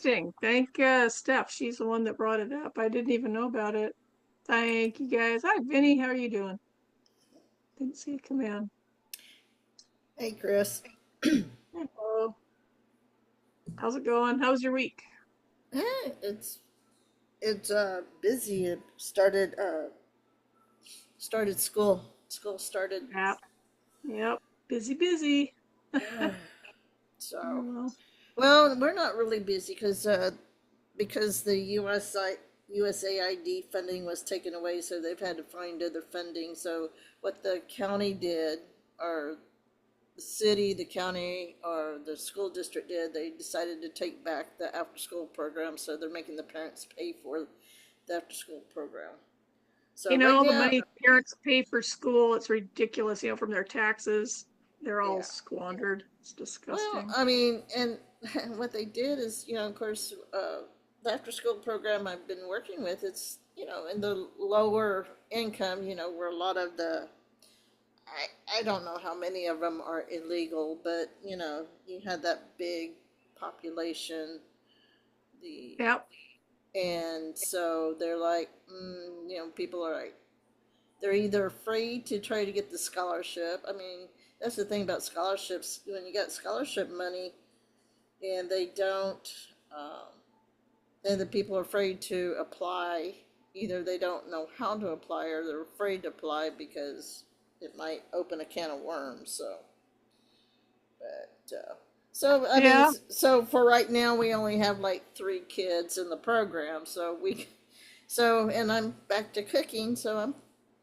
interesting. Thank Steph. She's the one that brought it up. I didn't even know about it. Thank you guys. Hi, Vinny. How are you doing? Didn't see it come in. Hey, Chris. Hello. How's it going? How's your week? It's busy. It started school. School started. Yep. Yep. Busy, busy. So, Oh, well, we're not really busy because the USAID funding was taken away, so they've had to find other funding. So what the county did, or the city, the county, or the school district did, they decided to take back the after-school program. So they're making the parents pay for the after-school program. So right the now, money parents pay for school, it's ridiculous, from their taxes. They're all yeah. squandered. It's Well, disgusting. I mean, and what they did is, of course, the after school program I've been working with, it's, in the lower income, where a lot of I don't know how many of them are illegal, but, you had that big population, the, Yep. and so they're like, people are like, they're either afraid to try to get the scholarship. I mean, that's the thing about scholarships. When you got scholarship money and they don't, um, and the people are afraid to apply, either they don't know how to apply or they're afraid to apply because it might open a can of worms. So I mean, Yeah. so for right now, we only have like 3 kids in the program. And I'm back to cooking. So I'm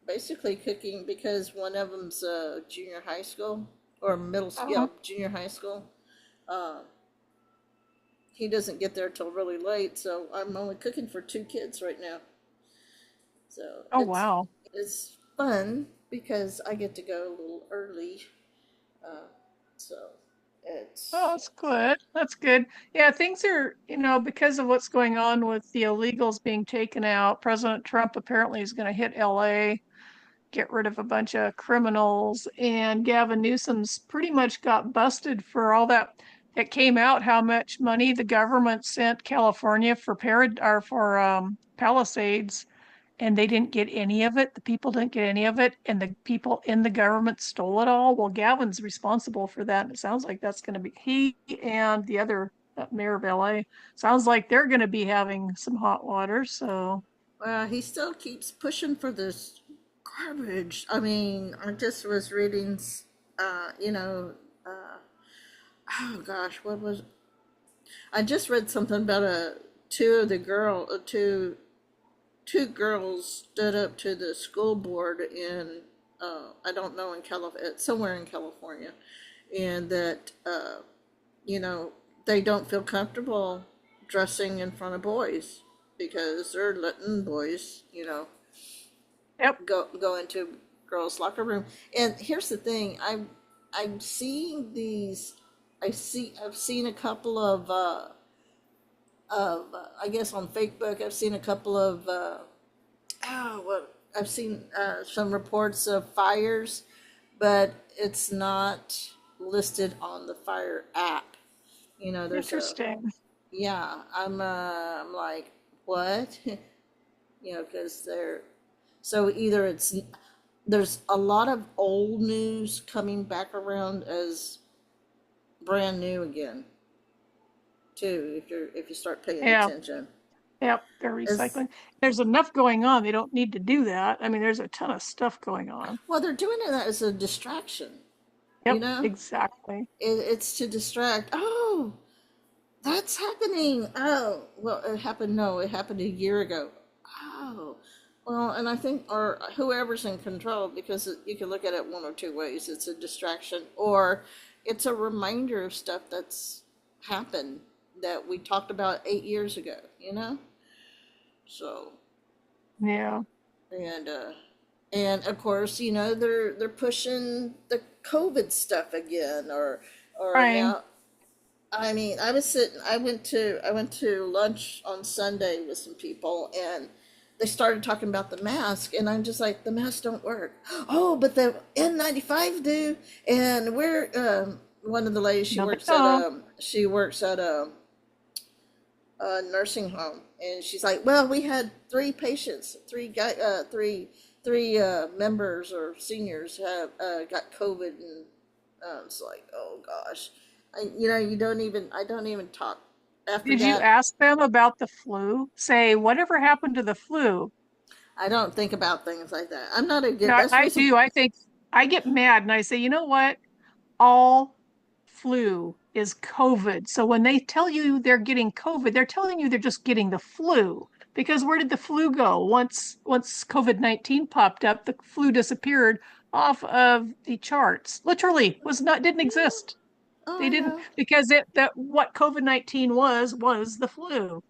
basically cooking because one of them's junior high school or Uh-huh. junior high school. Uh, he doesn't get there till really late, so I'm only cooking for 2 kids right now. So Oh, wow. it's fun because I get to go a little early. Uh, so Oh, it's that's good. That's good. Yeah, things are, because of what's going on with the illegals being taken out, President Trump apparently is going to hit LA, get rid of a bunch of criminals, and Gavin Newsom's pretty much got busted for all that. It came out how much money the government sent California for Palisades, and they didn't get any of it. The people didn't get any of it, and the people in the government stole it all. Well, Gavin's responsible for that, and it sounds like that's going to be he and the other mayor of LA. Sounds like they're going to be having some hot water. So, he still keeps pushing for this garbage. I mean, I just was reading, uh, you know, uh, oh gosh, what was I just read something about two of the girl two girls stood up to the school board in I don't know, in California, somewhere in California, and that you know they don't feel comfortable dressing in front of boys because they're letting boys yep, go into girls locker room. And here's the thing, I'm seeing these, I've seen a couple of I guess on Facebook I've seen a couple of I've seen some reports of fires, but it's not listed on the fire app. There's a interesting. yeah. I'm like, what? Because they're so either it's there's a lot of old news coming back around as brand new again too. If you start paying Yeah, attention, yep, they're as recycling. There's enough going on. They don't need to do that. I mean, there's a ton of stuff going on. well, they're doing it as a distraction. You Yep, know, exactly. it's to distract. Oh, that's happening. Oh, well, it happened. No, it happened a year ago. Oh, well, and I think, or whoever's in control, because you can look at it one or two ways. It's a distraction, or it's a reminder of stuff that's happened that we talked about 8 years ago. So Yeah, and and of course, they're pushing the COVID stuff again, or trying. now. I mean, I was sitting. I went to lunch on Sunday with some people, and they started talking about the mask, and I'm just like, the masks don't work. Oh, but the N95 do. And one of the ladies, No, they don't. she works at nursing home, and she's like, "Well, we had three patients, three members or seniors have got COVID," and it's like, "Oh gosh, I don't even talk after Did you that. ask them about the flu? Say, whatever happened to the flu? I don't think about things like that. I'm not a You good. know, That's the I reason. do. I think I get mad and I say, you know what? All flu is COVID. So when they tell you they're getting COVID, they're telling you they're just getting the flu. Because where did the flu go? Once COVID-19 popped up, the flu disappeared off of the charts. Literally was not didn't exist. Oh, They I didn't know. because it that what COVID-19 was the flu.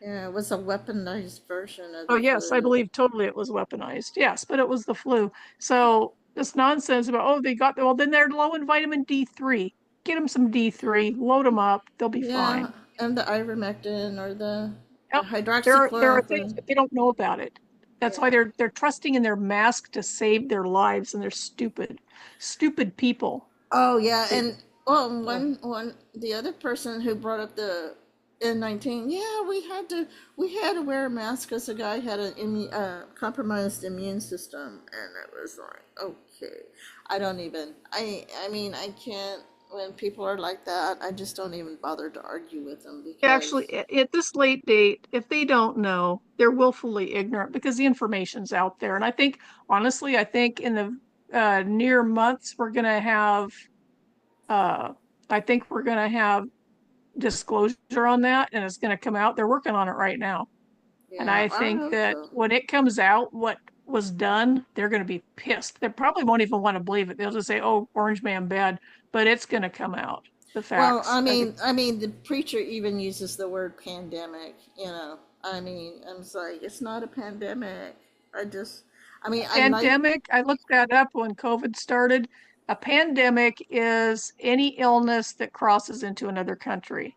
Yeah, it was a weaponized version of Oh the yes, I flu. believe totally it was weaponized. Yes, but it was the flu. So this nonsense about they got well then they're low in vitamin D3. Get them some D3, load them up, they'll be Yeah, fine. and the ivermectin or the Yep. There are things hydroxychloroquine. that they don't know about it. That's why Yeah. they're trusting in their mask to save their lives, and they're stupid, stupid people. Oh yeah, They, and well, oh, one the other person who brought up the N-19, yeah, we had to wear a mask because the guy had a compromised immune system, and it was like, okay, I mean, I can't when people are like that. I just don't even bother to argue with them actually, because at this late date, if they don't know, they're willfully ignorant because the information's out there. And I think, honestly, I think in the near months we're going to have, uh, I think we're going to have disclosure on that, and it's going to come out. They're working on it right now. And yeah, I I think hope that so. when it comes out, what was done, they're going to be pissed. They probably won't even want to believe it. They'll just say, "Oh, Orange Man bad," but it's going to come out. The Well, facts. I think. I mean, the preacher even uses the word pandemic. I mean, I'm sorry, it's not a pandemic. I just, I mean, I like, Pandemic, I looked that up when COVID started. A pandemic is any illness that crosses into another country,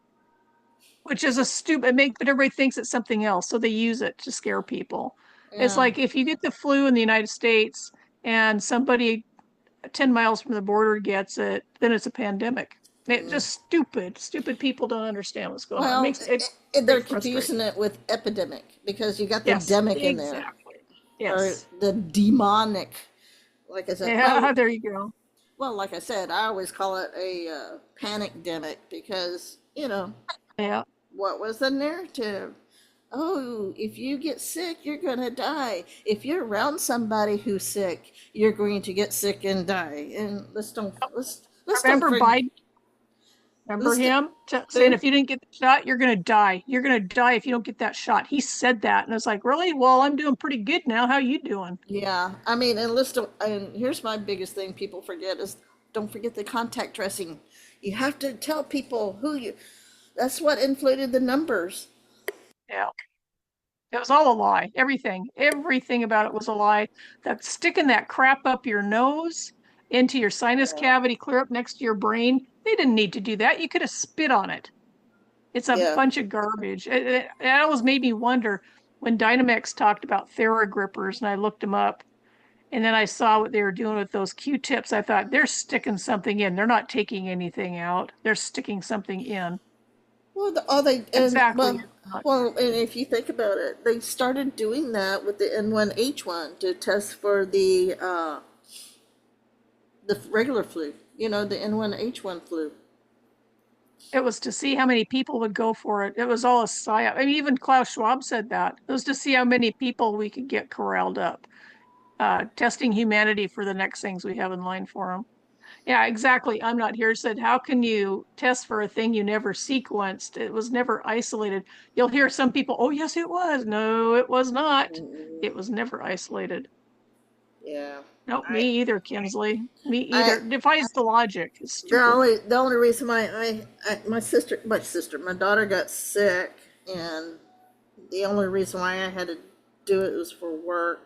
which is a stupid make, but everybody thinks it's something else, so they use it to scare people. It's yeah, like if you get the flu in the United States and somebody 10 miles from the border gets it, then it's a pandemic. It mm. just stupid. Stupid people don't understand what's going on. It Well, makes it very they're confusing frustrating. it with epidemic because you got the Yes, demic in there exactly. or Yes. the demonic. Like I said, Yeah, there you go. like I said, I always call it a panic demic because Yeah. what was the narrative? Oh, if you get sick, you're going to die. If you're around somebody who's sick, you're going to get sick and die. And let's don't Remember forget. Biden? Remember Let's do, him saying who? if you didn't get the shot, you're going to die. You're going to die if you don't get that shot. He said that, and it's like, really? Well, I'm doing pretty good now. How you doing? Yeah, I mean, and let's don't. And here's my biggest thing people forget is don't forget the contact tracing. You have to tell people who you. That's what inflated the numbers. Yeah. It was all a lie. Everything about it was a lie. That sticking that crap up your nose into your sinus Yeah. cavity, clear up next to your brain, they didn't need to do that. You could have spit on it. It's a Yeah. bunch of garbage. It always made me wonder when Dynamex talked about Thera-grippers, and I looked them up, and then I saw what they were doing with those Q-tips. I thought they're sticking something in. They're not taking anything out. They're sticking something in. Well, all they and Exactly. Not. and if you think about it, they started doing that with the N1H1 to test for the regular flu. You know, the N1H1 flu. It was to see how many people would go for it. It was all a psyop. I mean, even Klaus Schwab said that. It was to see how many people we could get corralled up, testing humanity for the next things we have in line for them. Yeah, exactly. I'm not here. Said, how can you test for a thing you never sequenced? It was never isolated. You'll hear some people, oh, yes, it was. No, it was not. Mm, It was never isolated. yeah. Nope, I me either, Kinsley. Me I either. Defies the logic. It's stupid. the only reason why my daughter got sick, and the only reason why I had to do it was for work.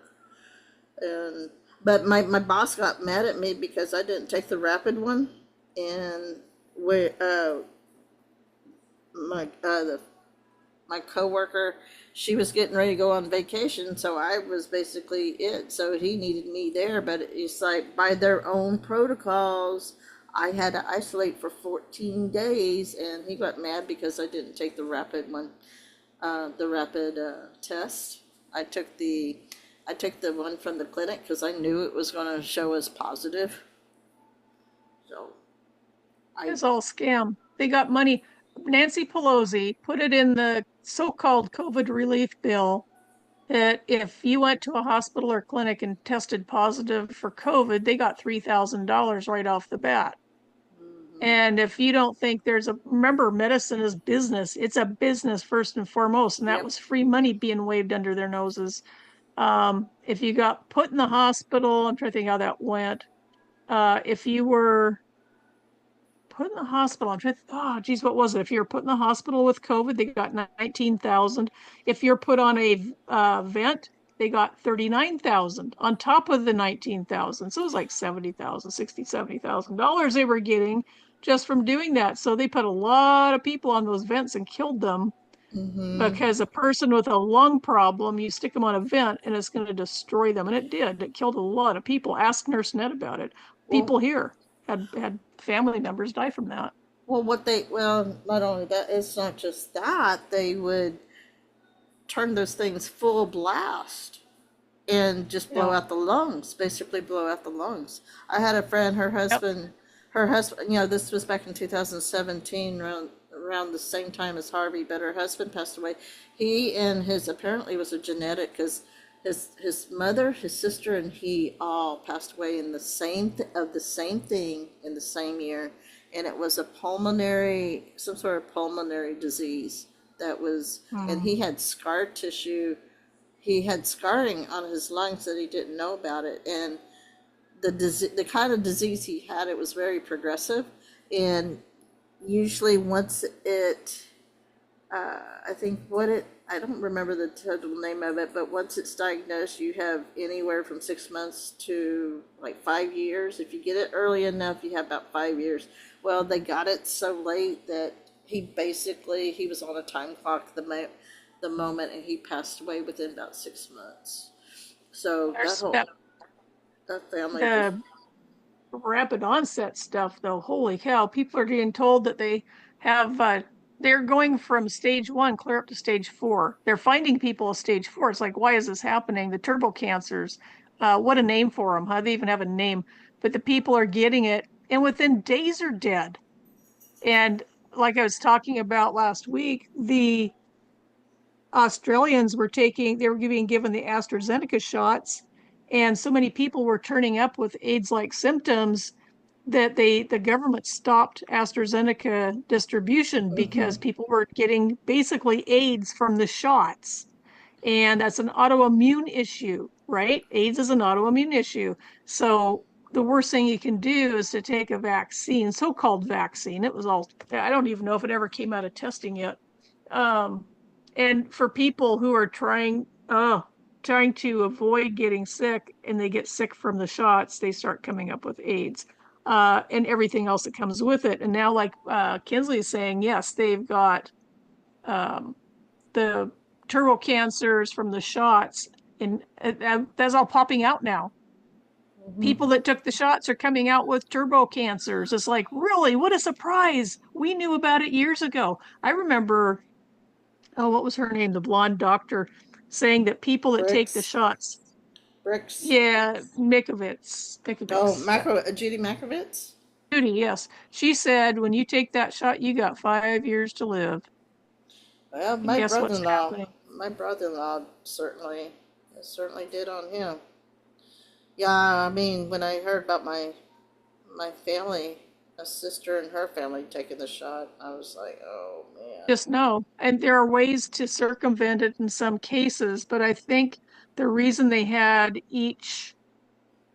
And but my boss got mad at me because I didn't take the rapid one, and we the my coworker, she was getting ready to go on vacation, so I was basically it. So he needed me there, but it's like by their own protocols, I had to isolate for 14 days, and he got mad because I didn't take the rapid one. the rapid test. I took the I took the one from the clinic because I knew it was going to show as positive. So I It's all scam. They got money. Nancy Pelosi put it in the so-called COVID relief bill that if you went to a hospital or clinic and tested positive for COVID, they got $3,000 right off the bat. mhm, And if you don't think remember, medicine is business. It's a business first and foremost. And that yep. was free money being waved under their noses. If you got put in the hospital, I'm trying to think how that went. If you were put in the hospital. I'm trying to, oh, geez, what was it? If you're put in the hospital with COVID, they got 19,000. If you're put on a vent, they got 39,000 on top of the 19,000. So it was like 70,000, 60, $70,000 they were getting just from doing that. So they put a lot of people on those vents and killed them Hmm. because a person with a lung problem, you stick them on a vent and it's going to destroy them. And it did. It killed a lot of people. Ask Nurse Net about it. Well, People here had family members die from that. not only that, it's not just that they would turn those things full blast and just blow Yeah. out the lungs, basically blow out the lungs. I had a friend, Yep. her husband, this was back in 2017, around the same time as Harvey, but her husband passed away. He and his, apparently was a genetic, because his mother, his sister, and he all passed away in the same thing in the same year, and it was some sort of pulmonary disease that was, and Hmm. he had scar tissue, he had scarring on his lungs that he didn't know about it, and the kind of disease he had, it was very progressive, and usually once it, I think I don't remember the total name of it, but once it's diagnosed, you have anywhere from 6 months to like 5 years. If you get it early enough, you have about 5 years. Well, they got it so late that he was on a time clock the moment, and he passed away within about 6 months. So There's that that family just, the rapid onset stuff though. Holy cow. People are getting told that have they're going from stage 1 clear up to stage 4. They're finding people at stage 4. It's like, why is this happening? The turbo cancers. What a name for them. How they even have a name. But the people are getting it and within days are dead. And like I was talking about last week, the Australians they were being given the AstraZeneca shots, and so many people were turning up with AIDS-like symptoms that the government stopped AstraZeneca distribution because hmm, people were getting basically AIDS from the shots. And that's an autoimmune issue, right? AIDS is an autoimmune issue. So the worst thing you can do is to take a vaccine, so-called vaccine. It was all, I don't even know if it ever came out of testing yet. Um, and for people who are trying to avoid getting sick and they get sick from the shots, they start coming up with AIDS. And everything else that comes with it. And now, like Kinsley is saying, yes, they've got um, the turbo cancers from the shots, and that's all popping out now. hmm. People that took the shots are coming out with turbo cancers. It's like, really, what a surprise! We knew about it years ago. I remember, oh, what was her name? The blonde doctor saying that people that take the Bricks, shots, Bricks. yeah, Oh, Mikovits, Judy Makovitz. Judy, yes. She said when you take that shot, you got 5 years to live. Well, And guess what's happening? my brother-in-law certainly did on him. Yeah, I mean, when I heard about my family, a sister and her family taking the shot, I was like, oh man. Just know. And there are ways to circumvent it in some cases, but I think the reason they had each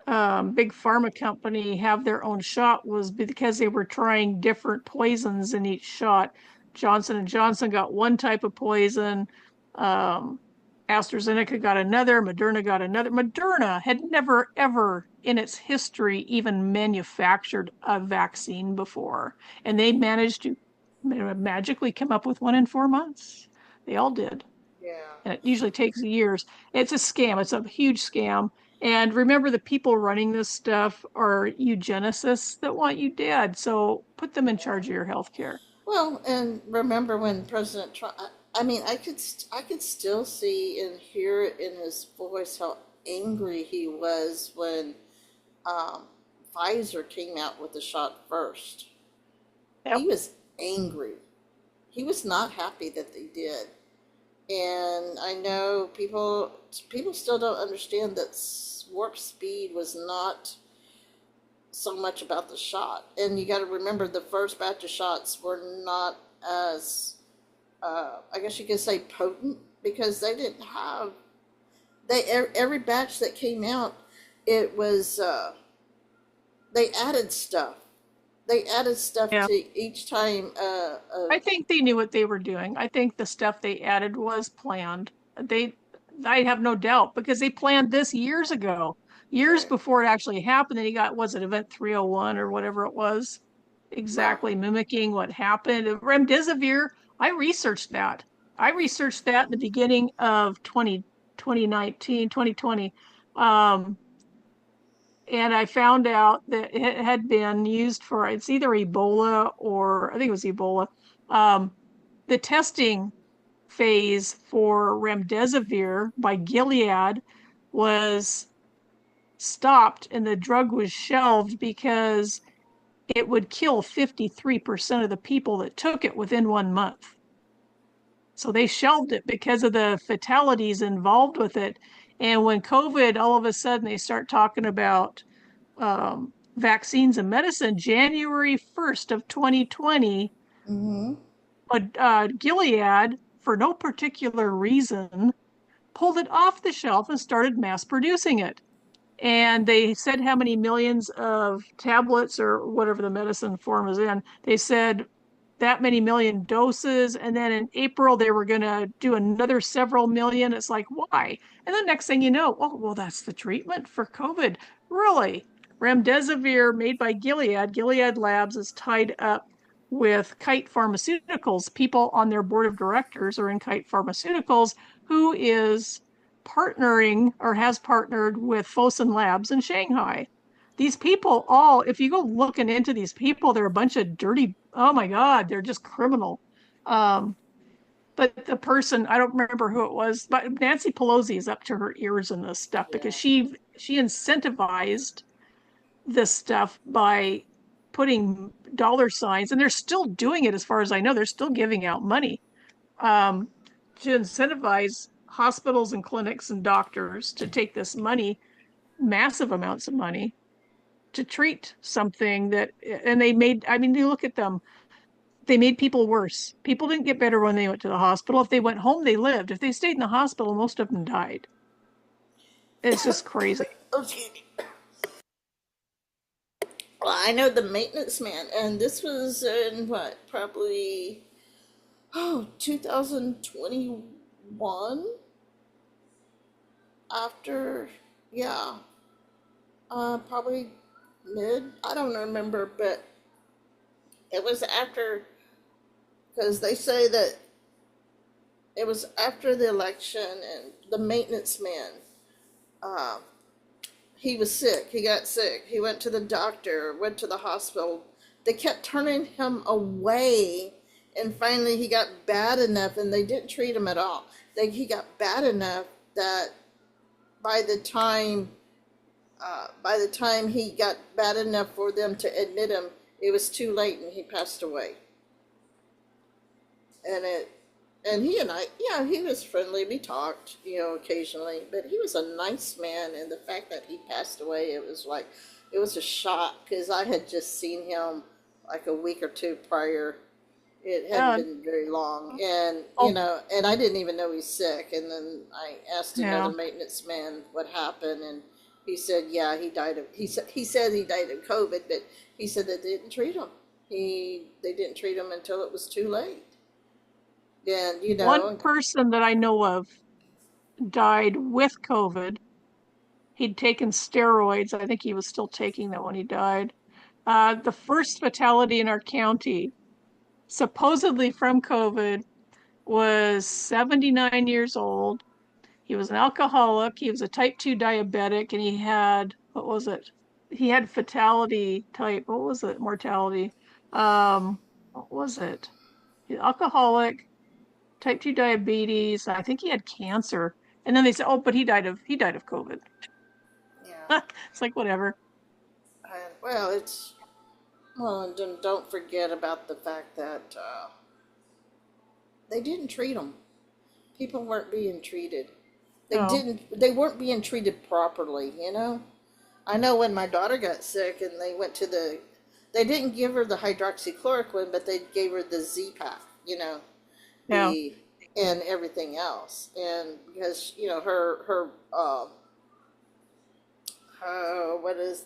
big pharma company have their own shot was because they were trying different poisons in each shot. Johnson and Johnson got one type of poison. Um, AstraZeneca got another. Moderna got another. Moderna had never, ever in its history even manufactured a vaccine before. And they managed to magically come up with one in 4 months. They all did, Yeah. and it usually takes years. It's a scam. It's a huge scam. And remember, the people running this stuff are eugenicists that want you dead. So put them in charge of your health care. Well, and remember when President Trump? I mean, I could still see and hear it in his voice how angry he was when um, Pfizer came out with the shot first. He Yep. was angry. He was not happy that they did. And I know people still don't understand that warp speed was not so much about the shot. And you got to remember the first batch of shots were not as I guess you could say potent because they didn't have every batch that came out it was they added stuff. They added stuff Yeah. to each time. I think they knew what they were doing. I think the stuff they added was planned. They, I have no doubt because they planned this years ago, years Okay, before it actually happened. And he got, was it event 301 or whatever it was, right. exactly mimicking what happened. Remdesivir, I researched that. I researched that in the beginning of 2019, 2020. Um, and I found out that it had been used for, it's either Ebola or I think it was Ebola. Um, the testing phase for remdesivir by Gilead was stopped and the drug was shelved because it would kill 53% of the people that took it within 1 month. So they shelved it because of the fatalities involved with it. And when COVID, all of a sudden they start talking about vaccines and medicine, January 1st of 2020, Mm-hmm. Gilead, for no particular reason, pulled it off the shelf and started mass producing it. And they said how many millions of tablets or whatever the medicine form is in. They said that many million doses. And then in April, they were going to do another several million. It's like, why? And the next thing you know, oh, well, that's the treatment for COVID. Really? Remdesivir made by Gilead, Gilead Labs is tied up with Kite Pharmaceuticals. People on their board of directors are in Kite Pharmaceuticals, who is partnering or has partnered with Fosun Labs in Shanghai. These people all, if you go looking into these people, they're a bunch of dirty, oh my God, they're just criminal. Um, but the person, I don't remember who it was, but Nancy Pelosi is up to her ears in this stuff because Yeah. she incentivized this stuff by putting dollar signs, and they're still doing it as far as I know. They're still giving out money um, to incentivize hospitals and clinics and doctors to take this money, massive amounts of money, to treat something that, and they made, I mean, you look at them, they made people worse. People didn't get better when they went to the hospital. If they went home, they lived. If they stayed in the hospital, most of them died. It's just crazy. Oh, excuse me. Well, I know the maintenance man, and this was in what, probably 2021 after, yeah, probably mid. I don't remember, but it was after because they say that it was after the election, and the maintenance man, uh, he was sick. He got sick. He went to the doctor, went to the hospital. They kept turning him away, and finally he got bad enough, and they didn't treat him at all. He got bad enough that by the time by the time he got bad enough for them to admit him, it was too late, and he passed away. And it and he and I, yeah, he was friendly. We talked, occasionally, but he was a nice man. And the fact that he passed away, it was like, it was a shock because I had just seen him like a week or two prior. It hadn't Uh, been very long, and oh, and I didn't even know he's sick. And then I asked another yeah. maintenance man what happened, and he said, yeah, he died of. He said he died of COVID, but he said that they didn't treat him. They didn't treat him until it was too late. And One person that I know of died with COVID. He'd taken steroids. I think he was still taking them when he died. The first fatality in our county, supposedly from COVID, was 79 years old. He was an alcoholic. He was a type 2 diabetic, and he had, what was it? He had fatality type, what was it? Mortality. What was it? Alcoholic. type 2 diabetes. I think he had cancer. And then they said, oh, but he died of COVID. Yeah. It's like whatever. And, well, it's well, and don't forget about the fact that they didn't treat them. People weren't being treated. No. They weren't being treated properly, you know? I know when my daughter got sick and they didn't give her the hydroxychloroquine, but they gave her the Z-Pack, Yeah. the, and everything else. And because, what is,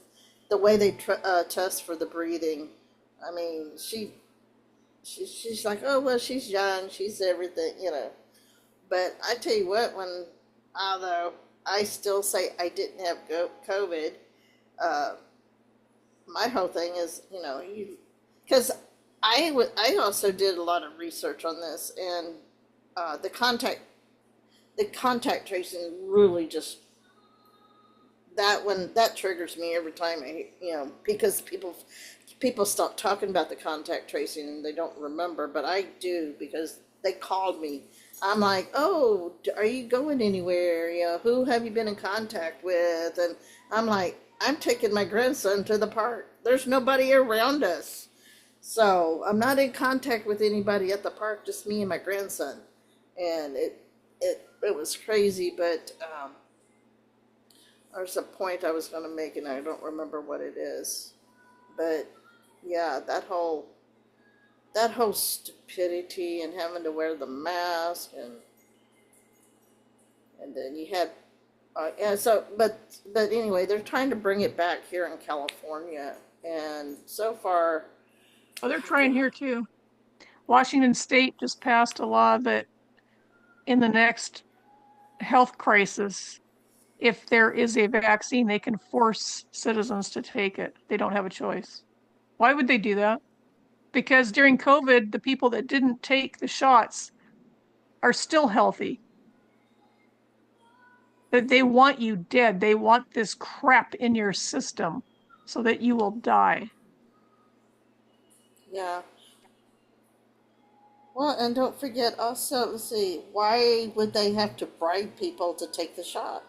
the way they test for the breathing, I mean, she's like, oh, well, she's young, she's everything. But I tell you what, although I still say I didn't have COVID, uh, my whole thing is, because I also did a lot of research on this, and the contact tracing really just that triggers me every time because people stop talking about the contact tracing and they don't remember, but I do because they called me. I'm like, oh, are you going anywhere? Who have you been in contact with? And I'm like, I'm taking my grandson to the park. There's nobody around us. So I'm not in contact with anybody at the park, just me and my grandson. And it was crazy, but there's a point I was going to make and I don't remember what it is. But yeah, that whole stupidity and having to wear the mask and then you had yeah, so but anyway, they're trying to bring it back here in California, and so far, Oh, they're trying here too. Washington State just passed a law that in the next health crisis, if there is a vaccine, they can force citizens to take it. They don't have a choice. Why would they do that? Because during COVID, the people that didn't take the shots are still healthy. That they want you dead. They want this crap in your system so that you will die. yeah. Well, and don't forget also, let's see, why would they have to bribe people to take the shot?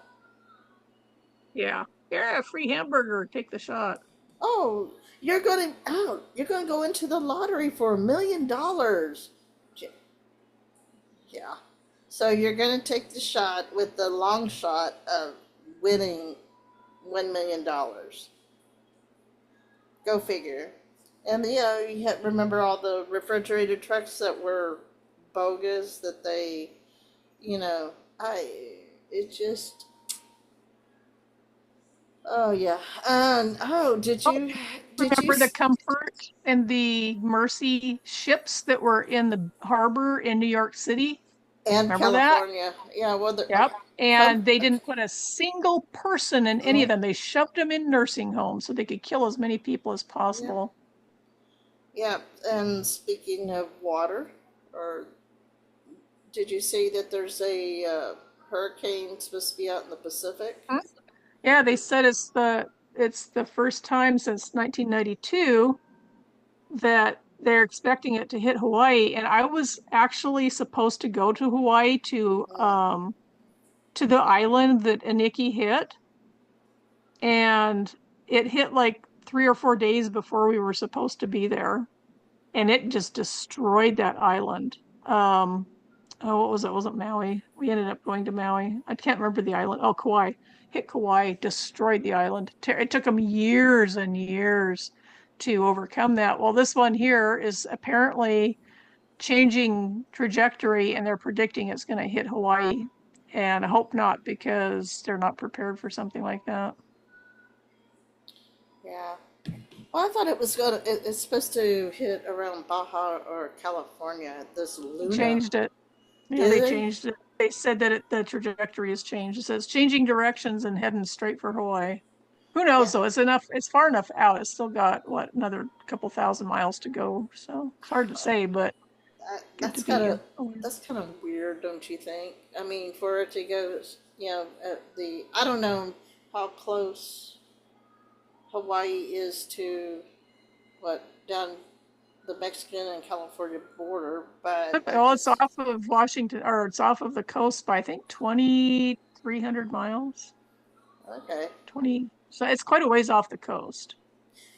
Yeah. Yeah, free hamburger, take the shot. Oh, you're going to go into the lottery for $1 million. Yeah. So you're going to take the shot with the long shot of winning $1 million. Go figure. And remember all the refrigerated trucks that were bogus that they, I, it just, oh yeah. Oh, Oh, did you, remember the Comfort and the Mercy ships that were in the harbor in New York City? and Remember that? California. Yeah, well, Yep. come, And they didn't put a single person in any of them. They shoved them in nursing homes so they could kill as many people as yeah, possible. yeah. And speaking of water, or did you see that there's a hurricane supposed to be out in the Pacific? Hmm? Yeah, they said it's the first time since 1992 that they're expecting it to hit Hawaii. And I was actually supposed to go to Hawaii Mm, to the island that Iniki hit, and it hit like 3 or 4 days before we were supposed to be there, and it just destroyed that island. Um, oh, what was it? It wasn't Maui. We ended up going to Maui. I can't remember the island. Oh, Kauai. Hit Kauai, destroyed the island. It took them years and years to overcome that. Well, this one here is apparently changing trajectory, and they're predicting it's going to hit Hawaii. And I hope not, because they're not prepared for something like that. yeah. Well, I thought it's supposed to hit around Baja or California. This They Luna. changed it. Yeah, Did they they? changed it. They said that the trajectory has changed. It says changing directions and heading straight for Hawaii. Who Yeah. knows though? It's enough. It's far enough out. It's still got what, another couple thousand miles to go. So it's hard to say, but That, good to that's kind be of aware. that's kind of weird, don't you think? I mean, for it to go, at I don't know how close Hawaii is to what down the Mexican and California border, but I Well, it's just off of Washington, or it's off of the coast by I think 2,300 miles. okay. 20, so it's quite a ways off the coast.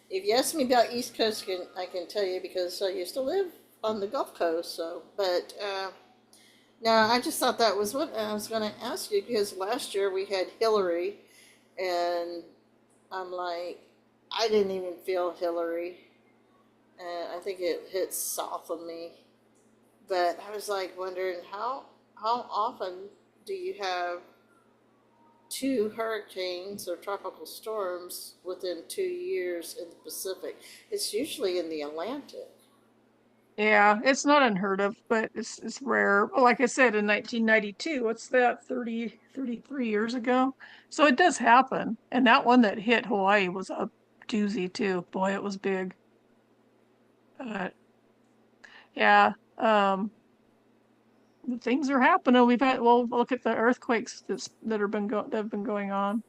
If you ask me about East Coast, I can tell you because I used to live on the Gulf Coast. So, but no, I just thought that was what I was going to ask you because last year we had Hillary, and I'm like, I didn't even feel Hillary, and I think it hit south of me. But I was like wondering how often do you have two hurricanes or tropical storms within 2 years in the Pacific? It's usually in the Atlantic. Yeah, it's not unheard of, but it's rare. Well, like I said, in 1992, what's that, 33 years ago? So it does happen. And that one that hit Hawaii was a doozy too. Boy, it was big. But yeah, things are happening. Well, look at the earthquakes that have been going on.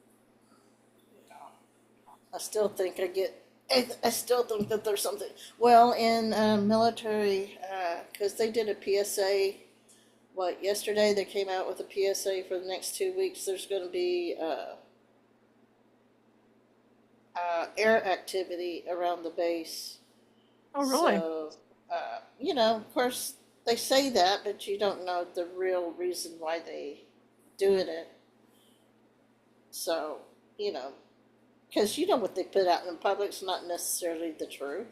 I still think I still think that there's something. Well, in military, because they did a PSA. What, yesterday they came out with a PSA for the next 2 weeks. There's going to be air activity around the base. Oh, really? So, of course, they say that, but you don't know the real reason why they doing it. So, you know, because what they put out in the public's not necessarily the truth.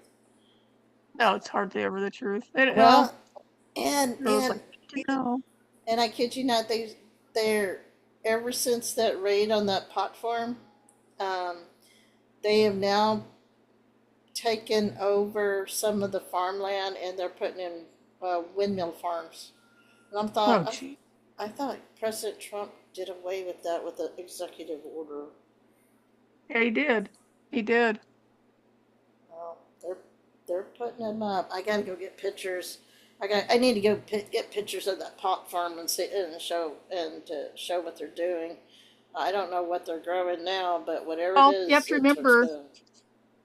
No, it's hardly ever the truth. Well, and It was and like, no. and I kid you not, they're ever since that raid on that pot farm, um, they have now taken over some of the farmland and they're putting in windmill farms. And Oh, gee. I thought President Trump did away with that with the executive order. Yeah, he did. He did. Well, they're putting them up. I gotta go get pictures. I need to go get pictures of that pot farm and see and show what they're doing. I don't know what they're growing now, but whatever it Well, is, it looks good.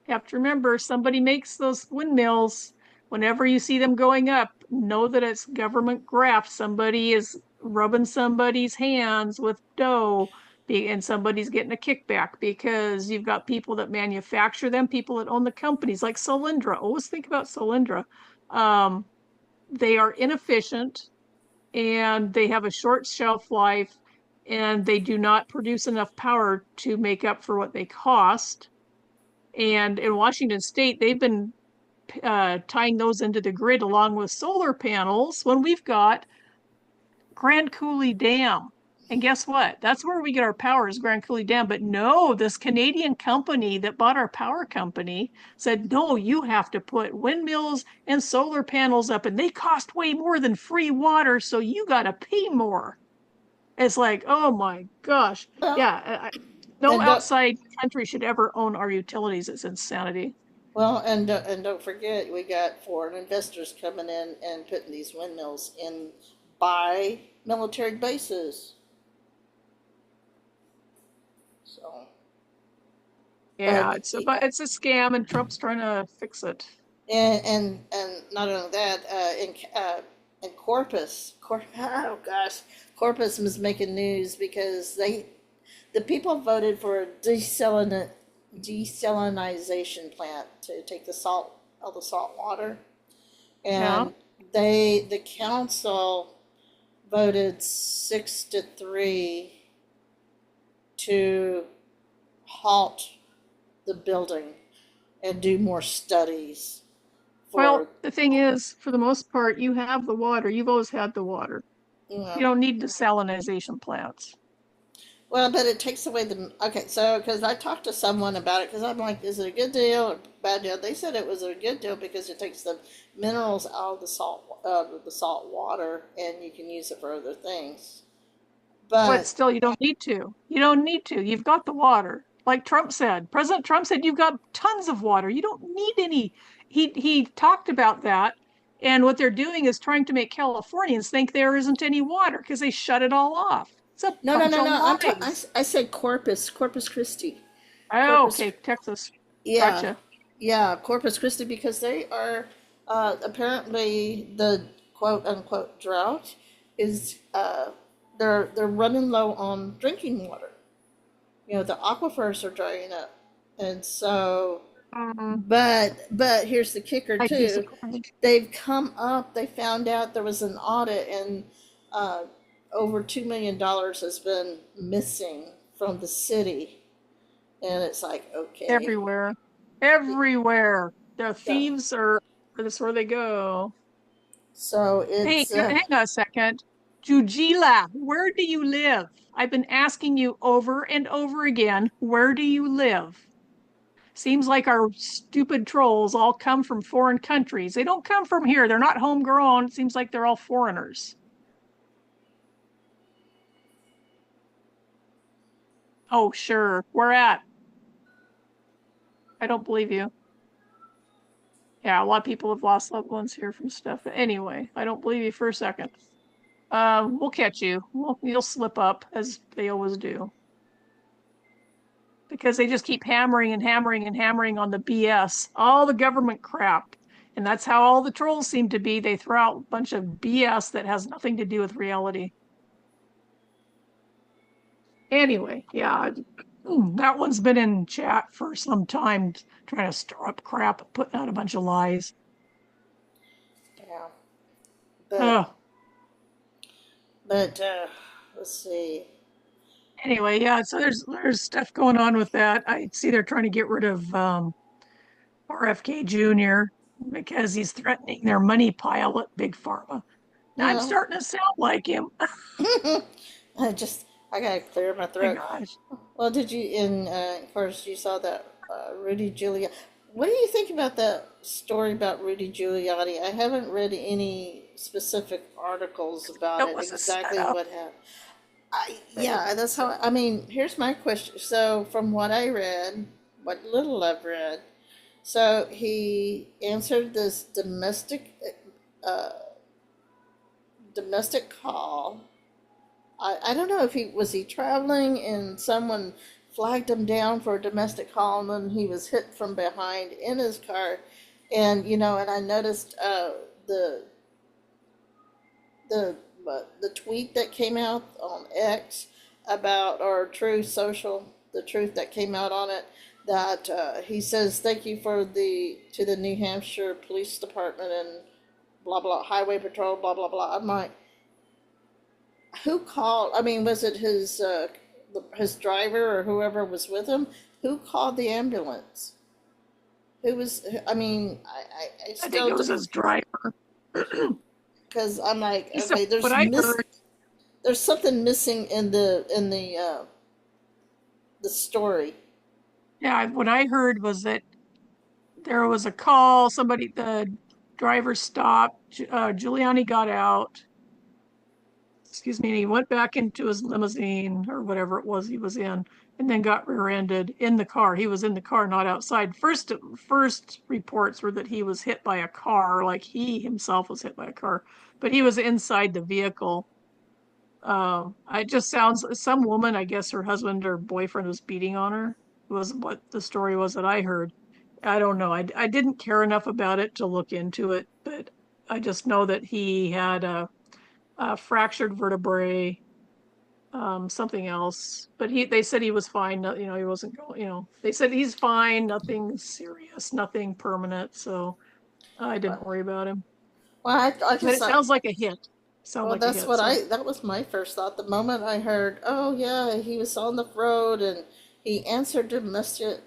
you have to remember, somebody makes those windmills. Whenever you see them going up, know that it's government graft. Somebody is rubbing somebody's hands with dough, and somebody's getting a kickback because you've got people that manufacture them, people that own the companies, like Solyndra. Always think about Solyndra. Um, they are inefficient and they have a short shelf life and they do not produce enough power to make up for what they cost. And in Washington State, they've been tying those into the grid along with solar panels when we've got Grand Coulee Dam. And guess what? That's where we get our power is Grand Coulee Dam. But no, this Canadian company that bought our power company said, no, you have to put windmills and solar panels up, and they cost way more than free water, so you got to pay more. It's like, oh my gosh. Well, Yeah, no and outside country should ever own our utilities. It's insanity. and don't forget, we got foreign investors coming in and putting these windmills in by military bases. So, Yeah, but it's a scam, and Trump's trying to fix it. and not only that, in oh gosh, Corpus was making news because the people voted for a desalinization plant to take all the salt water, Yeah. and the council voted 6-3 to halt the building and do more studies Well, for the thing is, for the most part, you have the water. You've always had the water. you You know don't need desalinization plants. well, but it takes away the okay. So because I talked to someone about it because I'm like, is it a good deal or bad deal? They said it was a good deal because it takes the minerals out of the salt water and you can use it for other things. But But still, you don't need to. You don't need to. You've got the water. Like Trump said, President Trump said, you've got tons of water. You don't need any. He talked about that. And what they're doing is trying to make Californians think there isn't any water because they shut it all off. It's a no, no, bunch no, of no. lies. I said Corpus Christi, Oh, Corpus. okay, Texas. Yeah, Gotcha. yeah, Corpus Christi because they are. Apparently, the quote unquote drought is they're running low on drinking water. The aquifers are drying up, and so Mm, but here's the kicker I'd be too. surprised. They've come up. They found out there was an audit, and uh, over $2 million has been missing from the city, and it's like okay, Everywhere. Everywhere. The yeah. thieves are, that's where they go. So Hey, it's hang on a second. Jujila, where do you live? I've been asking you over and over again, where do you live? Seems like our stupid trolls all come from foreign countries. They don't come from here. They're not homegrown. It seems like they're all foreigners. Oh, sure. Where at? I don't believe you. Yeah, a lot of people have lost loved ones here from stuff. But anyway, I don't believe you for a second. We'll catch you. You'll slip up as they always do because they just keep hammering and hammering and hammering on the BS, all the government crap. And that's how all the trolls seem to be. They throw out a bunch of BS that has nothing to do with reality. Anyway, yeah, that one's been in chat for some time, trying to stir up crap, putting out a bunch of lies. yeah, but Ugh. but let's see. Anyway, yeah, so there's stuff going on with that. I see they're trying to get rid of RFK Jr. because he's threatening their money pile at Big Pharma. Now I'm No, starting to sound like him. I gotta clear my My throat. gosh. Well, did you? In of course, you saw that Rudy Giuliani. What do you think about that story about Rudy Giuliani? I haven't read any specific articles about It it. was a Exactly setup. what happened. Yeah, that's how. I mean, here's my question. So, from what I read, what little I've read, so he answered this uh, domestic call. I don't know if he traveling and someone flagged him down for a domestic call, and then he was hit from behind in his car, and and I noticed the the tweet that came out on X about, or True Social, the truth that came out on it, that he says thank you for the to the New Hampshire Police Department and blah blah Highway Patrol blah blah blah. I'm like, who called? I mean, was it his driver or whoever was with him? Who called the ambulance? Who was? I mean, I I think still it was his driver. because I'm like, So okay, what I heard, there's something missing in the story. yeah, what I heard was that there was a call. Somebody, the driver stopped. Giuliani got out. Excuse me. And he went back into his limousine or whatever it was he was in, and then got rear-ended in the car. He was in the car, not outside. First reports were that he was hit by a car, like he himself was hit by a car, but he was inside the vehicle. It just sounds some woman, I guess her husband or boyfriend was beating on her, was what the story was that I heard. I don't know. I didn't care enough about it to look into it, but I just know that he had a fractured vertebrae, something else. But they said he was fine. He wasn't going. They said he's fine. Nothing serious. Nothing permanent. So I didn't Well, worry about him. I But just it thought. sounds like a hit. Sounds Well, like a that's hit. what So that was my first thought. The moment I heard, oh yeah, he was on the road and he answered domestic,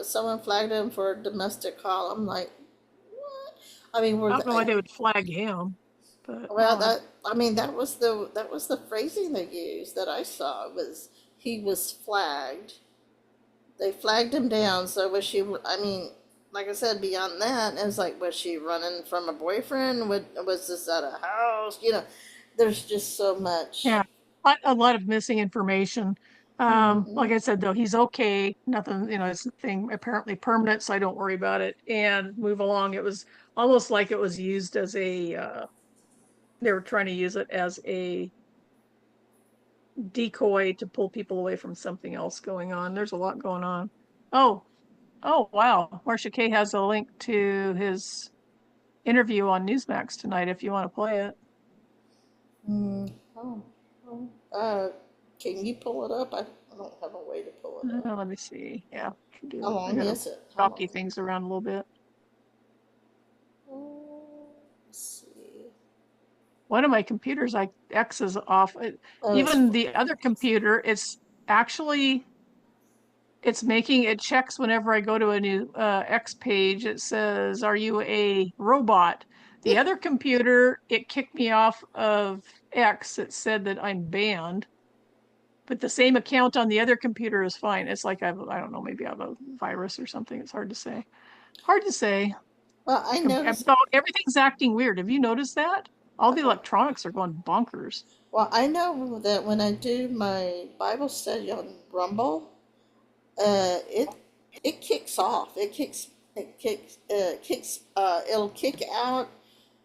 someone flagged him for a domestic call. I'm like, what? I mean, I don't know why they would flag him, but well, I mean, that was the phrasing they used that I saw was he was flagged. They flagged him down. So was she? I mean, like I said, beyond that, it was like, was she running from a boyfriend? Was this at a house? There's just so much. yeah, a lot of missing information. Hmm. Like I said, though, he's okay. Nothing, it's nothing apparently permanent, so I don't worry about it and move along. It was almost like it was used as they were trying to use it as a decoy to pull people away from something else going on. There's a lot going on. Oh, oh, wow. Marsha K has a link to his interview on Newsmax tonight if you want to play it. Oh, can you pull it up? I don't have a way to pull it up. Let me see. Yeah, I can do How it. I long gotta is it? How copy long? things around a little bit. Let's see. One of my computers, I X's off. Oh, Even the other computer, it's making it checks whenever I go to a new X page. It says, "Are you a robot?" The other computer, it kicked me off of X. It said that I'm banned, but the same account on the other computer is fine. It's like I don't know, maybe I have a virus or something. It's hard to say. Hard to say. well, I noticed. So everything's acting weird. Have you noticed that? All the Well, electronics are going bonkers. well, I know that when I do my Bible study on Rumble, it kicks off. It'll kick out.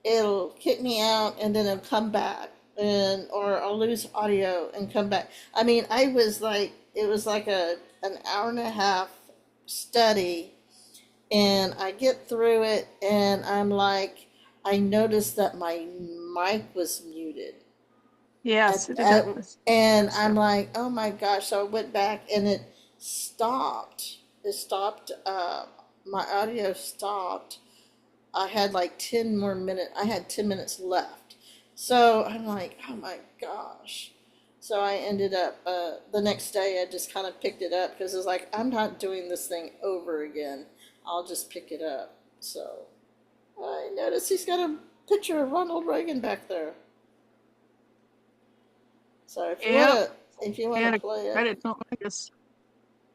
It'll kick me out, and then it'll come back, and or I'll lose audio and come back. I mean, it was like an hour and a half study, and I get through it, and I'm like, I noticed that my mic was muted. Yes, it is. And I'm like, oh my gosh. So I went back and it stopped. It stopped. My audio stopped. I had like 10 more minutes. I had 10 minutes left. So I'm like, oh my gosh. So I ended up, the next day I just kind of picked it up because it's like, I'm not doing this thing over again. I'll just pick it up. So I noticed he's got a picture of Ronald Reagan back there. So if you want to play it, Credit. No,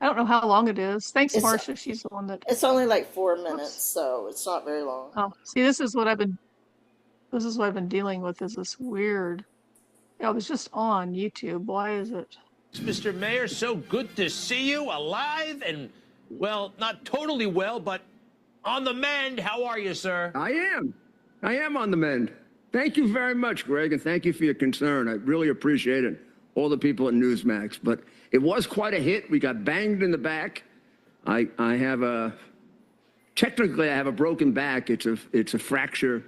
I don't know how long it is. Thanks, it's Marcia. She's the one that. it's only like 4 minutes, Oops. so it's not very long. Oh, see, this is what I've been dealing with. Is this weird? Yeah, it was just on YouTube. Why is it? Mr. Mayor, so good to see you alive and, well, not totally well, but on the mend. How are you, sir? I am on the mend. Thank you very much, Greg, and thank you for your concern. I really appreciate it, all the people at Newsmax. But it was quite a hit. We got banged in the back. Technically, I have a broken back. It's a fracture.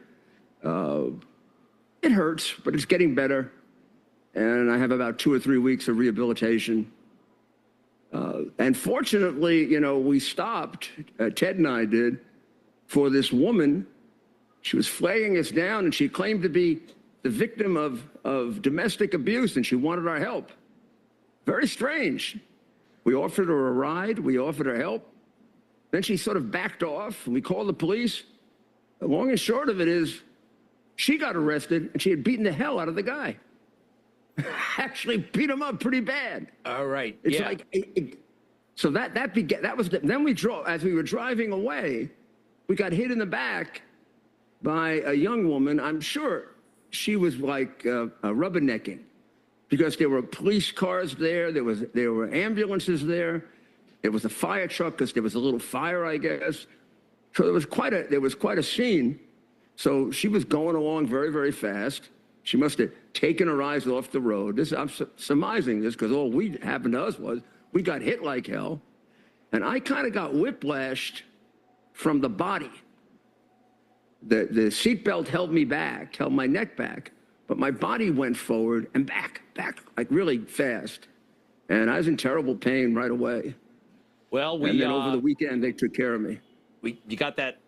It hurts, but it's getting better. And I have about 2 or 3 weeks of rehabilitation. And fortunately, we stopped, Ted and I did, for this woman. She was flagging us down, and she claimed to be the victim of domestic abuse, and she wanted our help. Very strange. We offered her a ride. We offered her help. Then she sort of backed off, and we called the police. The long and short of it is she got arrested, and she had beaten the hell out of the guy. Actually beat him up pretty bad. All right. It's yeah. like, so then we drove, as we were driving away, we got hit in the back by a young woman. I'm sure she was like rubbernecking because there were police cars there. There were ambulances there. There was a fire truck because there was a little fire, I guess. So there was quite a scene. So she was going along very, very fast. She must have taken her eyes off the road. I'm surmising this because all we happened to us was we got hit like hell. And I kind of got whiplashed from the body. The seatbelt held me back, held my neck back, but my body went forward and back, like really fast. And I was in terrible pain right away. Well, and then over the weekend, they took care of me. You got that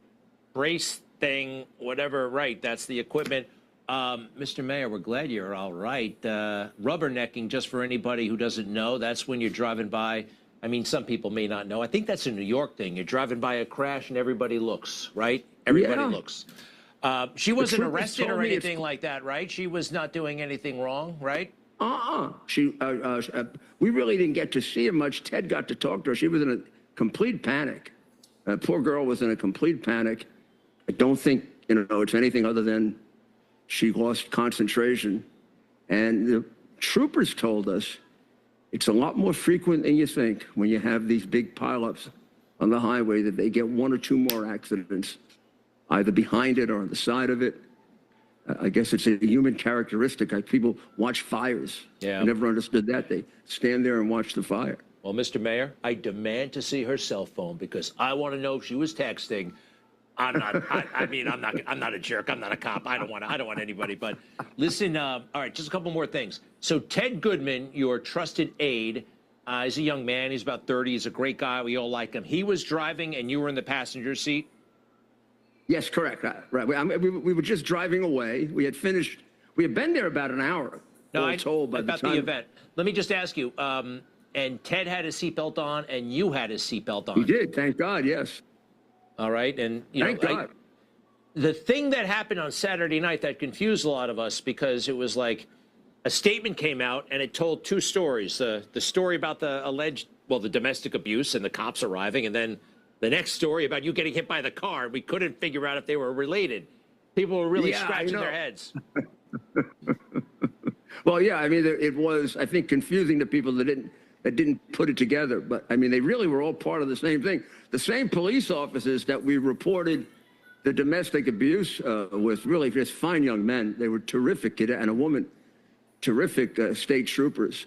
brace thing, whatever, right? That's the equipment. Mr. Mayor, we're glad you're all right. Rubbernecking, just for anybody who doesn't know, that's when you're driving by. I mean, some people may not know. I think that's a New York thing. You're driving by a crash and everybody looks, right? Everybody looks. She wasn't arrested or anything like that, right? She was not doing anything wrong, right? We really didn't get to see her much. Ted got to talk to her. She was in a complete panic. Poor girl was in a complete panic. I don't think, it's anything other than she lost concentration. And the troopers told us it's a lot more frequent than you think when you have these big pileups on the highway that they get 1 or 2 more accidents, either behind it or on the side of it. I guess it's a human characteristic. Like people watch fires. Yeah. I never understood that. They stand there and watch the fire. Well, Mr. Mayor, I demand to see her cell phone because I want to know if she was texting. I'm not. I mean, I'm not. I'm not a jerk. I'm not a cop. I don't want anybody. But listen. All right, just a couple more things. So Ted Goodman, your trusted aide, is a young man. He's about 30. He's a great guy. We all like him. He was driving, and you were in the passenger seat. Yes, correct. Right. We were just driving away. We had finished. We had been there about an hour. No, all told by about the event. Let me just ask you. And Ted had his seatbelt on, and you had his seatbelt on. He did. Thank God. Yes. All right, and you Thank know, God. the thing that happened on Saturday night that confused a lot of us because it was like a statement came out and it told two stories: the story about the alleged, the domestic abuse and the cops arriving, and then the next story about you getting hit by the car. We couldn't figure out if they were related. People were really scratching their heads. Well, yeah, I mean, it was, I think, confusing to people that didn't put it together. But I mean, they really were all part of the same thing. The same police officers that we reported the domestic abuse with, really just fine young men. They were terrific, and a woman, terrific state troopers.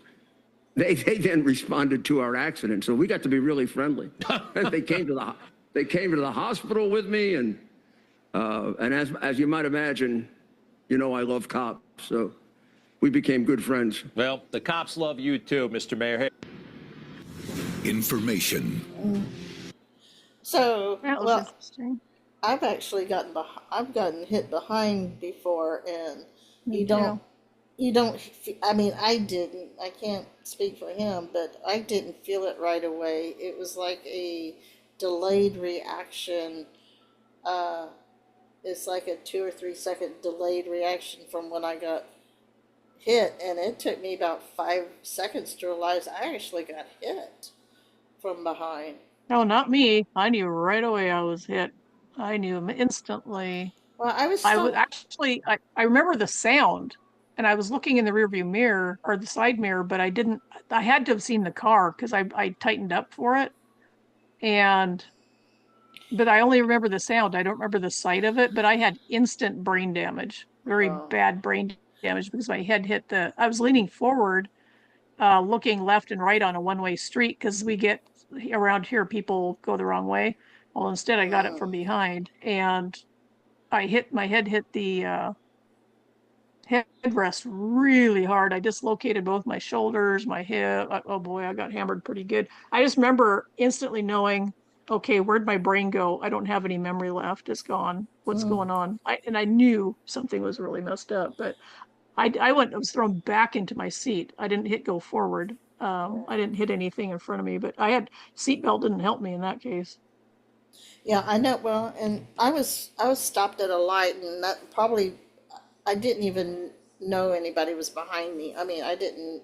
They then responded to our accident, so we got to be really friendly. They came to the hospital with me, and as you might imagine, you know, I love cops, so we became good friends. Well, the cops love you too, Mr. Mayor. Hey. Information. So, That was well, interesting. I've actually I've gotten hit behind before, and Me you too. don't, I mean, I can't speak for him, but I didn't feel it right away. It was like a delayed reaction. It's like a 2 or 3 second delayed reaction from when I got hit, and it took me about 5 seconds to realize I actually got hit from behind. No, not me. I knew right away I was hit. I knew instantly. Well, I was I was stopped. actually, I remember the sound, and I was looking in the rearview mirror or the side mirror, but I had to have seen the car because I tightened up for it. But I only remember the sound. I don't remember the sight of it, but I had instant brain damage, very Oh, bad brain damage because my head hit I was leaning forward, looking left and right on a one-way street because we get around here, people go the wrong way. Well, instead I got it from behind, and my head hit the headrest really hard. I dislocated both my shoulders, my hip. Oh boy, I got hammered pretty good. I just remember instantly knowing, okay, where'd my brain go? I don't have any memory left. It's gone. What's going on? I knew something was really messed up, but I was thrown back into my seat. I didn't go forward. I didn't hit anything in front of me, but seatbelt didn't help me in that case. yeah, I know. Well, and I was stopped at a light, and that probably I didn't even know anybody was behind me. I mean, I didn't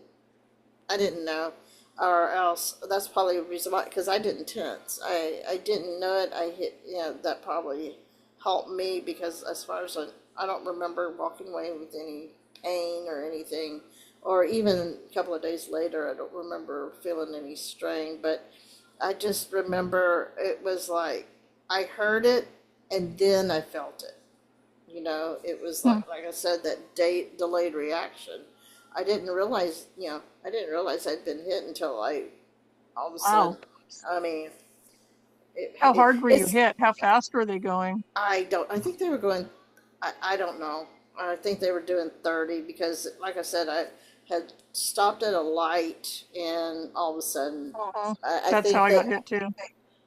know, or else that's probably the reason why. Because I didn't tense. I didn't know it. I hit. That probably helped me because as far as I don't remember walking away with any pain or anything, or even a couple of days later, I don't remember feeling any strain. But I just remember it was like I heard it and then I felt it. It was like I said, that delayed reaction. I didn't realize I'd been hit until all of a Wow. sudden, I mean, How hard were you it's, hit? How fast were they going? I think they were going, I don't know. I think they were doing 30 because, like I said, I had stopped at a light and all of a sudden, Uh-huh. I That's think how I got hit too.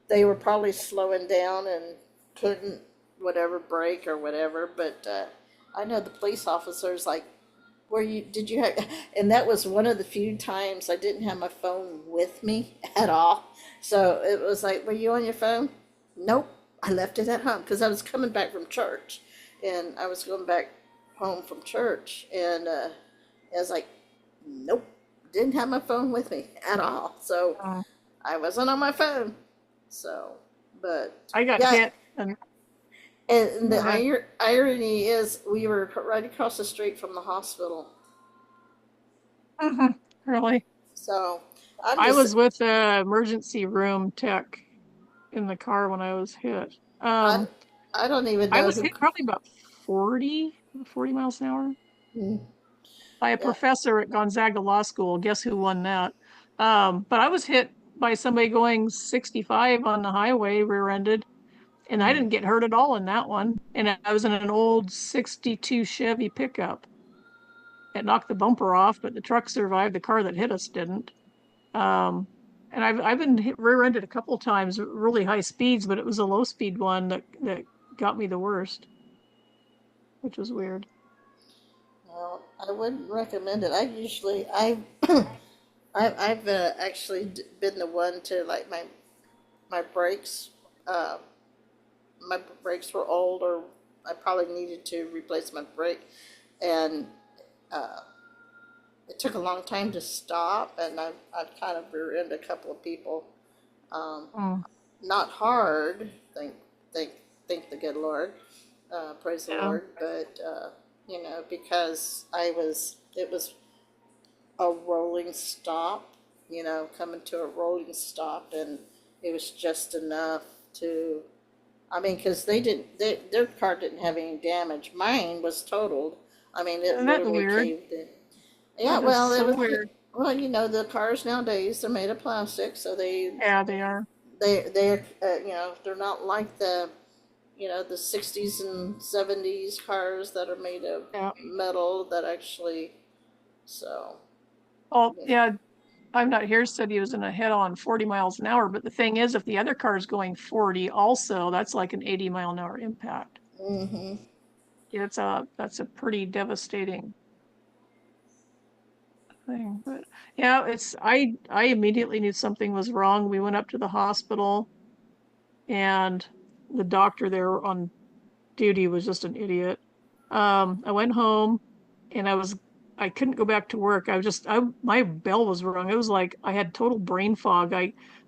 they were probably slowing down and couldn't whatever brake or whatever. But I know the police officers like, did you have, and that was one of the few times I didn't have my phone with me at all. So it was like, were you on your phone? Nope, I left it at home because I was coming back from church, and I was going back home from church, and I was like, nope, didn't have my phone with me at all. So Uh, I wasn't on my phone. So, but I got yeah, hit, and and the uh, irony is we were right across the street from the hospital. really, So I'm I just, was with the emergency room tech in the car when I was hit. I, I don't even I know was who. hit probably about 40 miles an hour Mm, by a yeah. professor at Gonzaga Law School. Guess who won that? But I was hit by somebody going 65 on the highway, rear-ended. And I didn't get hurt at all in that one. And I was in an old 62 Chevy pickup. It knocked the bumper off, but the truck survived. The car that hit us didn't. Um, and I've been rear-ended a couple times, really high speeds, but it was a low speed one that got me the worst, which was weird. Well, I wouldn't recommend it. I usually I've actually been the one to like my brakes. Uh, my brakes were old, or I probably needed to replace my brake, and uh, it took a long time to stop, and I've kind of rear-ended a couple of people. Um, Mm, Not hard, thank thank the good Lord, praise the yeah. Lord, but you know, because it was a rolling stop, you know, coming to a rolling stop, and it was just enough to, I mean, because their car didn't have any damage. Mine was totaled. I mean, it Isn't that literally weird? caved in. Yeah, That is well, it so was, weird. well, you know, the cars nowadays, they're made of plastic, so Yeah, they are. they're, you know, they're not like the, you know, the 60s and 70s cars that are made of Yeah. metal that actually, so, Oh, you yeah. I'm not here said he was in a head-on 40 miles an hour, but the thing is, if the other car is going 40 also, that's like an 80-mile-an-hour impact. know. Hmm. Yeah, that's a pretty devastating thing. But yeah, I immediately knew something was wrong. We went up to the hospital, and the doctor there on duty was just an idiot. I went home, and I couldn't go back to work. My bell was rung. It was like I had total brain fog.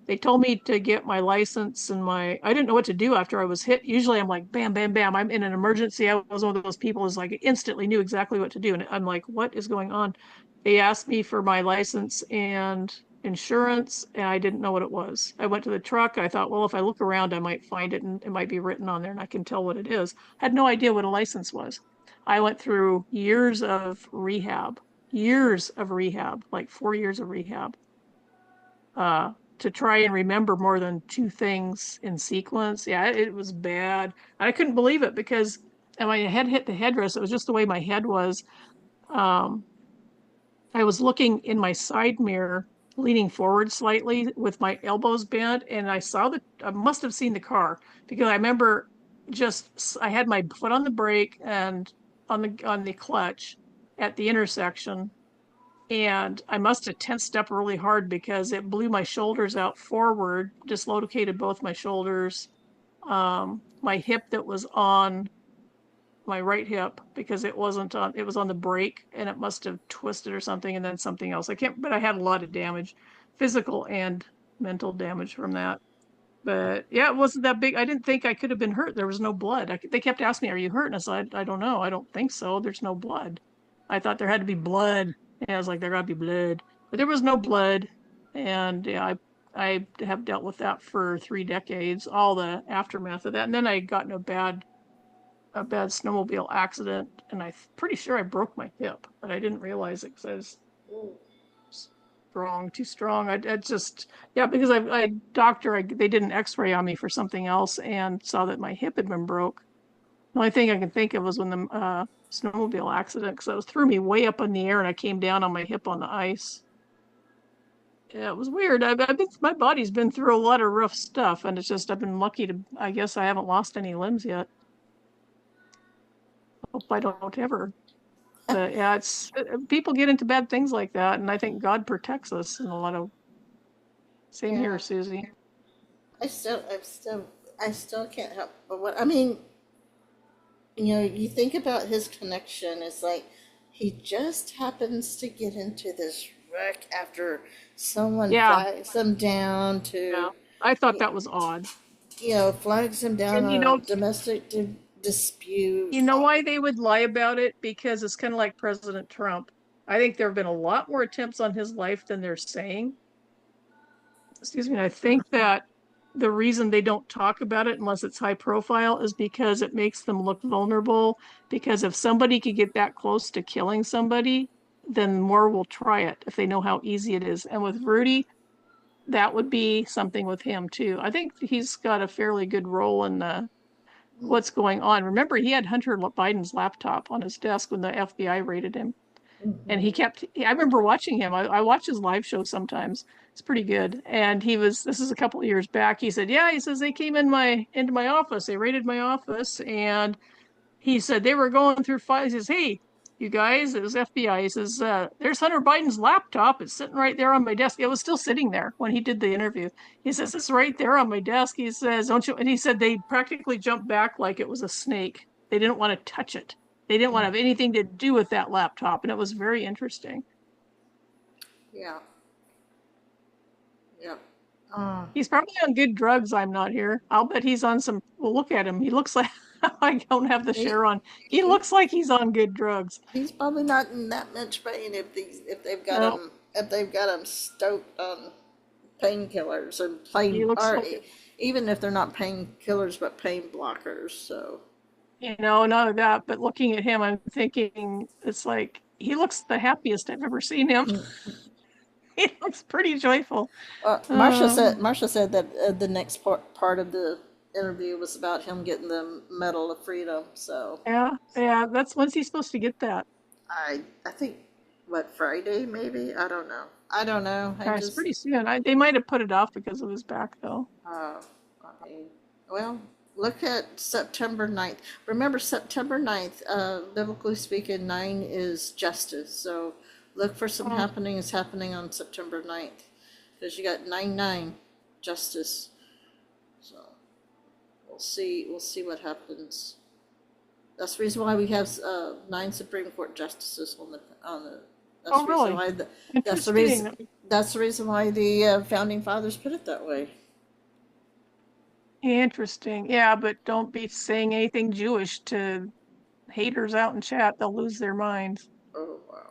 They told me to get my license and I didn't know what to do after I was hit. Usually I'm like, bam, bam, bam. I'm in an emergency. I was one of those people who's like instantly knew exactly what to do. And I'm like, what is going on? They asked me for my license and insurance, and I didn't know what it was. I went to the truck. I thought, well, if I look around, I might find it and it might be written on there and I can tell what it is. I had no idea what a license was. I went through years of rehab, like 4 years of rehab, uh, to try and remember more than two things in sequence. Yeah, it was bad. I couldn't believe it because and my head hit the headrest. It was just the way my head was. Um, I was looking in my side mirror, leaning forward slightly with my elbows bent, and I must have seen the car because I remember I had my foot on the brake and on the clutch at the intersection, and I must have tensed up really hard because it blew my shoulders out forward, dislocated both my shoulders, my hip that was on my right hip because it was on the brake and it must have twisted or something and then something else. I can't, but I had a lot of damage, physical and mental damage from that. But yeah, it wasn't that big. I didn't think I could have been hurt. There was no blood. They kept asking me, "Are you hurt?" And I said, "I don't know. I don't think so. There's no blood." I thought there had to be blood. And I was like, "There got to be blood," but there was no blood. And yeah, I have dealt with that for 3 decades, all the aftermath of that. And then I got in a bad snowmobile accident, and I'm pretty sure I broke my hip, but I didn't realize it because I was too strong. I just, yeah, because they did an X-ray on me for something else and saw that my hip had been broke. The only thing I can think of was when the snowmobile accident, because it threw me way up in the air and I came down on my hip on the ice. Yeah, it was weird. My body's been through a lot of rough stuff, and it's just I've been lucky to. I guess I haven't lost any limbs yet. Hope I don't ever. But yeah, it's people get into bad things like that, and I think God protects us in a lot of. Same here, Yeah, Susie. I still can't help but what, I mean, you know, you think about his connection, it's like he just happens to get into this wreck after someone Yeah, flags him down yeah. to, I thought that was odd. you know, flags him down And on a domestic dispute. you know why they would lie about it? Because it's kind of like President Trump. I think there have been a lot more attempts on his life than they're saying. Excuse me. I think that the reason they don't talk about it unless it's high profile is because it makes them look vulnerable. Because if somebody could get that close to killing somebody, then more will try it if they know how easy it is. And with Rudy, that would be something with him too. I think he's got a fairly good role in what's going on. Remember, he had Hunter Biden's laptop on his desk when the FBI raided him. And I remember watching him. I watch his live show sometimes. It's pretty good. And this is a couple of years back. He said, yeah, he says they came into my office. They raided my office. And he said they were going through files. He says, hey, you guys, it was FBI. He says, there's Hunter Biden's laptop. It's sitting right there on my desk. It was still sitting there when he did the interview. He says, it's right there on my desk. He says, don't you? And he said they practically jumped back like it was a snake. They didn't want to touch it. They didn't want to have anything to do with that laptop. And it was very interesting. Yeah. Yeah. He's probably on good drugs. I'm not here. I'll bet he's on some. Well, look at him. He looks like I don't have the share on. He looks like he's on good drugs. He's probably not in that much pain if they've got him stoked on painkillers and even if they're not painkillers but pain blockers. So none of that. But looking at him, I'm thinking it's like he looks the happiest I've ever seen him. He looks pretty joyful. Marsha said that the next part of the interview was about him getting the Medal of Freedom. So yeah, that's when's he supposed to get that? I think Friday maybe. I don't know. It's pretty soon. They might have put it off because of his back though. Well, look at September 9th. Remember September 9th, biblically speaking, 9 is justice. So look for some happenings happening on September 9th. Because you got 9/9, justice. So we'll see what happens. That's the reason why we have 9 Supreme Court justices on the. That's really? That's the reason why the founding fathers put it that way. Interesting. Yeah, but don't be saying anything Jewish to haters out in chat. They'll lose their minds. Oh wow.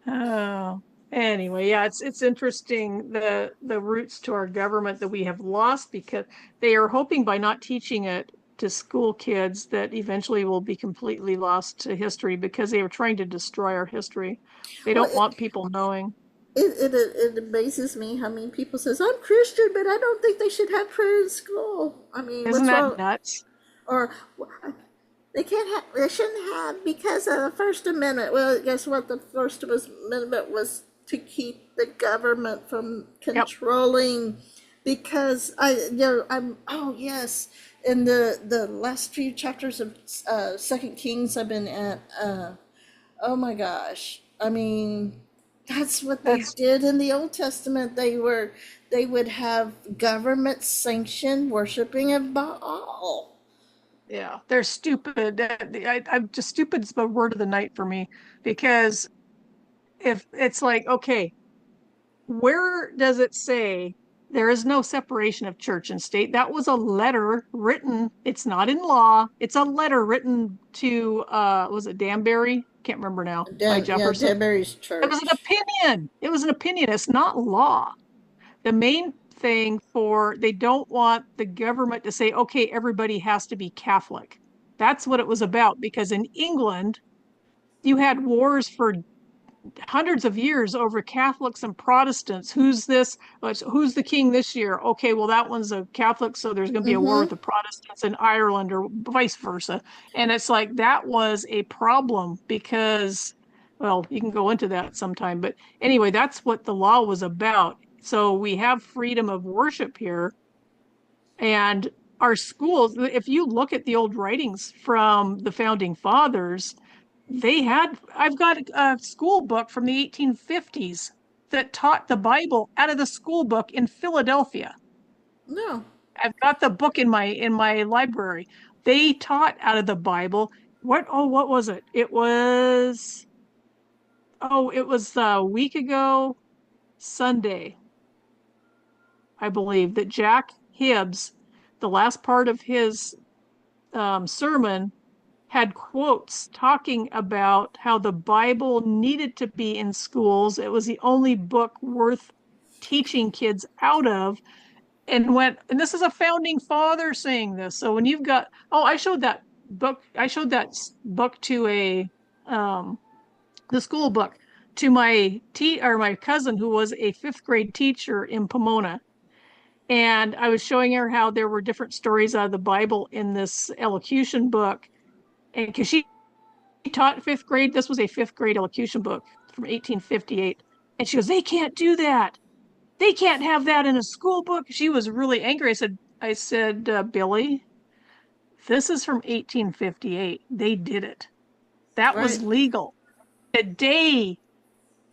Oh, anyway, yeah, it's interesting the roots to our government that we have lost because they are hoping by not teaching it to school kids that eventually will be completely lost to history because they are trying to destroy our history. They don't want people knowing. It amazes me how many people says I'm Christian, but I don't think they should have prayer in school. I mean, isn't that nuts? Or they shouldn't have because of the First Amendment. Well, guess what? The First Amendment was to keep the government from controlling. Because oh yes, in the last few chapters of Second Kings I've been at. Oh my gosh! I mean, that's what they did in the Old Testament. They would have government sanctioned worshiping of Baal. Yeah, they're stupid. I'm just stupid is the word of the night for me because if it's like, okay, where does it say there is no separation of church and state? That was a letter written. It's not in law. It's a letter written to was it Danbury? Can't remember now. By Jefferson. Yeah, Danbury's church. It was an opinion. It was an opinion. It's not law. The main thing they don't want the government to say, okay, everybody has to be Catholic. That's what it was about because in England, you had wars for hundreds of years over Catholics and Protestants. Who's the king this year? Okay, well, that one's a Catholic, so there's going to be a war with the Protestants in Ireland or vice versa. And it's like that was a problem because, well, you can go into that sometime. But anyway, that's what the law was about. So we have freedom of worship here. And our schools, if you look at the old writings from the founding fathers, I've got a school book from the 1850s that taught the Bible out of the school book in Philadelphia. No. I've got the book in my library. They taught out of the Bible. What was it? It was a week ago Sunday, I believe, that Jack Hibbs, the last part of his sermon, had quotes talking about how the Bible needed to be in schools. It was the only book worth teaching kids out of. And this is a founding father saying this. So when you've got, I showed that book to the school book to my my cousin who was a 5th grade teacher in Pomona. And I was showing her how there were different stories out of the Bible in this elocution book. And because she taught 5th grade, this was a 5th grade elocution book from 1858. And she goes, they can't do that. They can't have that in a school book. She was really angry. I said, Billy, this is from 1858. They did it. That was Right. legal. Today,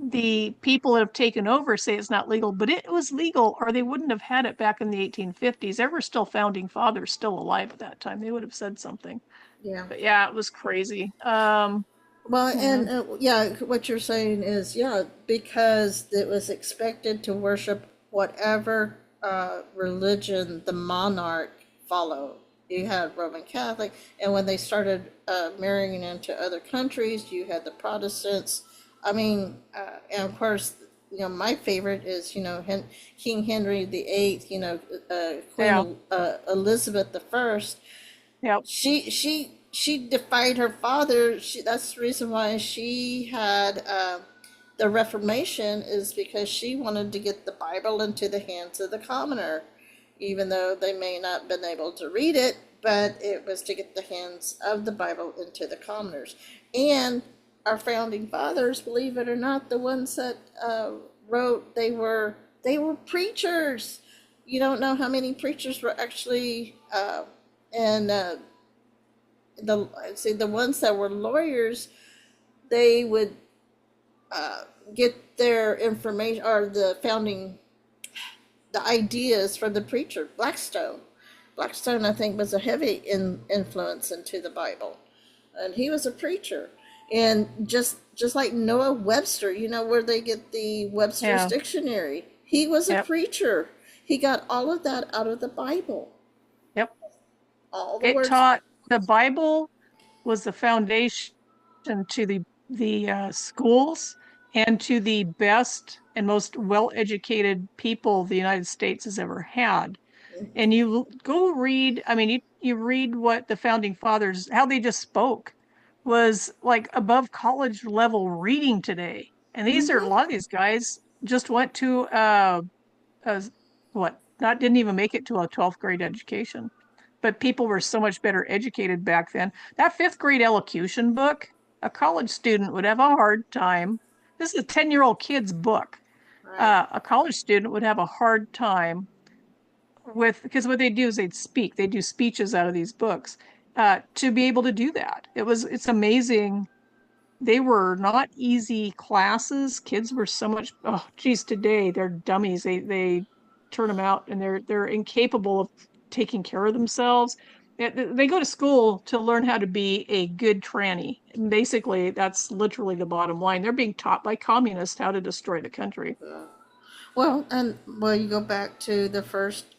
the people that have taken over say it's not legal, but it was legal, or they wouldn't have had it back in the 1850s. There were still founding fathers still alive at that time. They would have said something. Yeah. But yeah, it was crazy. Well, Yeah, and yeah, what you're saying is, yeah, because it was expected to worship whatever religion the monarch followed. You had Roman Catholic, and when they started marrying into other countries, you had the Protestants. I mean, and of course, my favorite is, King Henry VIII, yeah, Queen Elizabeth the First. yep. She defied her father. That's the reason why she had the Reformation, is because she wanted to get the Bible into the hands of the commoner, even though they may not have been able to read it, but it was to get the hands of the Bible into the commoners. And our founding fathers, believe it or not, the ones that wrote, they were preachers. You don't know how many preachers were actually and the ones that were lawyers, they would get their information, or the ideas from the preacher. Blackstone, I think, was a heavy influence into the Bible, and he was a preacher. And just like Noah Webster, where they get the Webster's Yeah, dictionary, he was a yep, preacher. He got all of that out of the Bible, yep. all the It words. taught the Bible was the foundation to the schools and to the best and most well-educated people the United States has ever had. And you go read, I mean, you read what the founding fathers, how they just spoke was like above college level reading today. And these are a lot of these guys just went to a what not didn't even make it to a 12th grade education. But people were so much better educated back then. That 5th grade elocution book, a college student would have a hard time. This is a 10-year-old kid's book. Right. A college student would have a hard time with, because what they do is they do speeches out of these books to be able to do that. It's amazing. They were not easy classes. Kids were so much, oh geez, today they're dummies. They turn them out, and they're incapable of taking care of themselves. They go to school to learn how to be a good tranny. And basically, that's literally the bottom line. They're being taught by communists how to destroy the country. Well, and you go back to the first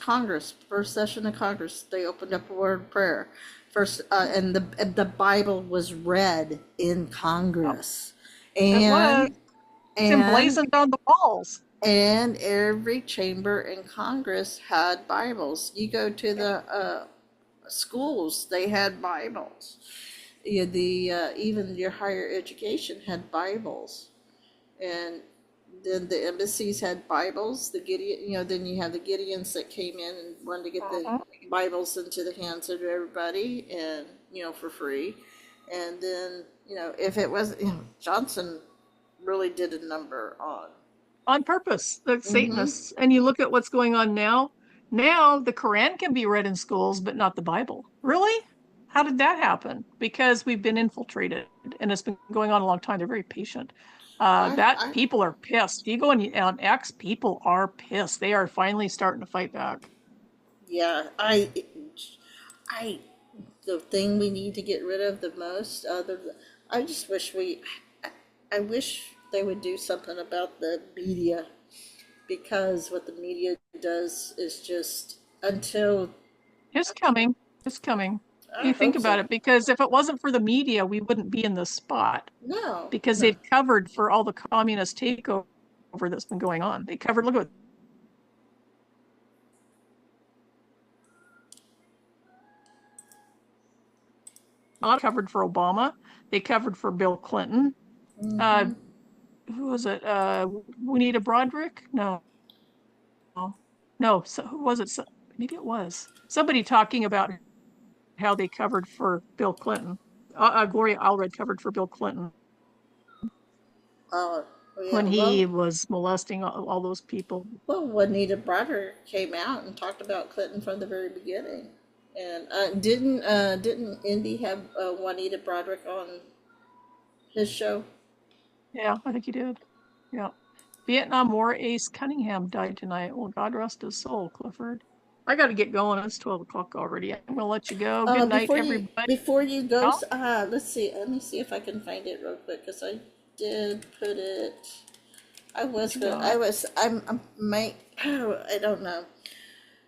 Congress, first session of Congress. They opened up a word of prayer, first, and the Bible was read in Congress, It was. and It's and emblazoned on the walls. and every chamber in Congress had Bibles. You go to the schools, they had Bibles. Yeah, even your higher education had Bibles, and then the embassies had Bibles. The Gideon, then you have the Gideons that came in and wanted to get the Mhm. Bibles into the hands of everybody, and for free. And then if it was, Johnson really did a number on. On purpose, the Mm-hmm. Satanists. And you look at what's going on now. Now the Quran can be read in schools, but not the Bible. Really? How did that happen? Because we've been infiltrated, and it's been going on a long time. They're very patient. That I people are pissed. If you go on X, people are pissed. They are finally starting to fight back. Yeah, I the thing we need to get rid of the most, I just wish I wish they would do something about the media, because what the media does is just, until, It's coming. It's coming. I You think hope about so. it, because if it wasn't for the media, we wouldn't be in this spot, No, because no. they've covered for all the communist takeover that's been going on. They covered, look at covered for Obama. They covered for Bill Clinton. Uh, Mm-hmm. who was it? Juanita Broderick? No, no. So who was it? Maybe it was somebody talking about how they covered for Bill Clinton. Gloria Allred covered for Bill Clinton Oh, yeah. when he was molesting all those people. Well, Juanita Broderick came out and talked about Clinton from the very beginning. And didn't Indy have Juanita Broderick on his show? Yeah, I think he did. Yeah. Vietnam War ace Cunningham died tonight. Well, God rest his soul, Clifford. I got to get going. It's 12 o'clock already. I'm going to let you go. Good night, everybody. Before you go, Oh, let's see. Let me see if I can find it real quick because I did put it. I was you good. got? I'm might. I don't know.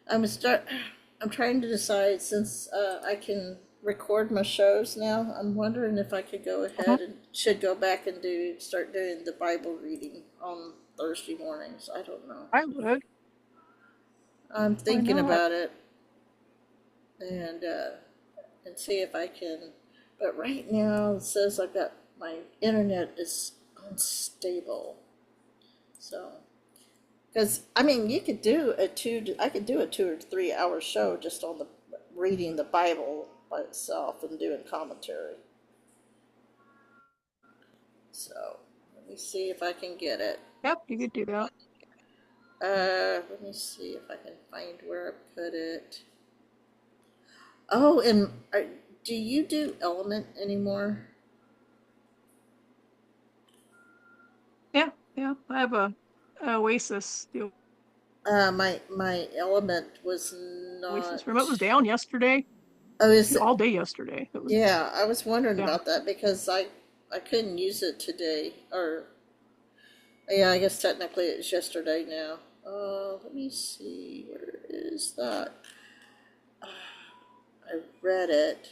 I'm trying to decide since I can record my shows now. I'm wondering if I could go Mhm. ahead and should go back and start doing the Bible reading on Thursday mornings. I don't know. I would. I'm Why thinking not? about it and see if I can. But right now it says I've got my internet is unstable. So, because I mean, you could do I could do a 2 or 3 hour show just on the reading the Bible by itself and doing commentary. So let me see if I can get it. Yep, you could do that. Let me see if I can find where I put it. Oh, and do you do Element anymore? Yeah, yeah. I have a Oasis. The My Element was Oasis not. remote was down yesterday. Oh, is it? All day yesterday. It was Yeah, I was wondering down. about that because I couldn't use it today. Or yeah, I guess technically it's yesterday now. Let me see. Where is that? I read it.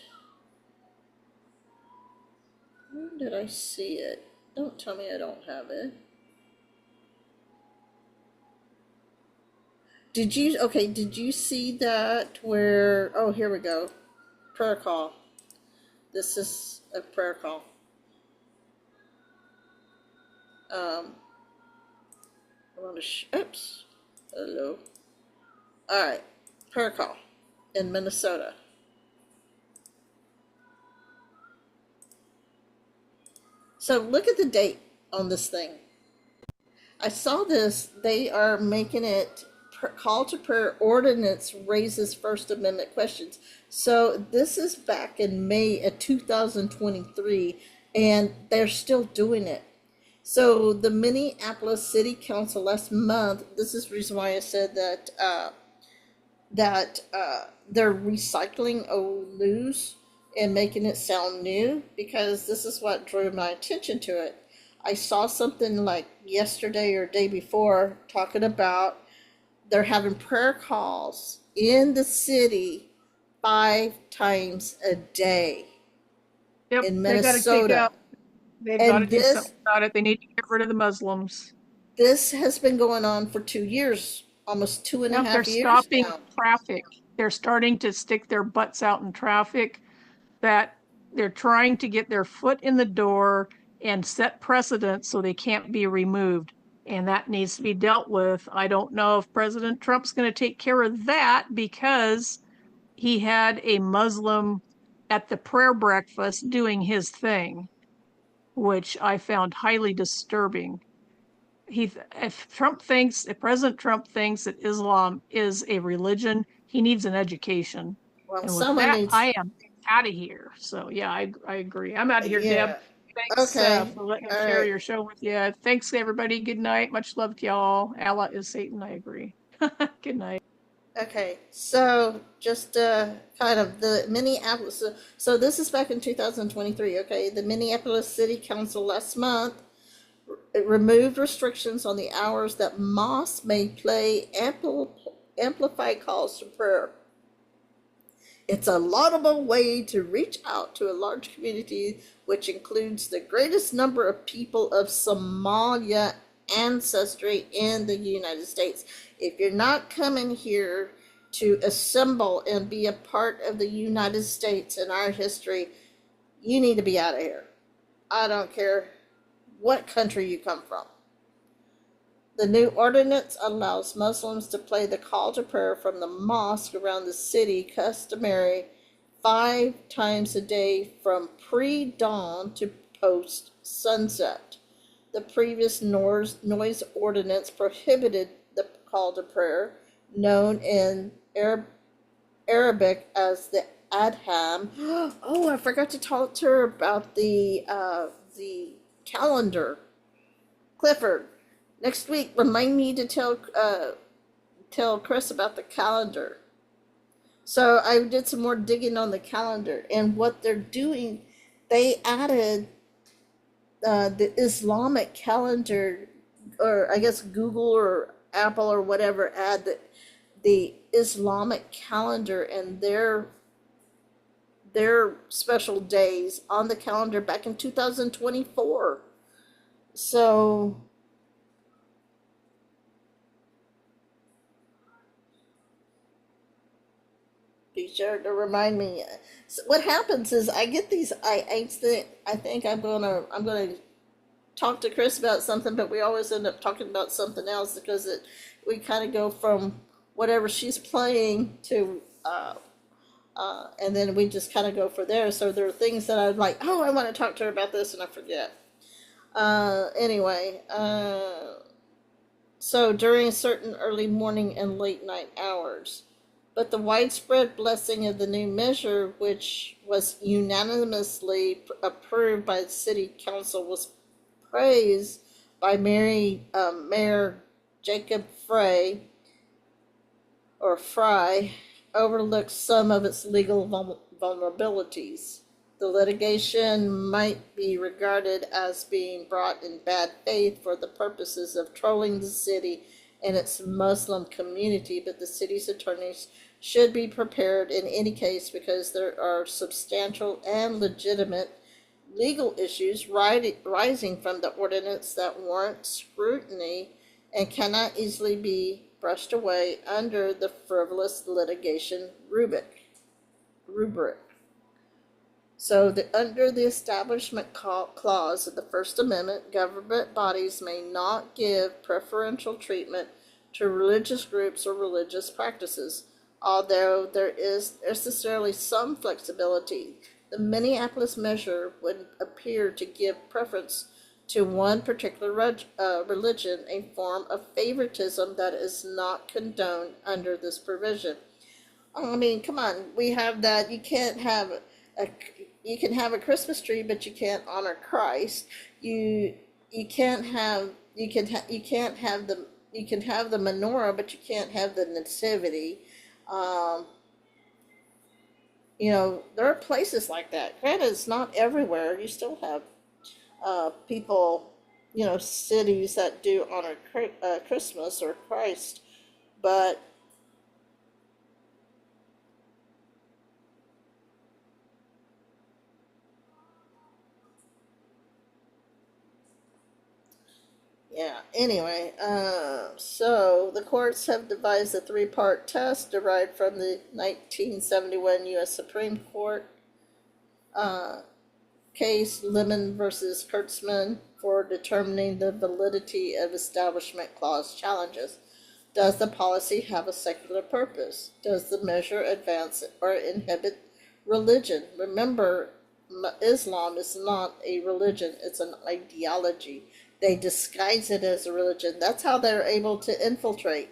Where did I see it? Don't tell me I don't have it. Did you see that where, oh, here we go. Prayer call. This is a prayer call. Um, I want to, oops. Hello. All right. Prayer call in Minnesota. So look at the date on this thing. I saw this. They are making it call to prayer ordinance raises First Amendment questions. So this is back in May of 2023, and they're still doing it. So the Minneapolis City Council last month. This is the reason why I said that they're recycling old news and making it sound new because this is what drew my attention to it. I saw something like yesterday or day before talking about they're having prayer calls in the city 5 times a day Yep, in they got to take Minnesota. out. They've got to And do something about it. They need to get rid of the Muslims. this has been going on for 2 years, almost two and a Yep, they're half years stopping now. traffic. They're starting to stick their butts out in traffic. That they're trying to get their foot in the door and set precedent so they can't be removed. And that needs to be dealt with. I don't know if President Trump's going to take care of that because he had a Muslim at the prayer breakfast doing his thing, which I found highly disturbing. If President Trump thinks that Islam is a religion, he needs an education. Well, And with someone that, needs, I am out of here. So yeah, I agree. I'm out of here, Deb. yeah. Thanks Okay. for letting me All share right. your show with you. Thanks everybody. Good night. Much love to y'all. Allah is Satan. I agree. Good night. Okay, so just kind of the Minneapolis. So this is back in 2023. Okay, the Minneapolis City Council last month it removed restrictions on the hours that mosques may play amplified calls to prayer. It's a laudable way to reach out to a large community, which includes the greatest number of people of Somalia ancestry in the United States. If you're not coming here to assemble and be a part of the United States and our history, you need to be out of here. I don't care what country you come from. The new ordinance allows Muslims to play the call to prayer from the mosque around the city, customary 5 times a day from pre-dawn to post-sunset. The previous noise ordinance prohibited the call to prayer, known in Arabic as the adham. Oh, I forgot to talk to her about the calendar. Clifford, next week, remind me to tell Chris about the calendar. So I did some more digging on the calendar, and what they're doing, they added the Islamic calendar, or I guess Google or Apple or whatever add the Islamic calendar and their special days on the calendar back in 2024. So be sure to remind me. So what happens is I get these. I think I'm gonna talk to Chris about something, but we always end up talking about something else because we kind of go from whatever she's playing to and then we just kind of go for there. So there are things that I'm like, oh, I want to talk to her about this, and I forget. Anyway, so during certain early morning and late night hours. But the widespread blessing of the new measure, which was unanimously approved by the city council, was praised by Mayor Jacob Fry, overlooked some of its legal vulnerabilities. The litigation might be regarded as being brought in bad faith for the purposes of trolling the city and its Muslim community, but the city's attorneys should be prepared in any case because there are substantial and legitimate legal issues rising from the ordinance that warrant scrutiny and cannot easily be brushed away under the frivolous litigation rubric. So under the Establishment Clause of the First Amendment, government bodies may not give preferential treatment to religious groups or religious practices, although there is necessarily some flexibility. The Minneapolis measure would appear to give preference to one particular religion, a form of favoritism that is not condoned under this provision. I mean, come on, we have that. You can have a Christmas tree, but you can't honor Christ. You can have the menorah, but you can't have the nativity. There are places like that. Granted, it's not everywhere. You still have people, cities that do honor Christmas or Christ, but yeah, anyway, so the courts have devised a 3-part test derived from the 1971 U.S. Supreme Court case Lemon versus Kurtzman for determining the validity of Establishment Clause challenges. Does the policy have a secular purpose? Does the measure advance or inhibit religion? Remember, Islam is not a religion, it's an ideology. They disguise it as a religion. That's how they're able to infiltrate.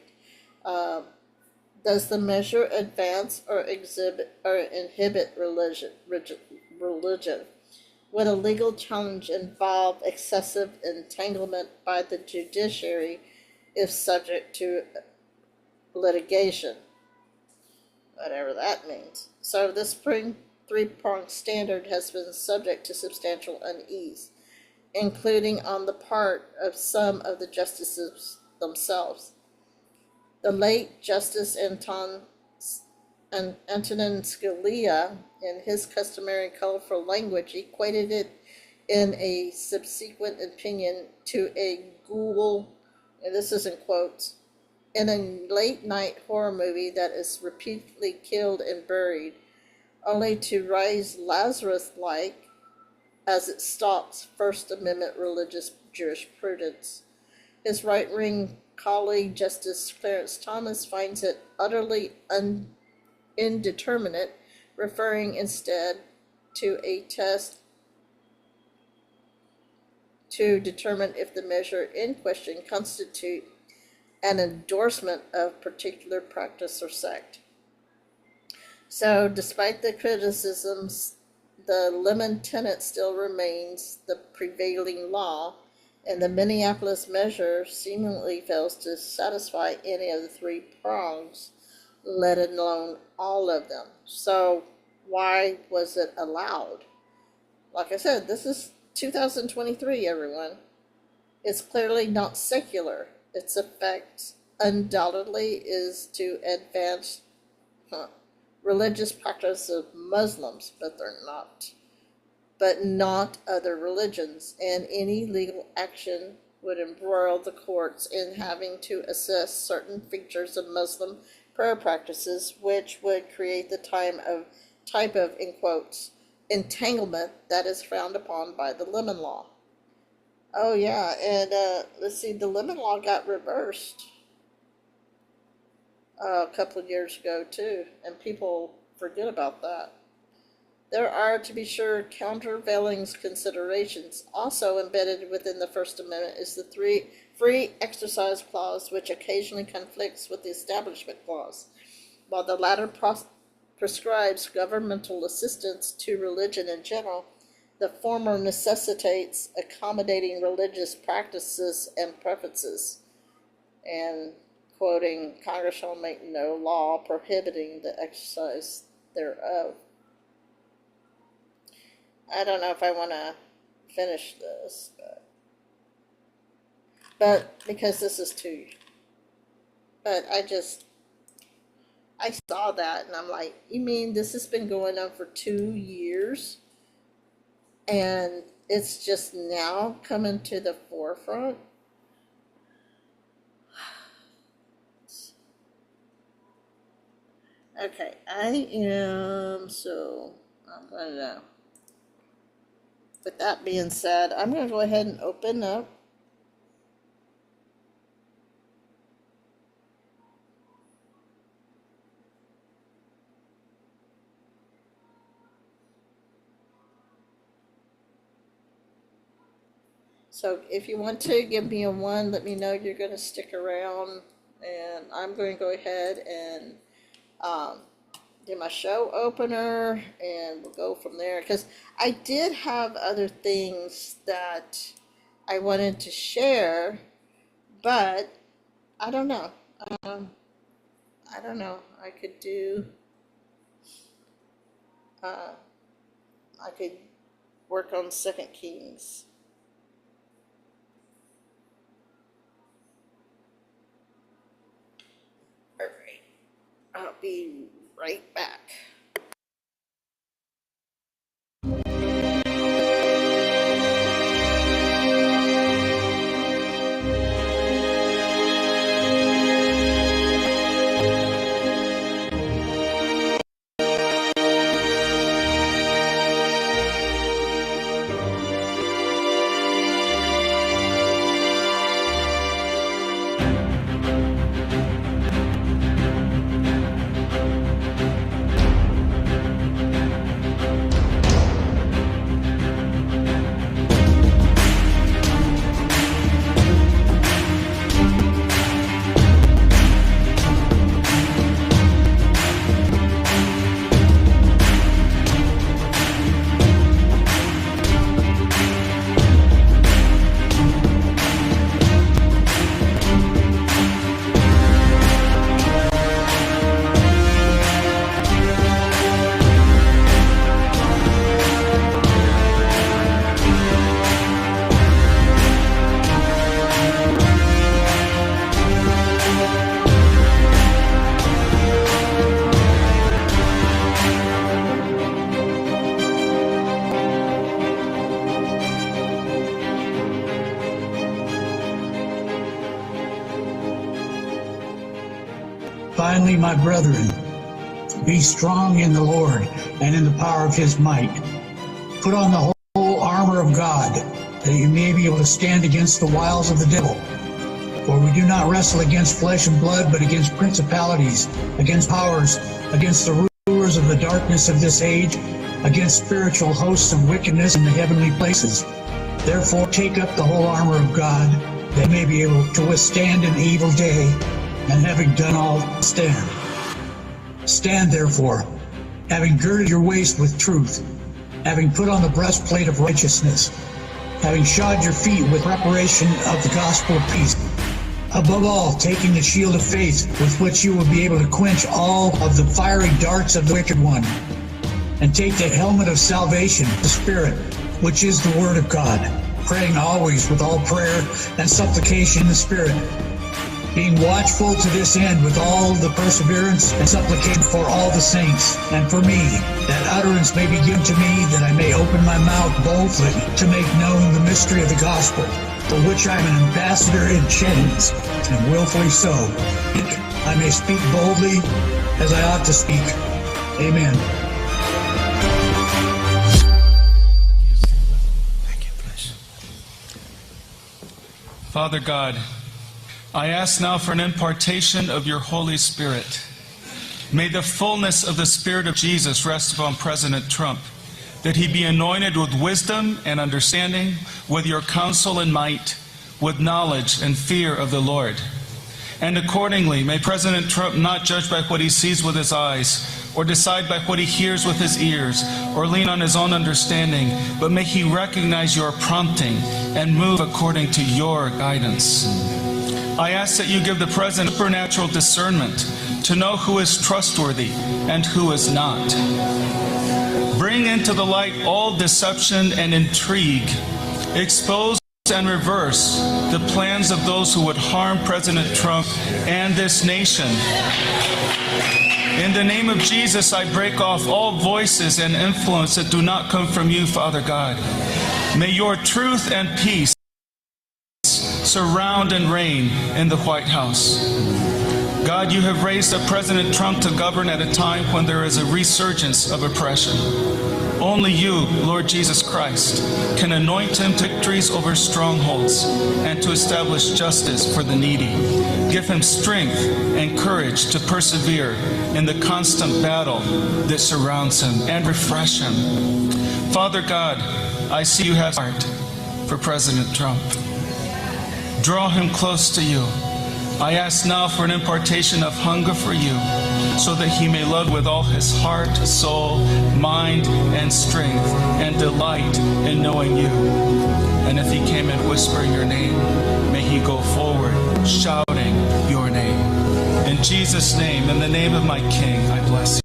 Does the measure advance or inhibit religion? Would a legal challenge involve excessive entanglement by the judiciary if subject to litigation? Whatever that means. So this 3-pronged standard has been subject to substantial unease, including on the part of some of the justices themselves. The late Justice Antonin Scalia, in his customary colorful language, equated it in a subsequent opinion to a ghoul, and this is in quotes, in a late-night horror movie that is repeatedly killed and buried, only to rise Lazarus-like as it stalks First Amendment religious jurisprudence. His right-wing colleague, Justice Clarence Thomas, finds it utterly indeterminate, referring instead to a test to determine if the measure in question constitute an endorsement of particular practice or sect. So, despite the criticisms, the lemon tenet still remains the prevailing law, and the Minneapolis measure seemingly fails to satisfy any of the three prongs, let alone all of them. So, why was it allowed? Like I said, this is 2023, everyone. It's clearly not secular. Its effect undoubtedly is to advance religious practice of Muslims, but not other religions, and any legal action would embroil the courts in having to assess certain features of Muslim prayer practices, which would create the type of, in quotes, entanglement that is frowned upon by the Lemon Law. Oh yeah, and let's see, the Lemon Law got reversed a couple of years ago too, and people forget about that. There are, to be sure, countervailing considerations. Also embedded within the First Amendment is the free exercise clause, which occasionally conflicts with the Establishment Clause. While the latter prescribes governmental assistance to religion in general, the former necessitates accommodating religious practices and preferences. And quoting, Congress shall make no law prohibiting the exercise thereof. I don't know if I want to finish this, but because this is but I saw that and I'm like, you mean this has been going on for 2 years and it's just now coming to the forefront? Okay, I'm going to, with that being said, I'm going to go ahead and open up So if you want to give me a 1, let me know you're going to stick around, and I'm going to go ahead and do my show opener, and we'll go from there. Because I did have other things that I wanted to share, but I don't know. I don't know. I could do. I could work on 2 Kings. All right. I'll be right back. Finally, my brethren, be strong in the Lord and in the power of his might. Put on the whole armor that you may be able to stand against the wiles of the devil. For we do not wrestle against flesh and blood, but against principalities, against powers, against the rulers of the darkness of this age, against spiritual hosts of wickedness in the heavenly places. Therefore take up the whole armor of God, that you may be able to withstand an evil day, and having done all, stand. Stand therefore, having girded your waist with truth, having put on the breastplate of righteousness, having shod your feet with preparation of the gospel of peace. Above all, taking the shield of faith, with which you will be able to quench all of the fiery darts of the wicked one, and take the helmet of salvation, the Spirit, which is the word of God, praying always with all prayer and supplication in the Spirit, being watchful to this end with all the perseverance and supplication for all the saints, and for me, that utterance may be given to me, that I may open my mouth boldly to make known the mystery of the gospel, for which I am an ambassador in chains, and willfully so. I may speak boldly as I ought to speak. Amen. Father God, I ask now for an impartation of your Holy Spirit. May the fullness of the Spirit of Jesus rest upon President Trump, that he be anointed with wisdom and understanding, with your counsel and might, with knowledge and fear of the Lord. And accordingly, may President Trump not judge by what he sees with his eyes, or decide by what he hears with his ears, or lean on his own understanding, but may he recognize your prompting and move according to your guidance. I ask that you give the President supernatural discernment to know who is trustworthy and who is not. Bring into the light all deception and intrigue. Expose and reverse the plans of those who would harm President Trump and this nation. In the name of Jesus, I break off all voices and influence that do not come from you, Father God. May your truth and peace surround and reign in the White House. God, you have raised up President Trump to govern at a time when there is a resurgence of oppression. Only you, Lord Jesus Christ, can anoint him to victories over strongholds and to establish justice for the needy. Give him strength and courage to persevere in the constant battle that surrounds him, and refresh him. Father God, I see you have a heart for President Trump. Draw him close to you. I ask now for an impartation of hunger for you, so that he may love with all his heart, soul, mind, and strength, and delight in knowing you. And if he came and whispering your name, may he go forward shouting your name. In Jesus' name, in the name of my King, I bless you.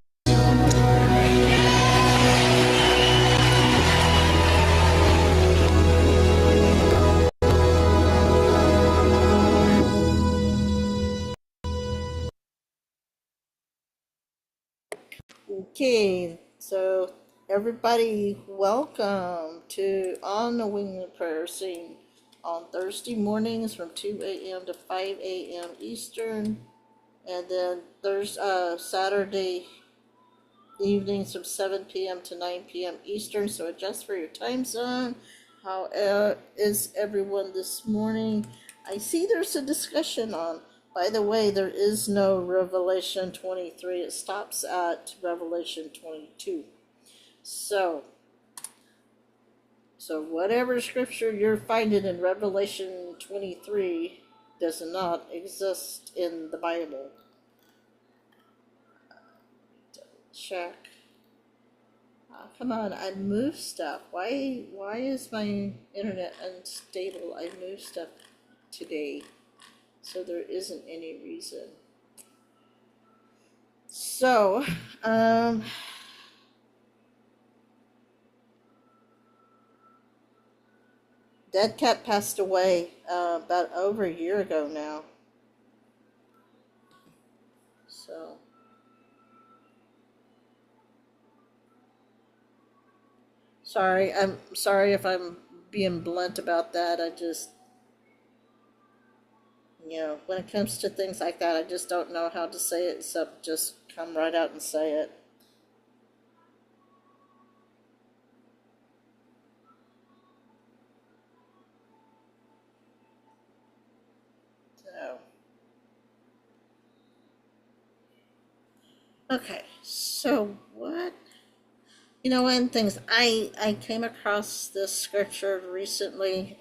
Okay, so everybody, welcome to On the Wing the Prayer Scene on Thursday mornings from 2 a.m. to 5 a.m. Eastern, and then Saturday evenings from 7 p.m. to 9 p.m. Eastern, so adjust for your time zone. How is everyone this morning? I see there's a discussion on, by the way, there is no Revelation 23. It stops at Revelation 22. So whatever scripture you're finding in Revelation 23 does not exist in the Bible. Check. Come on, I move stuff. Why is my internet unstable? I move stuff today, so there isn't any reason. So, Deadcat passed away about over a year ago now. So, I'm sorry if I'm being blunt about that. I just, when it comes to things like that, I just don't know how to say it, except just come right out and say it. Okay, so what? You know, one things I came across this scripture recently,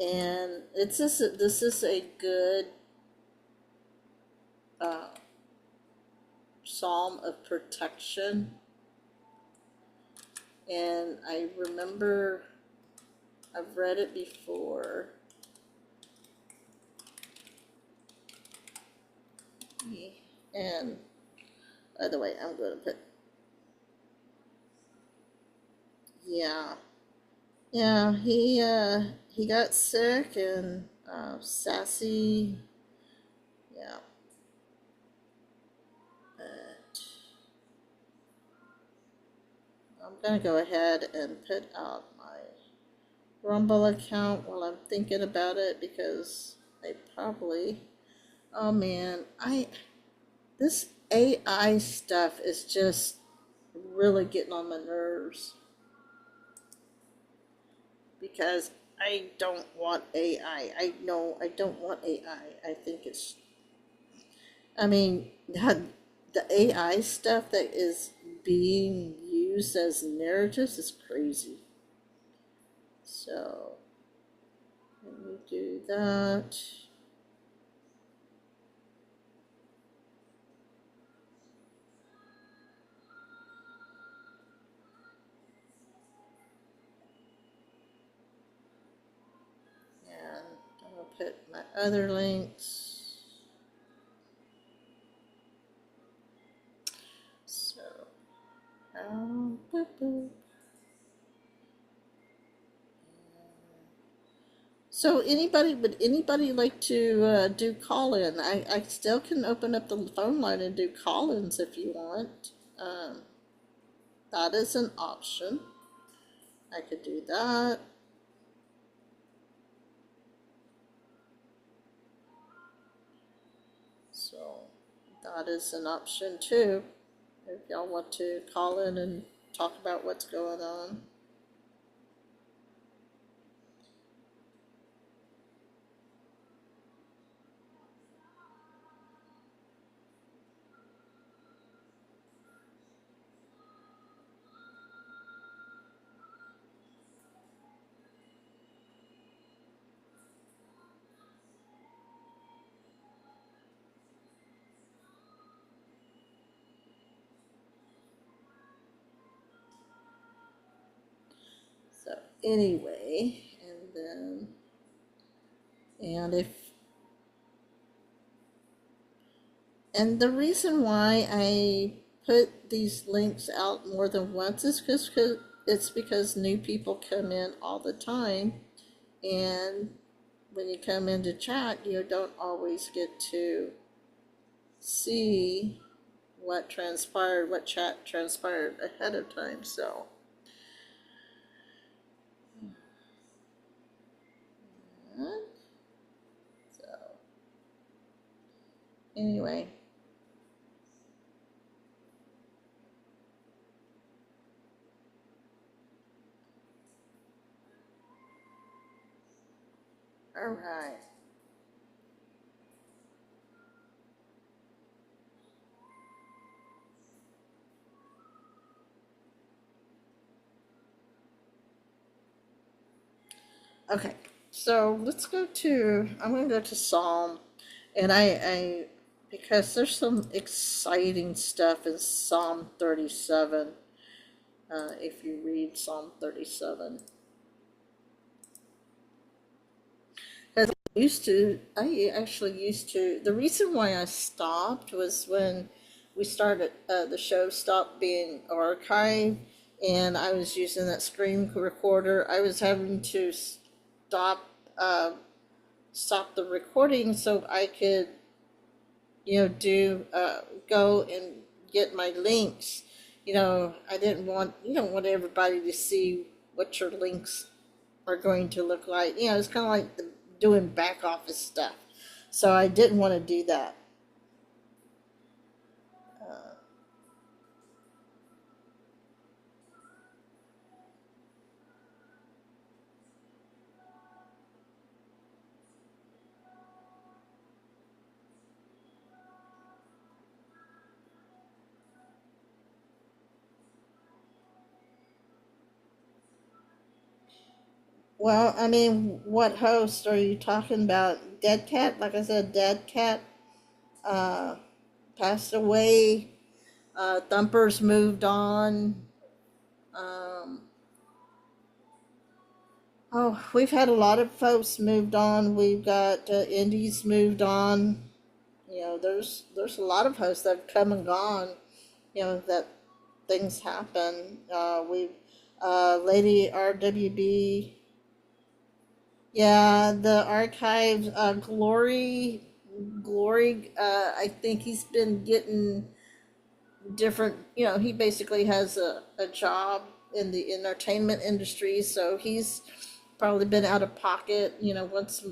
and this is a good uh, psalm of protection, and I remember I've read it before. And by the way, I'm going to put, yeah, yeah, he got sick and sassy, yeah. But I'm gonna go ahead and put out my Rumble account while I'm thinking about it, because I probably, oh man, this AI stuff is just really getting on my nerves, because I don't want AI. I know I don't want AI. I think it's, I mean, the AI stuff that is being used as narratives is crazy. So, let me do that. And I'm going to put my other links. So, boop, boop. So would anybody like to do call-in? I still can open up the phone line and do call-ins if you want. That is an option. I could do that. So that is an option too, if y'all want to call in and talk about what's going on. So anyway, and the reason why I put these links out more than once is because new people come in all the time, and when you come into chat, you don't always get to see what transpired, what chat transpired ahead of time. So anyway, all right. Okay, so I'm going to go to Psalm, and because there's some exciting stuff in Psalm 37, if you read Psalm 37. Because I actually used to, the reason why I stopped was when we started, the show stopped being archived, and I was using that screen recorder. I was having to uh, stop the recording so I could, go and get my links. I didn't want, you don't want everybody to see what your links are going to look like. It's kind of like doing back office stuff. So I didn't want to do that. Well, I mean, what host are you talking about? Deadcat? Like I said, Deadcat uh, passed away. Thumper's moved on. Um, oh, we've had a lot of folks moved on. We've got Indies moved on. You know, there's a lot of hosts that have come and gone. You know that things happen. We've Lady RWB. Yeah, the archives. Glory. I think he's been getting different. You know, he basically has a job in the entertainment industry, so he's probably been out of pocket. You know, once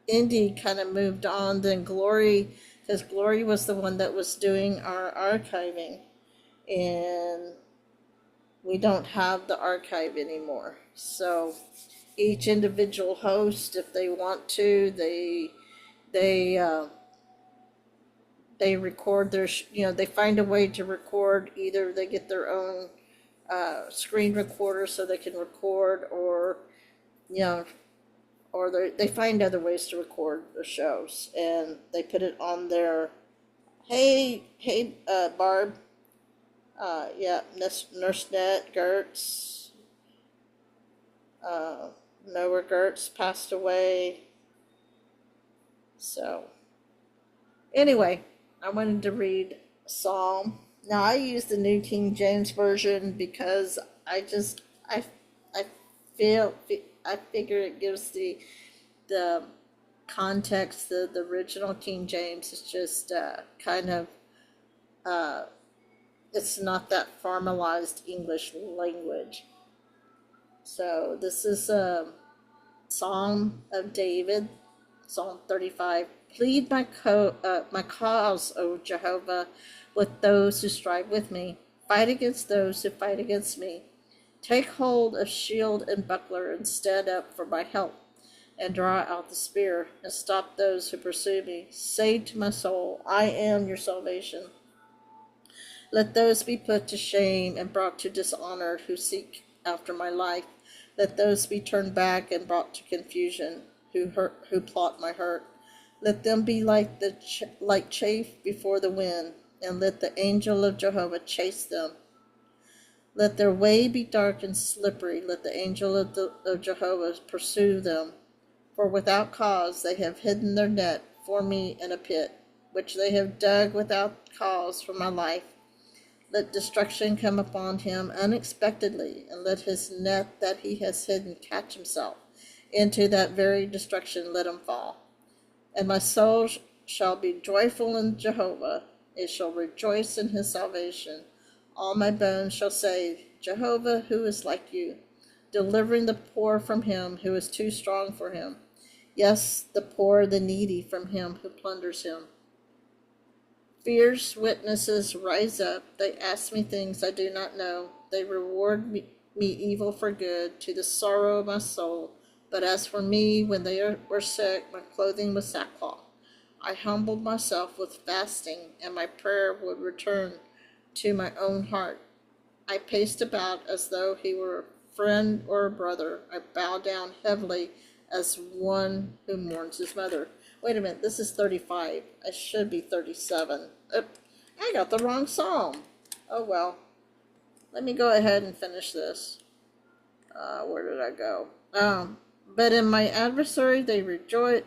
Indy kind of moved on, then Glory, because Glory was the one that was doing our archiving, and we don't have the archive anymore. So each individual host, if they want to, they they record their, you know, they find a way to record. Either they get their own screen recorder so they can record, or you know, or they find other ways to record the shows, and they put it on their, hey, Barb, yeah, NurseNet, Gertz, Noah Gertz passed away. So anyway, I wanted to read a psalm. Now I use the New King James Version because I I feel I figure it gives the context. The original King James is just kind of it's not that formalized English language. So this is a Psalm of David, Psalm 35. Plead my cause, O Jehovah, with those who strive with me. Fight against those who fight against me. Take hold of shield and buckler, and stand up for my help, and draw out the spear, and stop those who pursue me. Say to my soul, I am your salvation. Let those be put to shame and brought to dishonor who seek after my life. Let those be turned back and brought to confusion who plot my hurt. Let them be like like chaff before the wind, and let the angel of Jehovah chase them. Let their way be dark and slippery. Let the angel of Jehovah pursue them. For without cause they have hidden their net for me in a pit, which they have dug without cause for my life. Let destruction come upon him unexpectedly, and let his net that he has hidden catch himself. Into that very destruction let him fall. And my soul shall be joyful in Jehovah. It shall rejoice in his salvation. All my bones shall say, Jehovah, who is like you, delivering the poor from him who is too strong for him. Yes, the poor, the needy from him who plunders him. Fierce witnesses rise up. They ask me things I do not know. They reward me evil for good, to the sorrow of my soul. But as for me, when they were sick, my clothing was sackcloth. I humbled myself with fasting, and my prayer would return to my own heart. I paced about as though he were a friend or a brother. I bowed down heavily as one who mourns his mother. Wait a minute, this is 35. I should be 37. I got the wrong psalm. Oh well. Let me go ahead and finish this. Where did I go? But in my adversary they rejoice.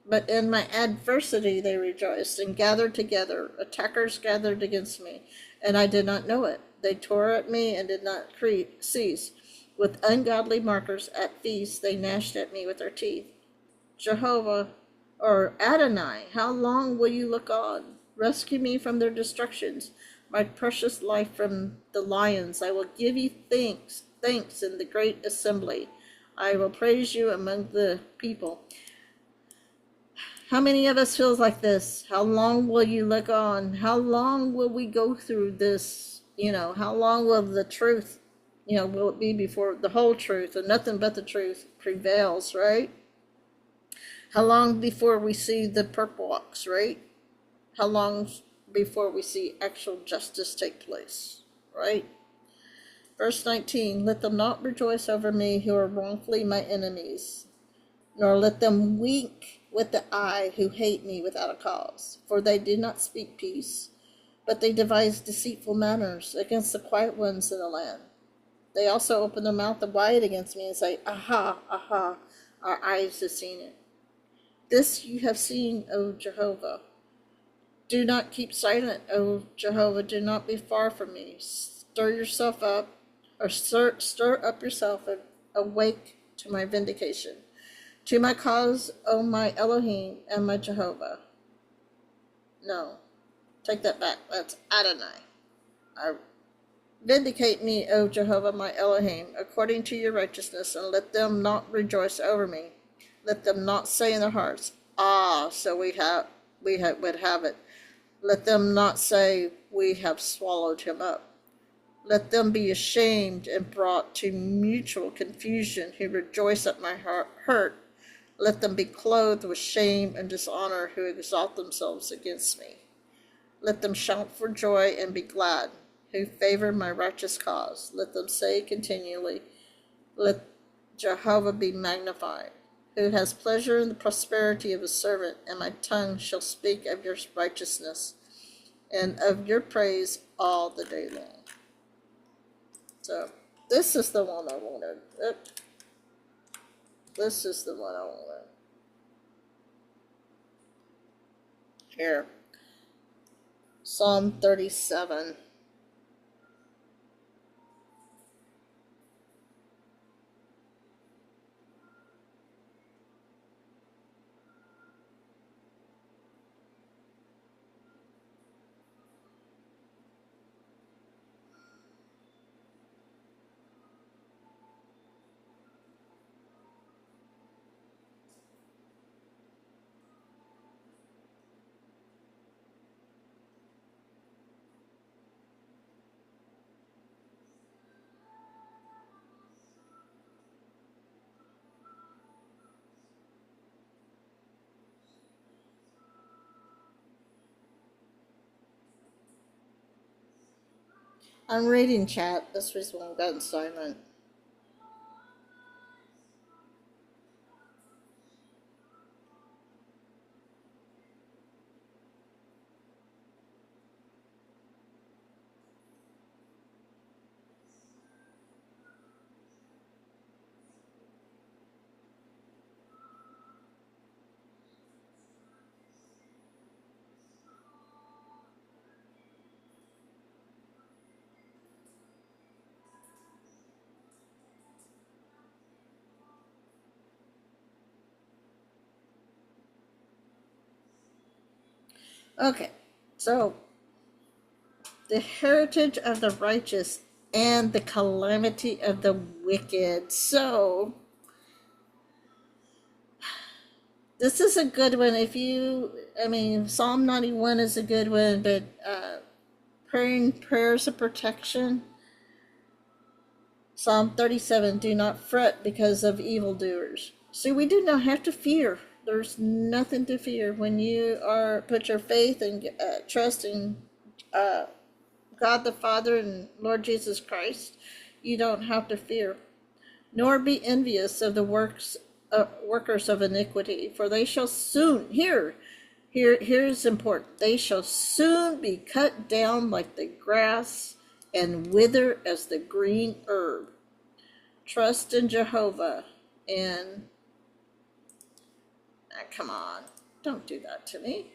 But in my adversity they rejoiced and gathered together. Attackers gathered against me, and I did not know it. They tore at me and did not cease. With ungodly markers at feasts they gnashed at me with their teeth. Jehovah, or Adonai, how long will you look on? Rescue me from their destructions, my precious life from the lions. I will give you thanks in the great assembly. I will praise you among the people. How many of us feels like this? How long will you look on? How long will we go through this? You know, how long will the truth, you know, will it be before the whole truth and nothing but the truth prevails, right? How long before we see the purple ox, right? How long before we see actual justice take place, right? Verse 19, let them not rejoice over me who are wrongfully my enemies, nor let them wink with the eye who hate me without a cause. For they do not speak peace, but they devise deceitful manners against the quiet ones in the land. They also open their mouth wide against me and say, aha, aha, our eyes have seen it. This you have seen, O Jehovah. Do not keep silent, O Jehovah. Do not be far from me. Stir yourself up, or stir up yourself and awake to my vindication. To my cause, O my Elohim and my Jehovah. No, take that back. That's Adonai. Vindicate me, O Jehovah, my Elohim, according to your righteousness, and let them not rejoice over me. Let them not say in their hearts, ah, so would have it. Let them not say, we have swallowed him up. Let them be ashamed and brought to mutual confusion who rejoice at my hurt. Let them be clothed with shame and dishonor who exalt themselves against me. Let them shout for joy and be glad, who favor my righteous cause. Let them say continually, let Jehovah be magnified, who has pleasure in the prosperity of his servant, and my tongue shall speak of your righteousness and of your praise all the day long. So this is the one I wanted. This is the one I wanted. Here. Psalm 37. I'm reading chat. This was one gotten silent. Okay, so the heritage of the righteous and the calamity of the wicked. So this is a good one. Psalm 91 is a good one, but praying prayers of protection. Psalm 37, do not fret because of evildoers. See, we do not have to fear. There's nothing to fear when you put your faith and trust in God the Father and Lord Jesus Christ. You don't have to fear, nor be envious of the workers of iniquity, for they shall soon. Here's important. They shall soon be cut down like the grass and wither as the green herb. Trust in Jehovah and come on, don't do that to me.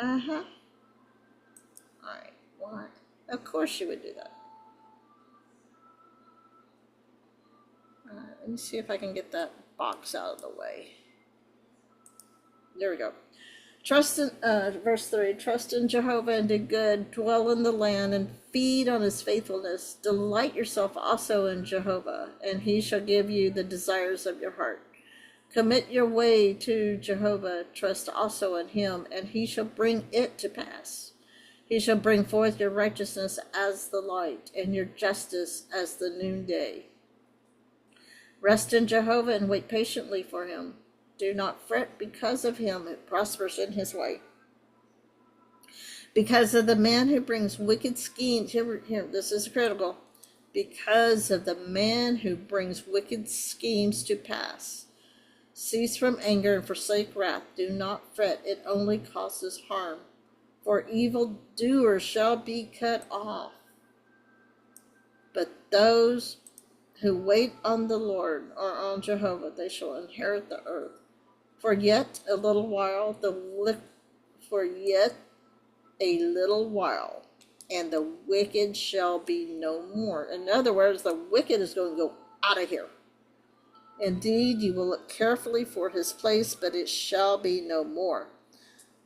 All right, what? Of course you would do that. Let me see if I can get that box out of the way. There we go. Trust in, verse 3, trust in Jehovah and do good, dwell in the land and feed on his faithfulness. Delight yourself also in Jehovah, and he shall give you the desires of your heart. Commit your way to Jehovah, trust also in him, and he shall bring it to pass. He shall bring forth your righteousness as the light, and your justice as the noonday. Rest in Jehovah and wait patiently for him. Do not fret because of him who prospers in his way, Because of the man who brings wicked schemes, here, this is critical. Because of the man who brings wicked schemes to pass. Cease from anger and forsake wrath. Do not fret, it only causes harm. For evildoers shall be cut off. But those who wait on the Lord or on Jehovah, they shall inherit the earth. For yet a little while, and the wicked shall be no more. In other words, the wicked is going to go out of here. Indeed, you will look carefully for his place, but it shall be no more.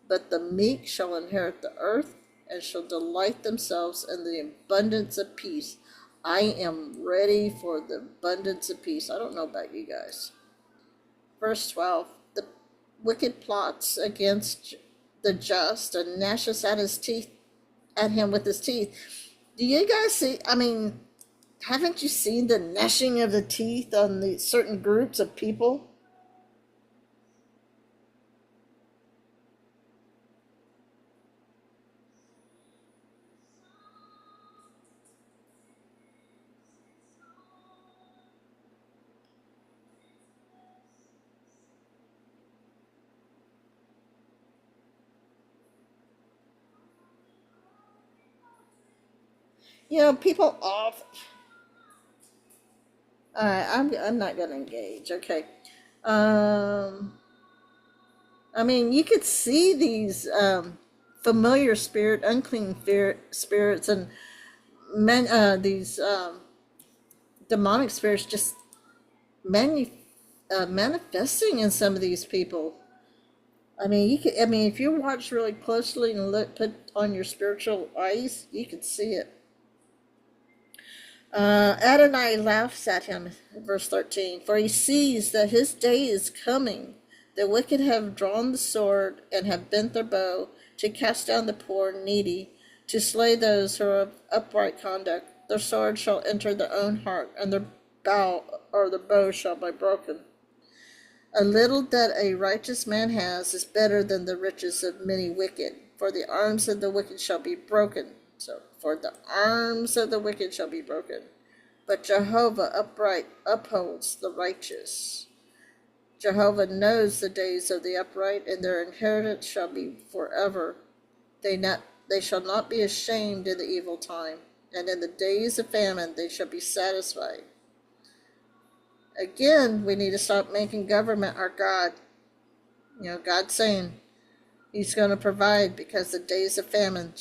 But the meek shall inherit the earth, and shall delight themselves in the abundance of peace. I am ready for the abundance of peace. I don't know about you guys. Verse 12, the wicked plots against the just and gnashes at him with his teeth. Do you guys see, haven't you seen the gnashing of the teeth on the certain groups of people? People off. I'm not going to engage. Okay. You could see these familiar unclean spirits, and these demonic spirits just manifesting in some of these people. If you watch really closely and put on your spiritual eyes, you could see it. Adonai laughs at him, verse 13, for he sees that his day is coming. The wicked have drawn the sword and have bent their bow to cast down the poor and needy, to slay those who are of upright conduct. Their sword shall enter their own heart, and their bow shall be broken. A little that a righteous man has is better than the riches of many wicked, for the arms of the wicked shall be broken. For the arms of the wicked shall be broken, but Jehovah upright upholds the righteous. Jehovah knows the days of the upright, and their inheritance shall be forever. They shall not be ashamed in the evil time, and in the days of famine they shall be satisfied. Again, we need to stop making government our God. God's saying he's going to provide, because the days of famine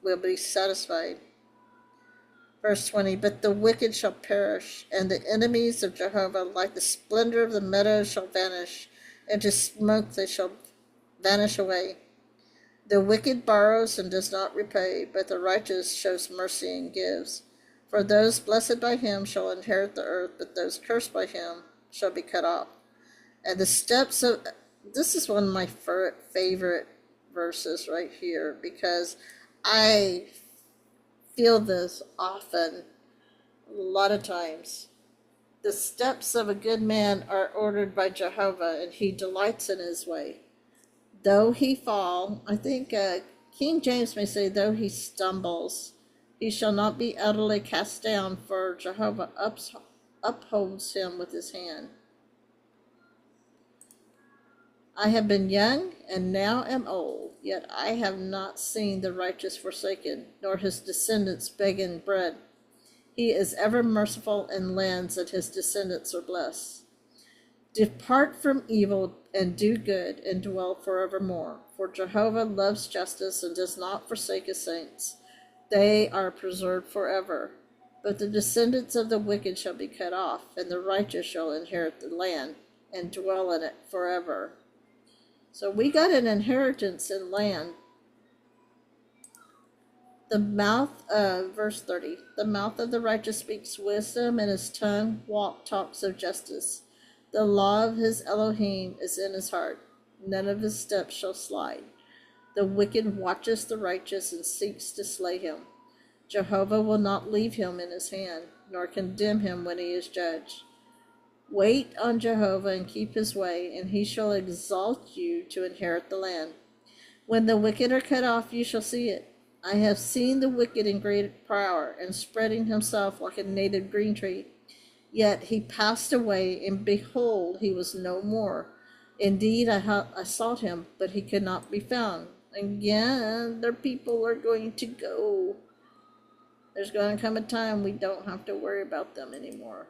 will be satisfied. Verse 20, but the wicked shall perish, and the enemies of Jehovah, like the splendor of the meadow, shall vanish. Into smoke they shall vanish away. The wicked borrows and does not repay, but the righteous shows mercy and gives. For those blessed by him shall inherit the earth, but those cursed by him shall be cut off. And the steps of, this is one of my favorite verses right here, because I feel this often, a lot of times. The steps of a good man are ordered by Jehovah, and he delights in his way. Though he fall, I think King James may say, though he stumbles, he shall not be utterly cast down, for Jehovah upholds him with his hand. I have been young, and now am old, yet I have not seen the righteous forsaken, nor his descendants begging bread. He is ever merciful and lends, and his descendants are blessed. Depart from evil and do good, and dwell forevermore. For Jehovah loves justice and does not forsake his saints. They are preserved forever. But the descendants of the wicked shall be cut off, and the righteous shall inherit the land and dwell in it forever. So we got an inheritance in land. Verse 30, the mouth of the righteous speaks wisdom, and his tongue talks of justice. The law of his Elohim is in his heart. None of his steps shall slide. The wicked watches the righteous and seeks to slay him. Jehovah will not leave him in his hand, nor condemn him when he is judged. Wait on Jehovah and keep his way, and he shall exalt you to inherit the land. When the wicked are cut off, you shall see it. I have seen the wicked in great power, and spreading himself like a native green tree. Yet he passed away, and behold, he was no more. Indeed, I sought him, but he could not be found. Again, their people are going to go. There's going to come a time we don't have to worry about them anymore.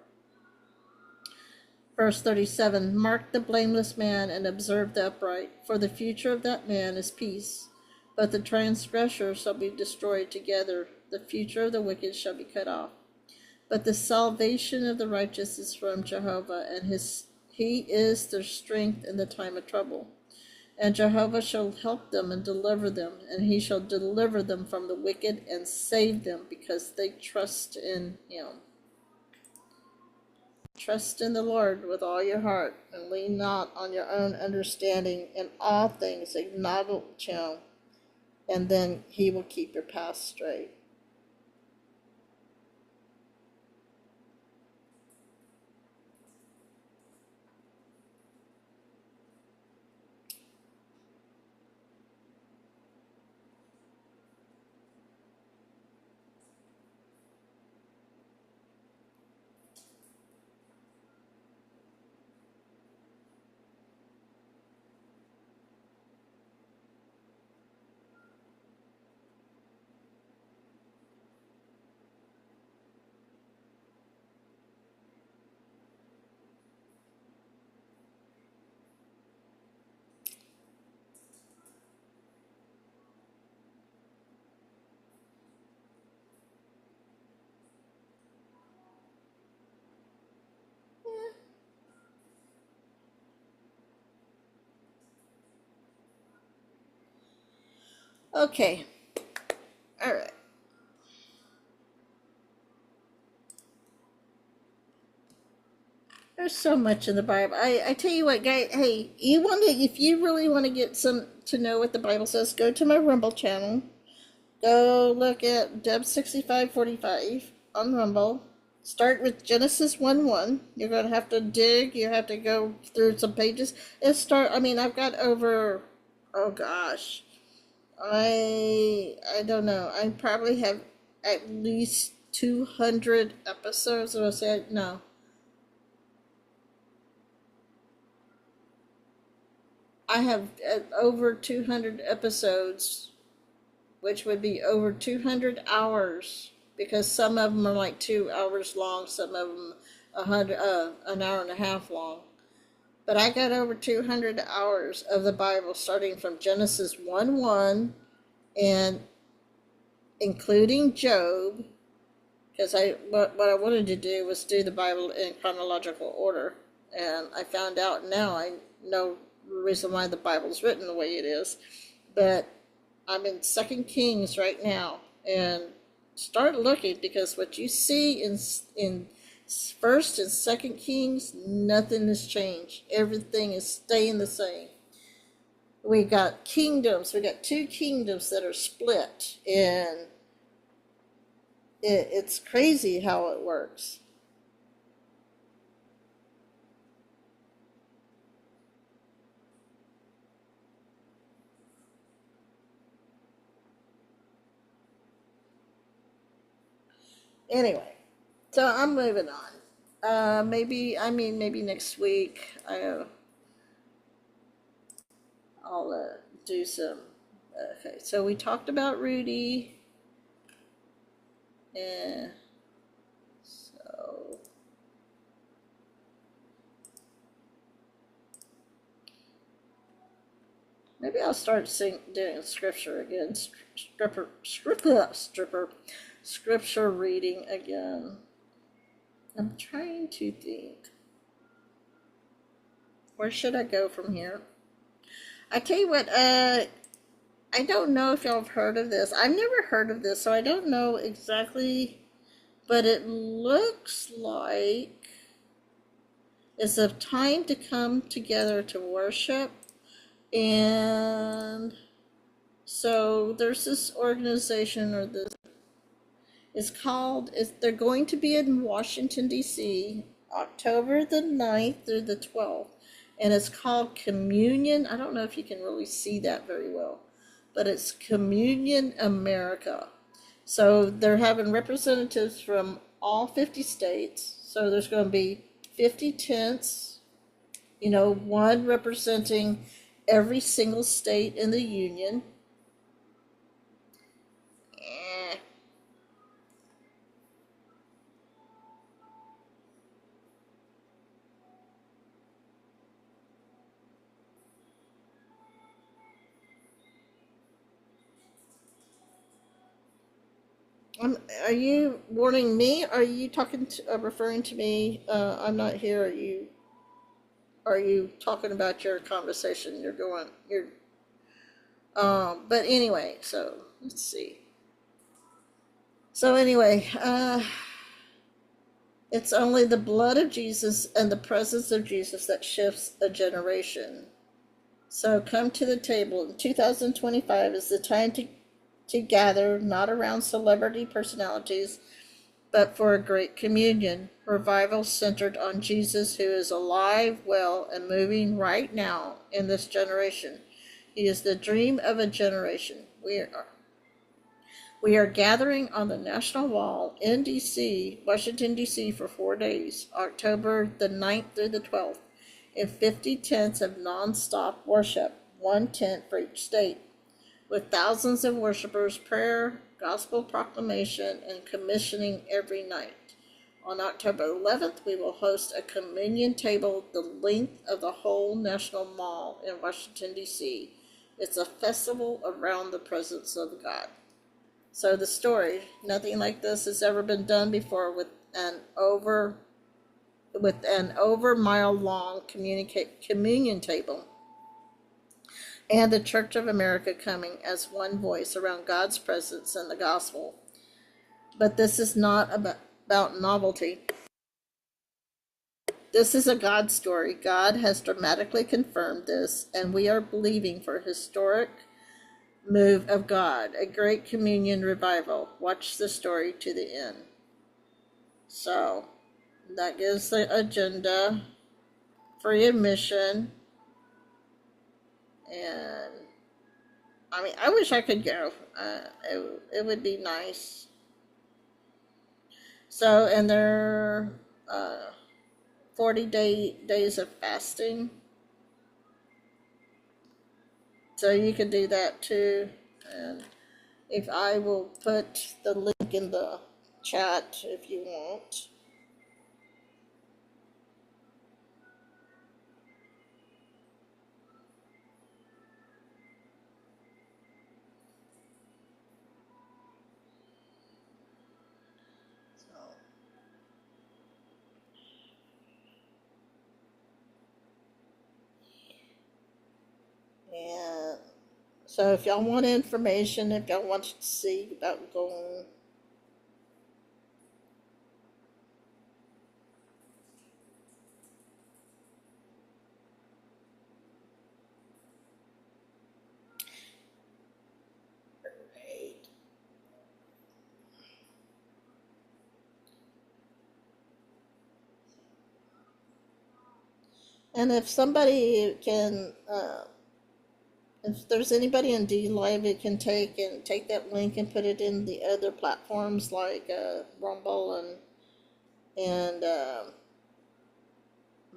Verse 37, mark the blameless man and observe the upright, for the future of that man is peace. But the transgressor shall be destroyed together. The future of the wicked shall be cut off. But the salvation of the righteous is from Jehovah, and he is their strength in the time of trouble. And Jehovah shall help them and deliver them, and he shall deliver them from the wicked and save them, because they trust in him. Trust in the Lord with all your heart, and lean not on your own understanding. In all things acknowledge him, and then he will keep your path straight. Okay. All right. There's so much in the Bible. I tell you what, guys. Hey, if you really want to get to know what the Bible says, go to my Rumble channel. Go look at Deb6545 on Rumble. Start with Genesis 1:1. You're gonna have to dig. You have to go through some pages. I've got over. Oh gosh. I don't know. I probably have at least 200 episodes. Or say no. I have over 200 episodes, which would be over 200 hours, because some of them are like 2 hours long, some of them an hour and a half long. But I got over 200 hours of the Bible, starting from Genesis 1:1 and including Job, because what I wanted to do was do the Bible in chronological order, and I found out now I know the reason why the Bible's written the way it is. But I'm in 2 Kings right now, and start looking, because what you see in 1st and 2 Kings, nothing has changed. Everything is staying the same. We got kingdoms. We got 2 kingdoms that are split, and it's crazy how it works. Anyway, so I'm moving on. Maybe next week I'll do some. Okay, so we talked about Rudy, and so maybe I'll start doing scripture again. Scripture reading again. I'm trying to think. Where should I go from here? I tell you what, I don't know if y'all have heard of this. I've never heard of this, so I don't know exactly, but it looks like it's a time to come together to worship. And so there's this organization, or this, they're going to be in Washington, D.C., October the 9th through the 12th. And it's called Communion. I don't know if you can really see that very well. but it's Communion America. So they're having representatives from all 50 states. So there's going to be 50 tents, one representing every single state in the union. Eh. Are you warning me? Are you referring to me? I'm not here. Are you talking about your conversation? But anyway, so let's see. So anyway, it's only the blood of Jesus and the presence of Jesus that shifts a generation. So come to the table. 2025 is the time to gather, not around celebrity personalities, but for a great communion. Revival centered on Jesus, who is alive, well, and moving right now in this generation. He is the dream of a generation. We are gathering on the National Mall in D.C., Washington, D.C. for 4 days, October the 9th through the 12th, in 50 tents of non-stop worship, one tent for each state, with thousands of worshipers, prayer, gospel proclamation, and commissioning every night. On October 11th, we will host a communion table the length of the whole National Mall in Washington, D.C. It's a festival around the presence of God. So the story, nothing like this has ever been done before, with an over mile long communion table, and the Church of America coming as one voice around God's presence and the gospel. But this is not about novelty. This is a God story. God has dramatically confirmed this, and we are believing for a historic move of God, a great communion revival. Watch the story to the end. So that gives the agenda. Free admission. And I mean, I wish I could go. It would be nice. So, and there are 40 days of fasting. So you can do that too. And if I will put the link in the chat if you want. And so if y'all want information, if y'all want to see about going, and if somebody can, if there's anybody in D Live, it can take that link and put it in the other platforms like Rumble and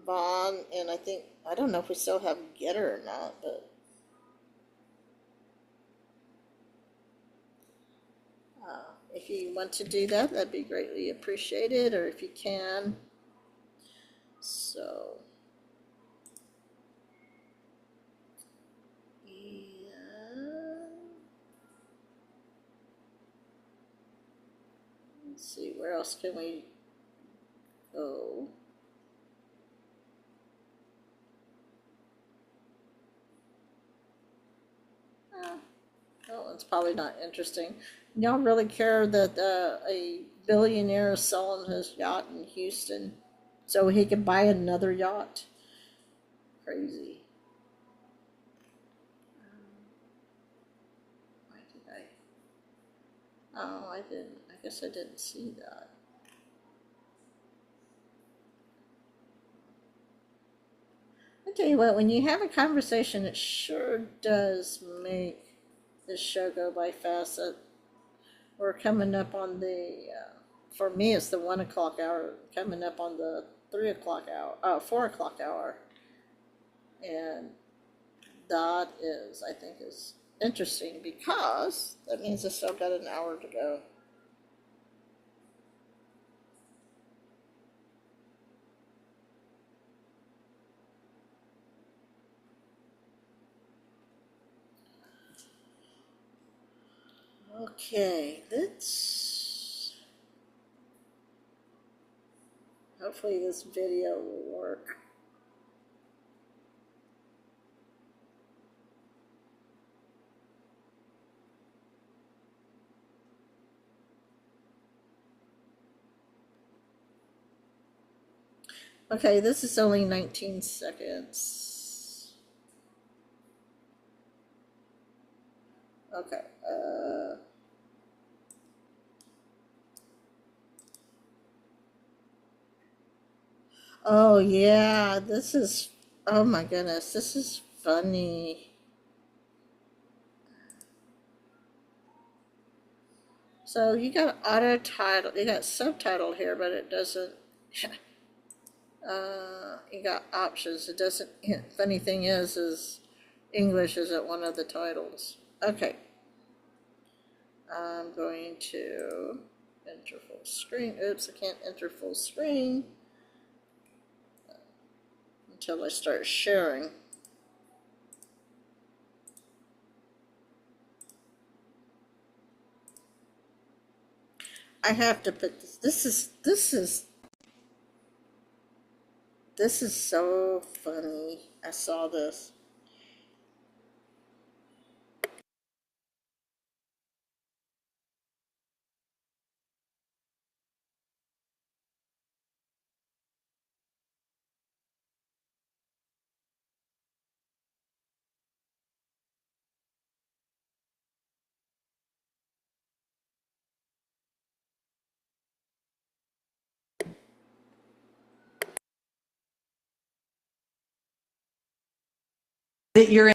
Vaughn, and I don't know if we still have Getter or not, but if you want to do that, that'd be greatly appreciated, or if you can. So, yeah. Let's see, where else can we go? That one's probably not interesting. Y'all really care that a billionaire is selling his yacht in Houston so he can buy another yacht? Crazy. Why did I? Oh, I didn't. I guess I didn't see that. I tell you what, when you have a conversation, it sure does make this show go by fast. We're coming up on the, for me, it's the 1 o'clock hour, coming up on the 3 o'clock hour, 4 o'clock hour. And that is, I think, is interesting because that means I still got an hour to go. Okay, hopefully this video will work. Okay, this is only 19 seconds. Okay, oh yeah, oh my goodness, this is funny. So you got auto title, you got subtitle here, but it doesn't, you got options. It doesn't, funny thing is English isn't one of the titles. Okay. I'm going to enter full screen. Oops, I can't enter full screen until I start sharing. I have to put this. This is so funny. I saw this. That you're in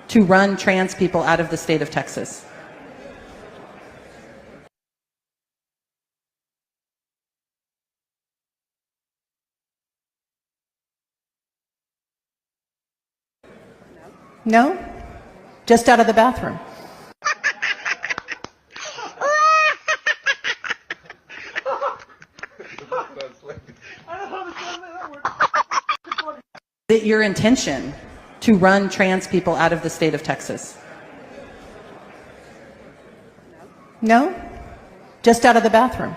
to run trans people out of the state of Texas. No? Just out of the bathroom. That your intention to run trans people out of the state of Texas? No? Just out of the bathroom.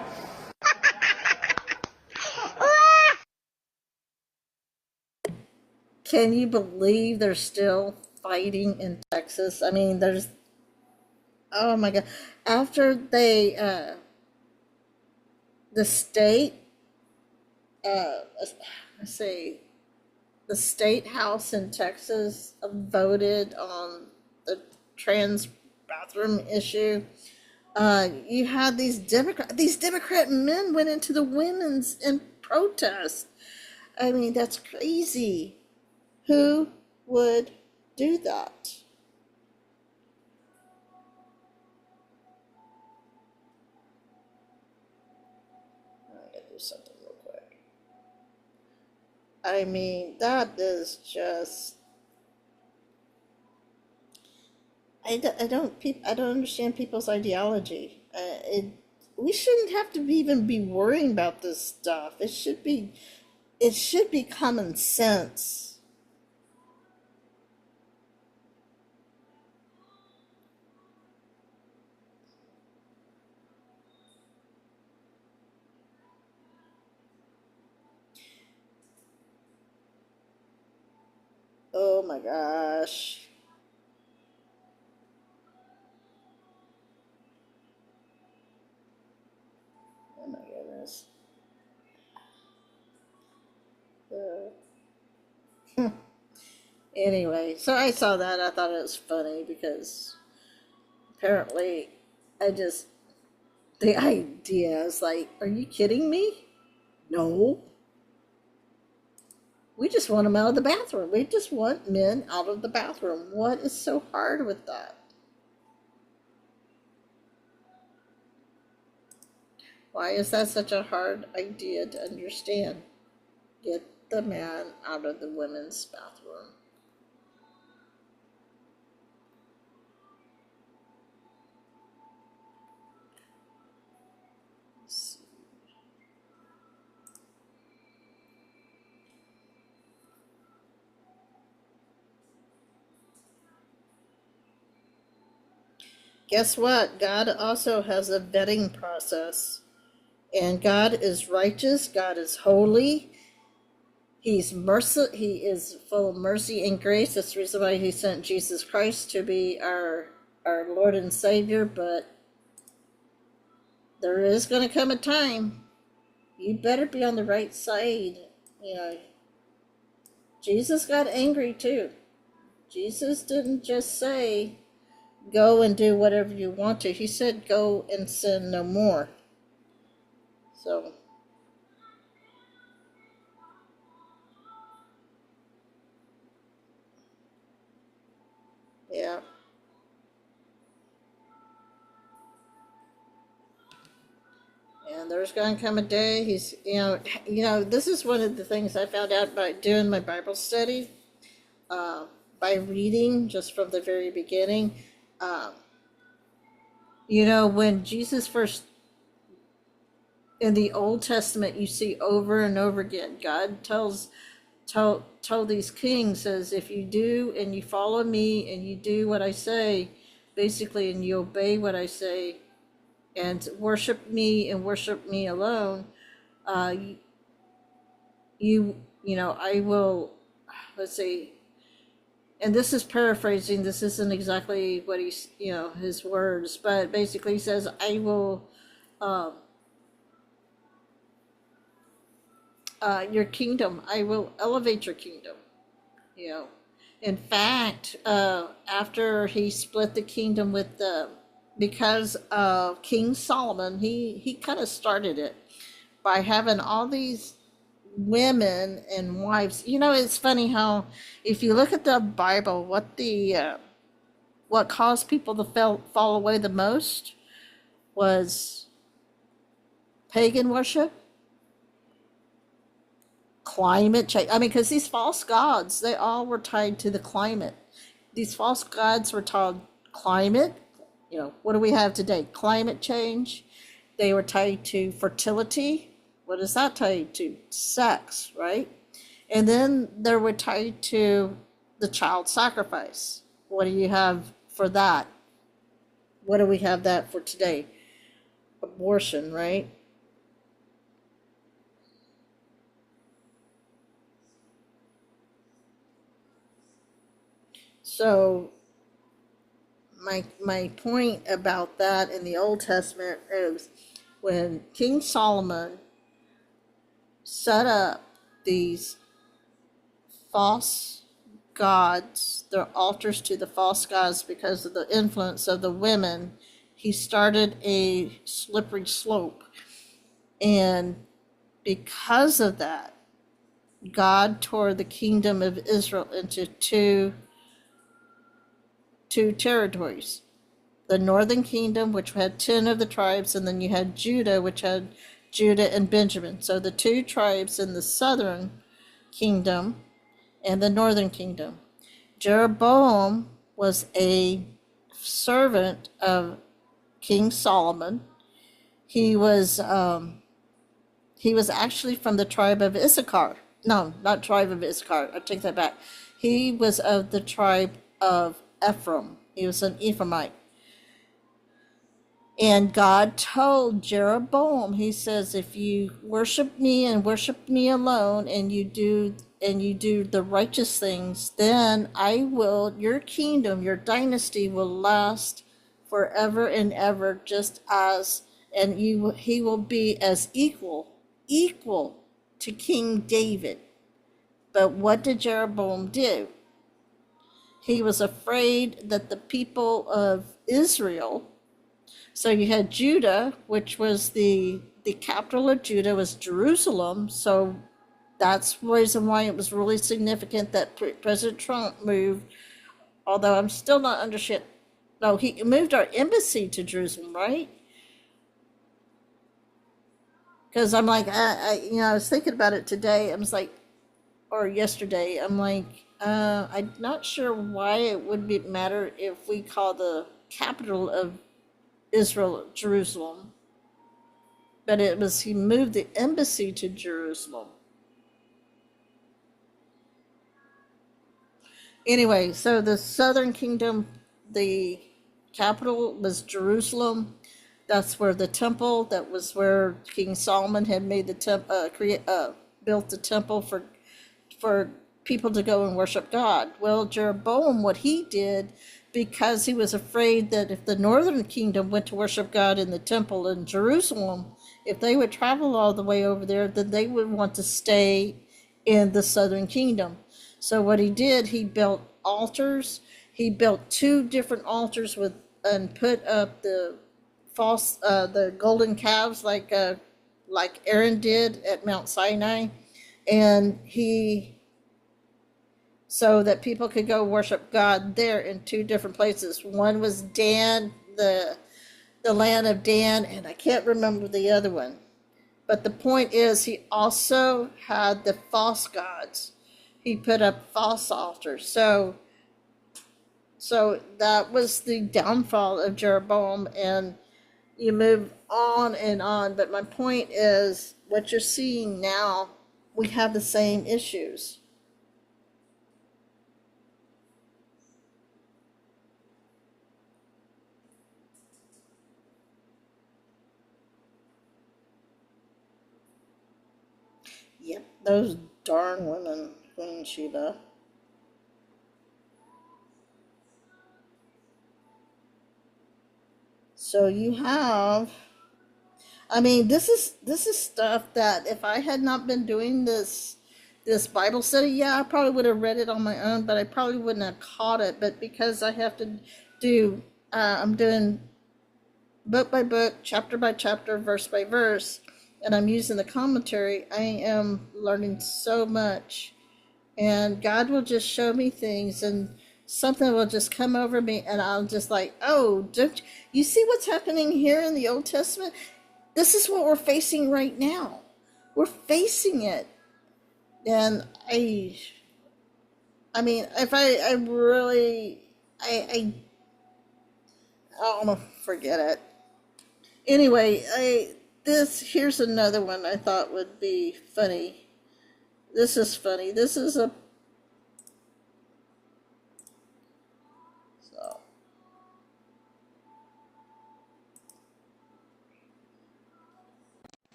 Can you believe they're still fighting in Texas? I mean, oh my God. After they, the state, let's see, the state house in Texas voted on the trans bathroom issue. You had these Democrat men went into the women's in protest. I mean, that's crazy. Who would do that? I gotta do something real quick. I mean, that is just. I don't understand people's ideology. We shouldn't have to even be worrying about this stuff. It should be common sense. Oh my gosh. Oh my goodness. Anyway, so I saw that. I thought it was funny because apparently the idea is like, are you kidding me? No. We just want them out of the bathroom. We just want men out of the bathroom. What is so hard with that? Why is that such a hard idea to understand? Get the man out of the women's bathroom. Guess what? God also has a vetting process. And God is righteous, God is holy. He is full of mercy and grace. That's the reason why he sent Jesus Christ to be our Lord and Savior. But there is going to come a time, you better be on the right side. You know, Jesus got angry too. Jesus didn't just say, go and do whatever you want to. He said, go and sin no more. So, yeah. And there's going to come a day, this is one of the things I found out by doing my Bible study, by reading just from the very beginning. When Jesus first, in the Old Testament, you see over and over again, God told these kings, says, if you do and you follow me and you do what I say, basically, and you obey what I say, and worship me and worship me alone, I will, let's see, and this is paraphrasing, this isn't exactly what he's, his words, but basically he says, I will, your kingdom, I will elevate your kingdom, In fact, after he split the kingdom with because of King Solomon, he kind of started it by having all these women and wives. It's funny how, if you look at the Bible, what caused people to fall away the most was pagan worship, climate change. Because these false gods, they all were tied to the climate. These false gods were tied climate. What do we have today? Climate change. They were tied to fertility. What is that tied to? Sex, right? And then they were tied to the child sacrifice. What do you have for that? What do we have that for today? Abortion, right? So my point about that in the Old Testament is when King Solomon set up these false gods, their altars to the false gods, because of the influence of the women, he started a slippery slope. And because of that, God tore the kingdom of Israel into two territories. The northern kingdom, which had 10 of the tribes, and then you had Judah, which had Judah and Benjamin. So the two tribes in the southern kingdom and the northern kingdom. Jeroboam was a servant of King Solomon. He was actually from the tribe of Issachar. No, not tribe of Issachar. I take that back. He was of the tribe of Ephraim. He was an Ephraimite. And God told Jeroboam, he says, if you worship me and worship me alone, and you do the righteous things, then your kingdom, your dynasty will last forever and ever, and he will be as equal to King David. But what did Jeroboam do? He was afraid that the people of Israel, so you had Judah, which was the capital of Judah was Jerusalem. So that's the reason why it was really significant that President Trump moved, although I'm still not understanding. No, he moved our embassy to Jerusalem, right? Because I'm like, I was thinking about it today. I was like, or yesterday. I'm like, I'm not sure why it would matter if we call the capital of Israel Jerusalem, but he moved the embassy to Jerusalem. Anyway, so the southern kingdom, the capital was Jerusalem. That's where the temple, that was where King Solomon had made the built the temple for people to go and worship God. Well, Jeroboam, what he did, because he was afraid that if the northern kingdom went to worship God in the temple in Jerusalem, if they would travel all the way over there, then they would want to stay in the southern kingdom. So what he did, he built altars. He built 2 different altars and put up the golden calves like Aaron did at Mount Sinai, and so that people could go worship God there in 2 different places. One was Dan, the land of Dan, and I can't remember the other one. But the point is, he also had the false gods. He put up false altars. So that was the downfall of Jeroboam, and you move on, but my point is, what you're seeing now, we have the same issues. Yep, those darn women, Queen Sheba. So you have, this is stuff that if I had not been doing this Bible study, yeah, I probably would have read it on my own, but I probably wouldn't have caught it. But because I have to I'm doing book by book, chapter by chapter, verse by verse, and I'm using the commentary, I am learning so much. And God will just show me things, and something will just come over me, and I'll just like, oh, don't you see what's happening here in the Old Testament? This is what we're facing right now. We're facing it. And if I really, I don't know, forget it. Anyway, here's another one I thought would be funny. This is funny. This is so.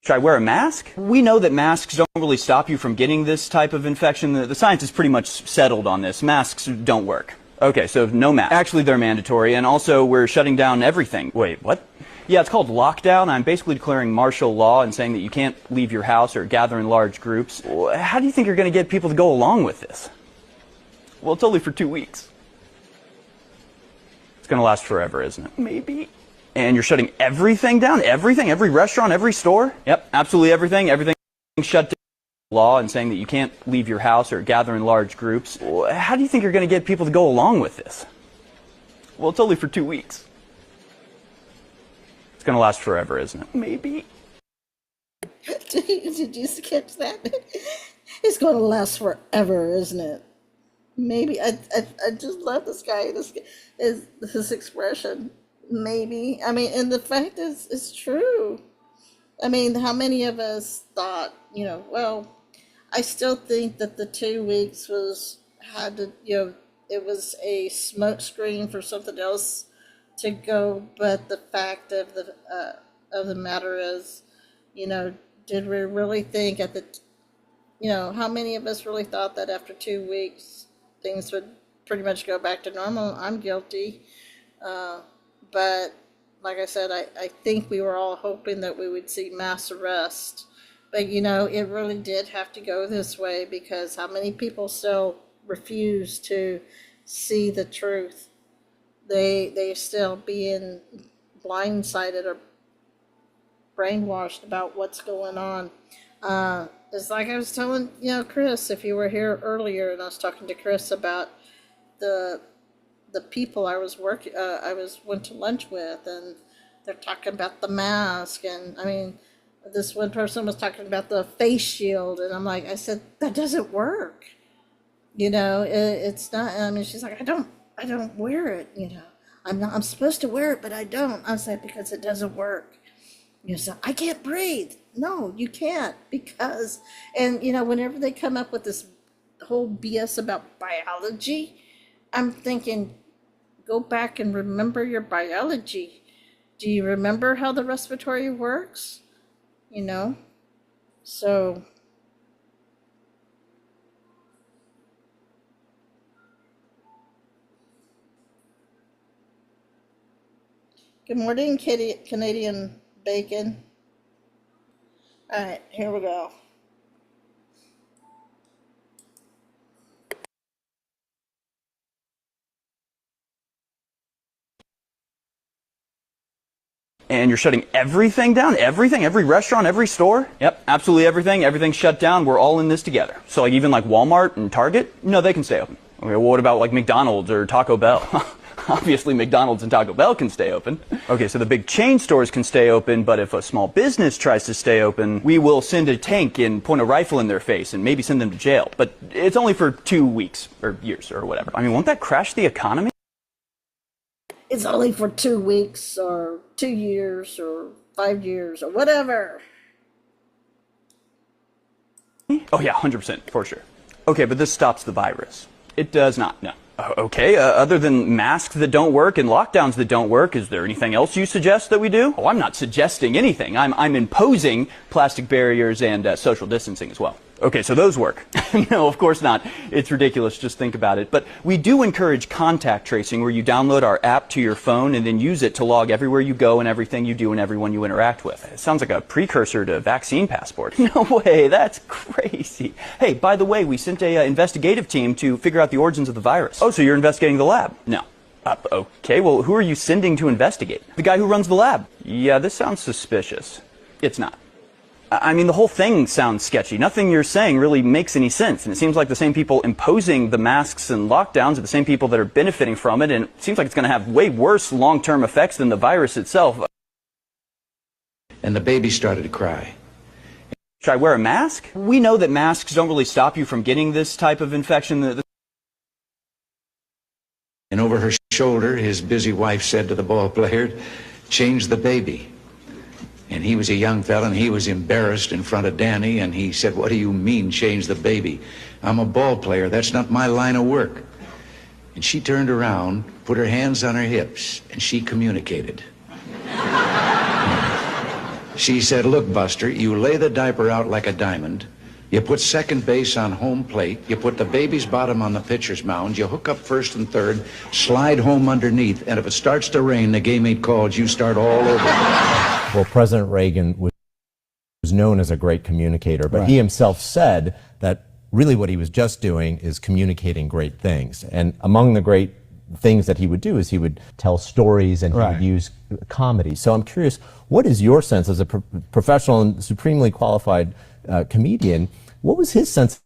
Should I wear a mask? We know that masks don't really stop you from getting this type of infection. The science is pretty much settled on this. Masks don't work. Okay, so no mask. Actually, they're mandatory, and also we're shutting down everything. Wait, what? Yeah, it's called lockdown. I'm basically declaring martial law and saying that you can't leave your house or gather in large groups. How do you think you're going to get people to go along with this? Well, it's only for 2 weeks. It's going to last forever, isn't it? Maybe. And you're shutting everything down? Everything? Every restaurant, every store? Yep, absolutely everything. Everything shut down. Law and saying that you can't leave your house or gather in large groups. How do you think you're going to get people to go along with this? Well, it's only for 2 weeks. It's going to last forever, isn't it? Maybe. Did you catch that? It's going to last forever, isn't it? Maybe. I just love this guy. His expression. Maybe. And the fact is, it's true. How many of us thought, well, I still think that the 2 weeks it was a smoke screen for something else to go. But the fact of the matter is, did we really think how many of us really thought that after 2 weeks things would pretty much go back to normal? I'm guilty. But like I said, I think we were all hoping that we would see mass arrest. But, it really did have to go this way, because how many people still refuse to see the truth? They still being blindsided or brainwashed about what's going on. It's like I was telling, Chris, if you were here earlier, and I was talking to Chris about the people I went to lunch with, and they're talking about the mask, and I mean, this one person was talking about the face shield, and I said, that doesn't work. It's not. I mean, she's like, I don't wear it. I'm supposed to wear it, but I don't. I said, because it doesn't work. So I can't breathe. No, you can't, because, and whenever they come up with this whole BS about biology, I'm thinking, go back and remember your biology. Do you remember how the respiratory works? So. Good morning, Canadian Bacon. All right, here we go. And you're shutting everything down? Everything? Every restaurant, every store? Yep, absolutely everything. Everything's shut down. We're all in this together. So even Walmart and Target, no, they can stay open. Okay, well, what about McDonald's or Taco Bell? Obviously, McDonald's and Taco Bell can stay open. Okay, so the big chain stores can stay open, but if a small business tries to stay open, we will send a tank and point a rifle in their face and maybe send them to jail. But it's only for 2 weeks or years or whatever. I mean, won't that crash the economy? It's only for 2 weeks or 2 years or 5 years or whatever. Oh yeah, 100%, for sure. Okay, but this stops the virus. It does not, no. Okay, other than masks that don't work and lockdowns that don't work, is there anything else you suggest that we do? Oh, I'm not suggesting anything. I'm imposing plastic barriers and social distancing as well. Okay, so those work. No, of course not. It's ridiculous. Just think about it. But we do encourage contact tracing, where you download our app to your phone and then use it to log everywhere you go and everything you do and everyone you interact with. It sounds like a precursor to vaccine passport. No way, that's crazy. Hey, by the way, we sent a investigative team to figure out the origins of the virus. Oh, so you're investigating the lab? No. Okay, well, who are you sending to investigate? The guy who runs the lab. Yeah, this sounds suspicious. It's not. I mean, the whole thing sounds sketchy. Nothing you're saying really makes any sense. And it seems like the same people imposing the masks and lockdowns are the same people that are benefiting from it. And it seems like it's going to have way worse long-term effects than the virus itself. And the baby started to cry. Should I wear a mask? We know that masks don't really stop you from getting this type of infection. And over her shoulder, his busy wife said to the ball player, "Change the baby." And he was a young fella, and he was embarrassed in front of Danny, and he said, "What do you mean, change the baby? I'm a ball player. That's not my line of work." And she turned around, put her hands on her hips, and she communicated. She said, "Look, Buster, you lay the diaper out like a diamond. You put second base on home plate. You put the baby's bottom on the pitcher's mound. You hook up first and third, slide home underneath, and if it starts to rain, the game ain't called. You start all over." Well, President Reagan was known as a great communicator, but he himself said that really what he was just doing is communicating great things. And among the great things that he would do is he would tell stories and he would use comedy. So I'm curious, what is your sense as a professional and supremely qualified comedian? What was his sense?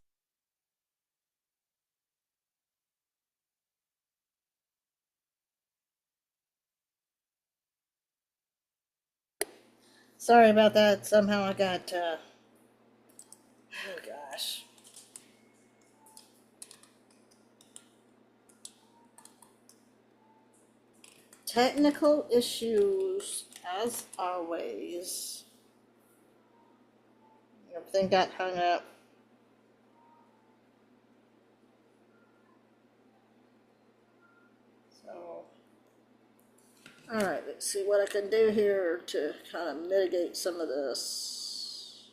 Sorry about that. Somehow I got, oh gosh. Technical issues, as always. Everything got hung up. So, all right, let's see what I can do here to kind of mitigate some of this.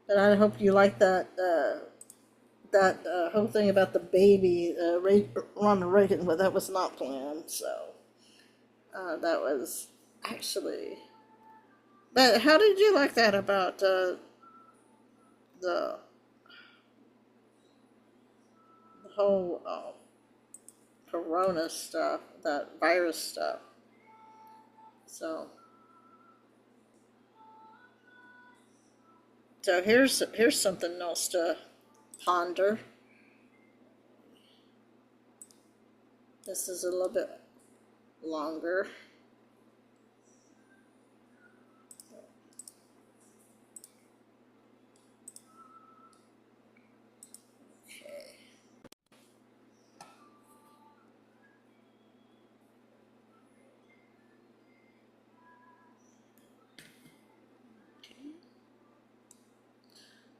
But I hope you like that whole thing about the baby, Ronald Reagan, but that was not planned, so that was actually. But how did you like that about the whole corona stuff, that virus stuff. So here's something else to ponder. This is a little bit longer.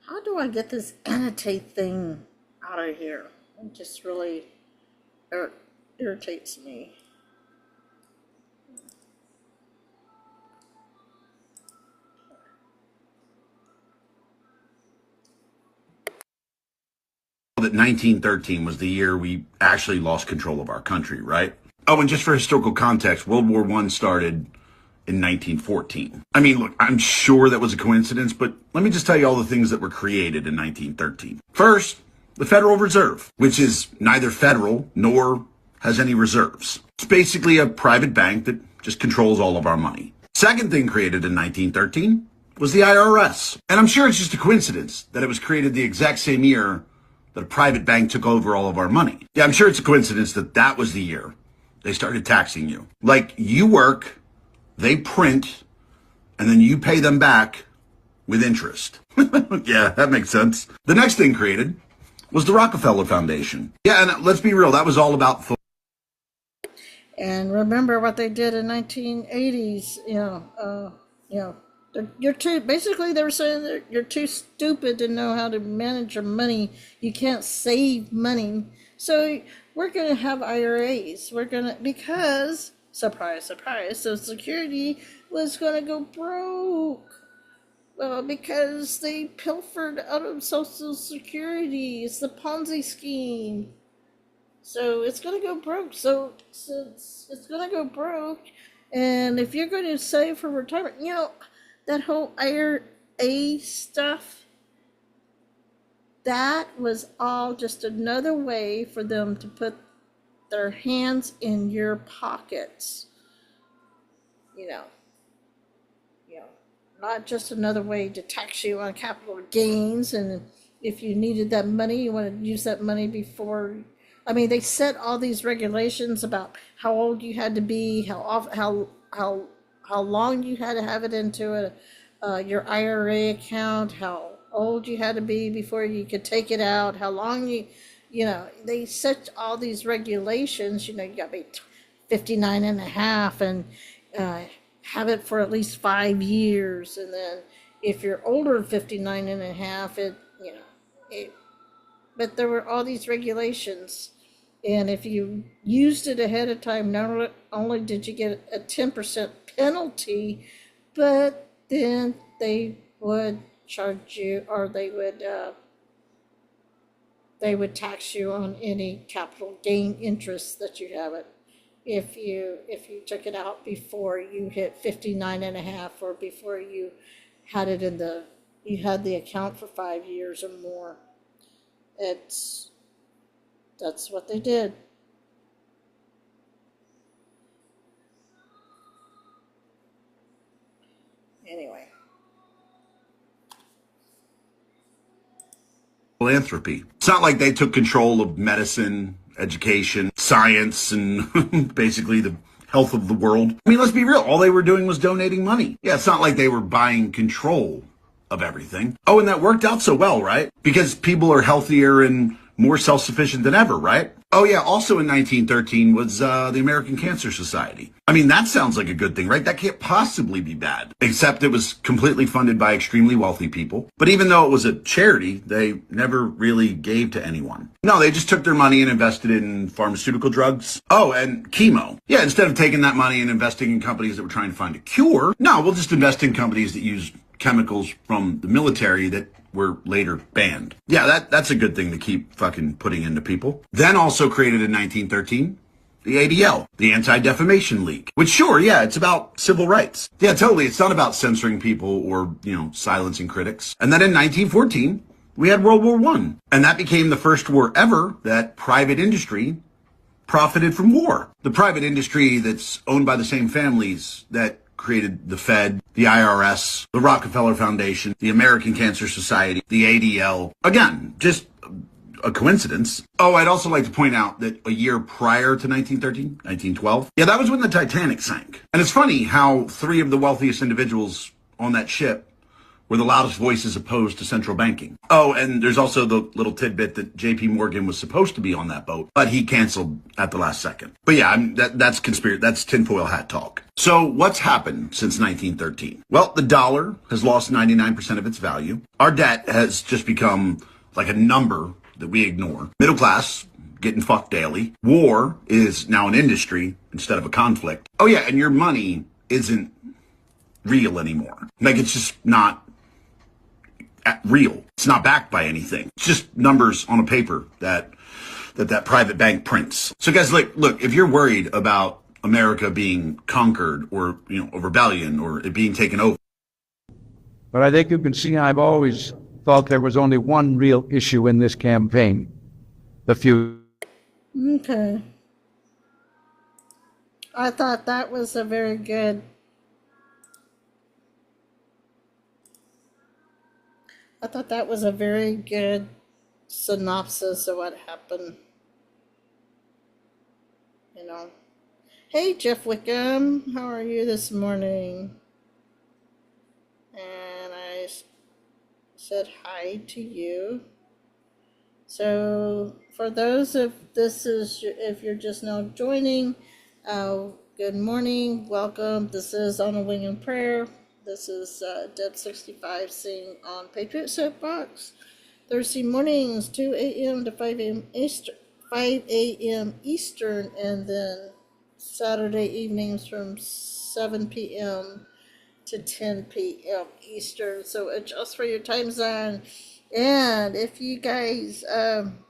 How do I get this annotate thing out of here? It just really irritates me. That 1913 was the year we actually lost control of our country, right? Oh, and just for historical context, World War I started in 1914. I mean, look, I'm sure that was a coincidence, but let me just tell you all the things that were created in 1913. First, the Federal Reserve, which is neither federal nor has any reserves. It's basically a private bank that just controls all of our money. Second thing created in 1913 was the IRS. And I'm sure it's just a coincidence that it was created the exact same year that a private bank took over all of our money. Yeah, I'm sure it's a coincidence that that was the year they started taxing you. Like, you work, they print, and then you pay them back with interest. Yeah, that makes sense. The next thing created was the Rockefeller Foundation. Yeah, and let's be real, that was all about and remember what they did in 1980s, you're too, basically they were saying that you're too stupid to know how to manage your money. You can't save money. So we're going to have IRAs. Because, surprise, surprise, Social Security was going to go broke. Well, because they pilfered out of Social Security. It's the Ponzi scheme. So it's going to go broke. So it's going to go broke. And if you're going to save for retirement, that whole IRA stuff, that was all just another way for them to put their hands in your pockets. Not just another way to tax you on capital gains. And if you needed that money, you want to use that money before. I mean, they set all these regulations about how old you had to be, how long you had to have it into your IRA account, how old you had to be before you could take it out, how long they set all these regulations. You got to be 59 and a half and have it for at least 5 years. And then if you're older than 59 and a half, but there were all these regulations. And if you used it ahead of time, not only did you get a 10% penalty, but then they would charge you, or they would tax you on any capital gain interest that you have it. If you took it out before you hit 59 and a half, or before you had it you had the account for 5 years or more. That's what they did. Anyway. philanthropy. It's not like they took control of medicine, education, science, and basically the health of the world. I mean, let's be real. All they were doing was donating money. Yeah, it's not like they were buying control of everything. Oh, and that worked out so well, right? Because people are healthier and more self-sufficient than ever, right? Oh yeah, also in 1913 was the American Cancer Society. I mean, that sounds like a good thing, right? That can't possibly be bad. Except it was completely funded by extremely wealthy people. But even though it was a charity, they never really gave to anyone. No, they just took their money and invested in pharmaceutical drugs. Oh, and chemo. Yeah, instead of taking that money and investing in companies that were trying to find a cure, no, we'll just invest in companies that use chemicals from the military that were later banned. Yeah, that's a good thing to keep fucking putting into people. Then also created in 1913, the ADL, the Anti-Defamation League, which sure, yeah, it's about civil rights. Yeah, totally. It's not about censoring people or, silencing critics. And then in 1914, We had World War I, and that became the first war ever that private industry profited from war. The private industry that's owned by the same families that created the Fed, the IRS, the Rockefeller Foundation, the American Cancer Society, the ADL. Again, just a coincidence. Oh, I'd also like to point out that a year prior to 1913, 1912, yeah, that was when the Titanic sank. And it's funny how three of the wealthiest individuals on that ship were the loudest voices opposed to central banking. Oh, and there's also the little tidbit that JP Morgan was supposed to be on that boat, but he canceled at the last second. But yeah, that's conspiracy. That's tinfoil hat talk. So what's happened since 1913? Well, the dollar has lost 99% of its value. Our debt has just become like a number that we ignore. Middle class getting fucked daily. War is now an industry instead of a conflict. Oh yeah, and your money isn't real anymore. Like, it's just not real. It's not backed by anything. It's just numbers on a paper that private bank prints. So guys, look, if you're worried about America being conquered or, a rebellion or it being taken over. But I think you can see I've always thought there was only one real issue in this campaign. The future. Okay. I thought that was a very good synopsis of what happened. Hey, Jeff Wickham, how are you this morning? And I said hi to you. So for those if you're just now joining, good morning, welcome. This is On a Wing and Prayer. This is Deb65 sing on Patriots Soapbox. Thursday mornings, 2 a.m. to 5 a.m. Eastern, and then Saturday evenings from 7 p.m. to 10 p.m. Eastern. So adjust for your time zone. And if you guys,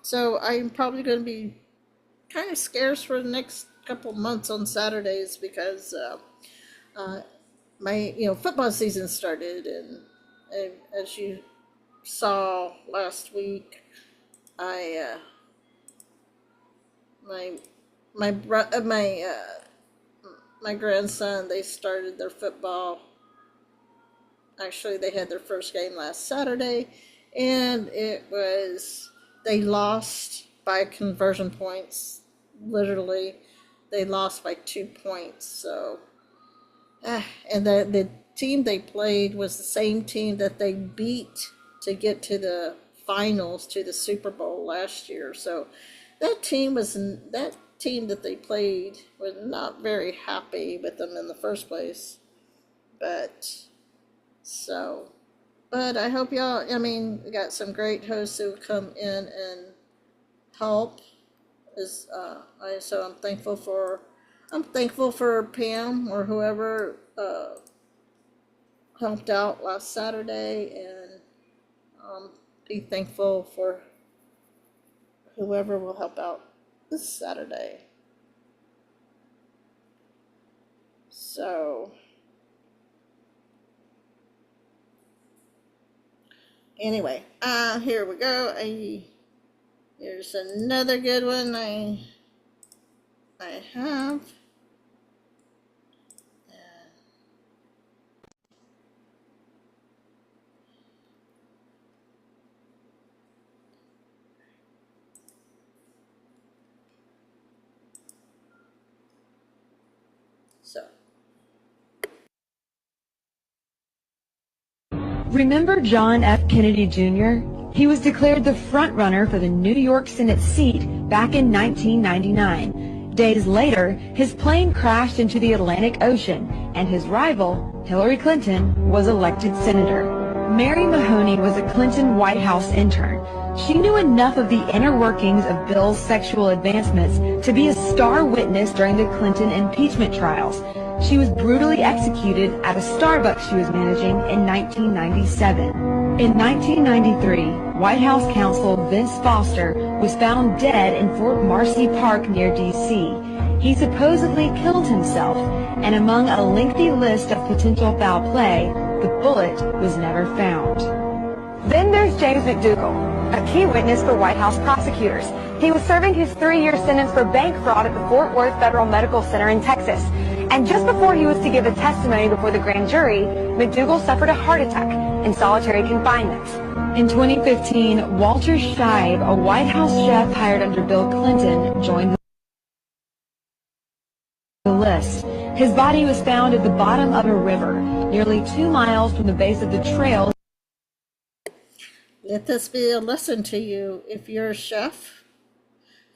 so I'm probably going to be kind of scarce for the next couple months on Saturdays because my football season started, and as you saw last week, I my grandson, they started their football. Actually, they had their first game last Saturday, and they lost by conversion points. Literally, they lost by 2 points. So, and the team they played was the same team that they beat to get to the finals, to the Super Bowl last year. So that team that they played was not very happy with them in the first place. But I hope y'all, we got some great hosts who come in and help. So I'm thankful for Pam or whoever helped out last Saturday, and be thankful for whoever will help out this Saturday. So anyway, here we go. Here's another good one I have. Remember John F. Kennedy Jr.? He was declared the front-runner for the New York Senate seat back in 1999. Days later, his plane crashed into the Atlantic Ocean, and his rival, Hillary Clinton, was elected senator. Mary Mahoney was a Clinton White House intern. She knew enough of the inner workings of Bill's sexual advancements to be a star witness during the Clinton impeachment trials. She was brutally executed at a Starbucks she was managing in 1997. In 1993, White House counsel Vince Foster was found dead in Fort Marcy Park near D.C. He supposedly killed himself, and among a lengthy list of potential foul play, the bullet was never found. Then there's James McDougal, a key witness for White House prosecutors. He was serving his 3-year sentence for bank fraud at the Fort Worth Federal Medical Center in Texas. And just before he was to give a testimony before the grand jury, McDougal suffered a heart attack in solitary confinement. In 2015, Walter Scheib, a White House chef hired under Bill Clinton, joined the list. His body was found at the bottom of a river, nearly 2 miles from the base of the trail. Let this be a lesson to you if you're a chef.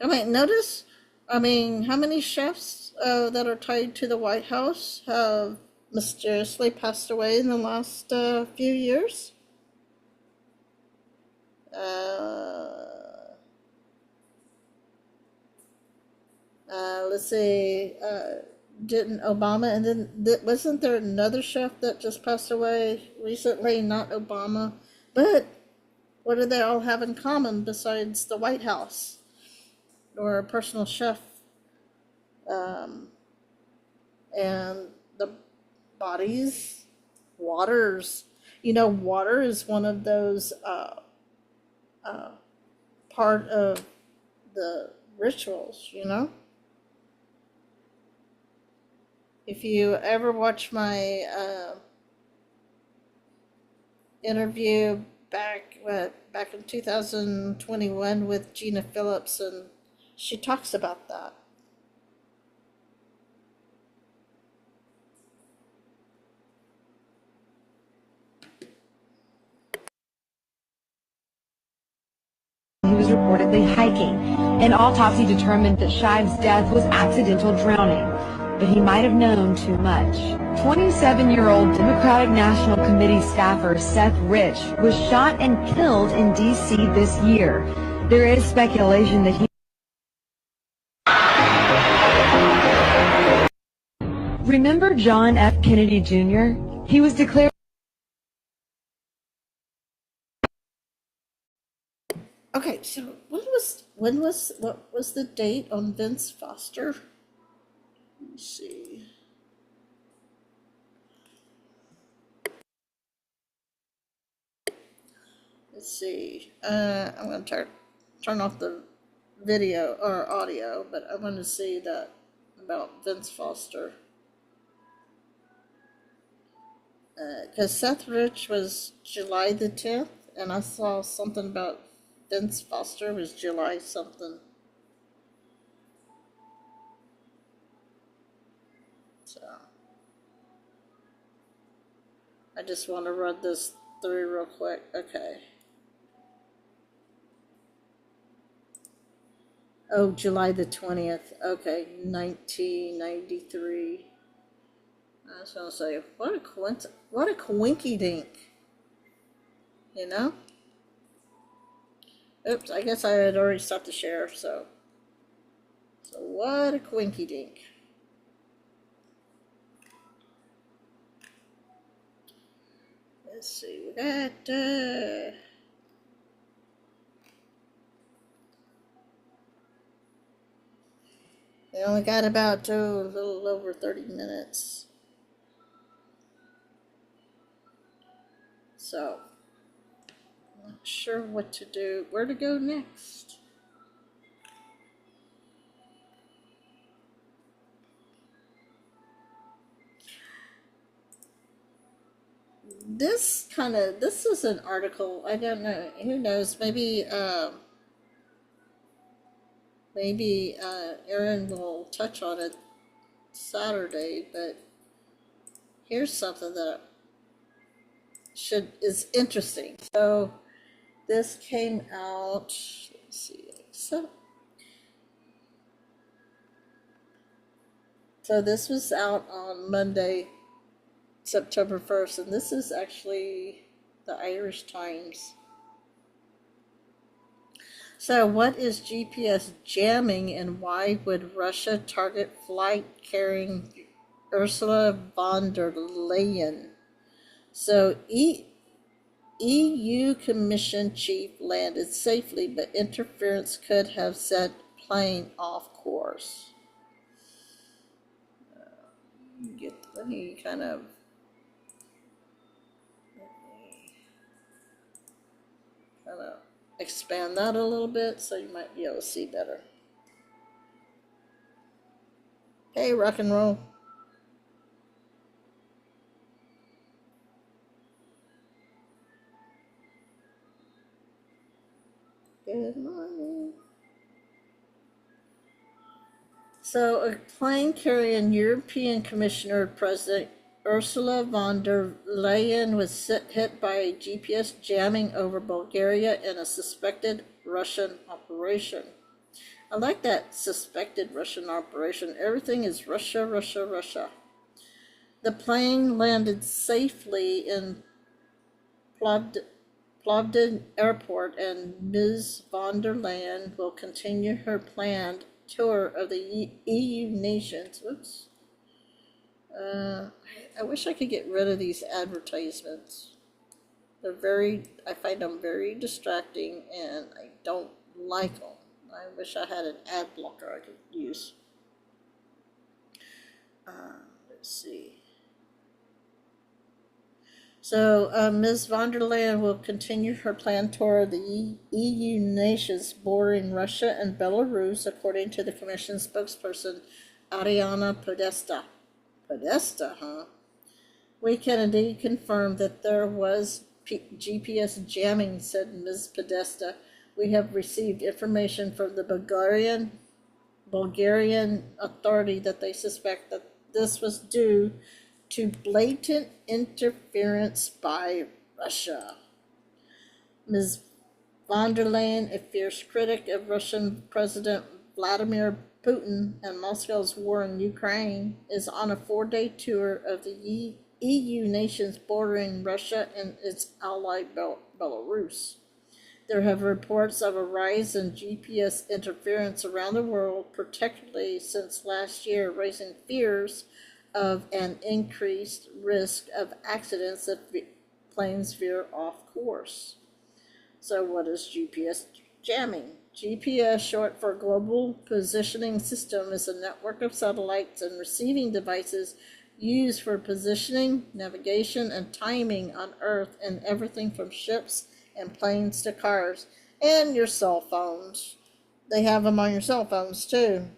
I mean, notice, how many chefs that are tied to the White House have mysteriously passed away in the last few years? Let's see, didn't Obama, and then wasn't there another chef that just passed away recently? Not Obama, but what do they all have in common besides the White House or a personal chef? And the bodies, waters. Water is one of those part of the rituals, If you ever watch my interview back in 2021 with Gina Phillips, and she talks about that. He was reportedly hiking. An autopsy determined that Scheib's death was accidental drowning, but he might have known too much. 27-year-old Democratic National Committee staffer Seth Rich was shot and killed in D.C. this year. There is speculation that he... Remember John F. Kennedy Jr.? He was declared... Okay, so what was the date on Vince Foster? Let's see. I'm going to turn off the video or audio, but I want to see that about Vince Foster. Because Seth Rich was July the 10th, and I saw something about Vince Foster was July something. So I just want to run this through real quick. Okay. Oh, July the 20th. Okay, 1993. I was gonna say, what a coincidence! What a coinky dink. Oops, I guess I had already stopped the share, so what a coinky dink. Let's see, we got, we only got about a little over 30 minutes. So, I'm not sure what to do, where to go next. This is an article, I don't know, who knows, maybe Aaron will touch on it Saturday, but here's something that is interesting. So this came out, let's see, so this was out on Monday, September 1st, and this is actually the Irish Times. So what is GPS jamming, and why would Russia target flight carrying Ursula von der Leyen? So EU Commission chief landed safely, but interference could have set plane off course. Let me kind of... expand that a little bit so you might be able to see better. Hey, rock and roll. Good morning. So, a plane carrying European Commissioner President Ursula von der Leyen was hit by GPS jamming over Bulgaria in a suspected Russian operation. I like that suspected Russian operation. Everything is Russia, Russia, Russia. The plane landed safely in Plovdiv Airport, and Ms. von der Leyen will continue her planned tour of the EU nations. Whoops. I wish I could get rid of these advertisements. I find them very distracting, and I don't like them. I wish I had an ad blocker I could use. Let's see. So, Ms. von der Leyen will continue her planned tour of the EU nations bordering Russia and Belarus, according to the Commission spokesperson, Ariana Podesta. Podesta, huh? We can indeed confirm that there was GPS jamming, said Ms. Podesta. We have received information from the Bulgarian authority that they suspect that this was due to blatant interference by Russia. Ms. von der Leyen, a fierce critic of Russian President Vladimir Putin and Moscow's war in Ukraine, is on a 4-day tour of the EU nations bordering Russia and its ally Belarus. There have reports of a rise in GPS interference around the world, particularly since last year, raising fears of an increased risk of accidents if planes veer off course. So what is GPS jamming? GPS, short for Global Positioning System, is a network of satellites and receiving devices used for positioning, navigation, and timing on Earth in everything from ships and planes to cars and your cell phones. They have them on your cell phones too.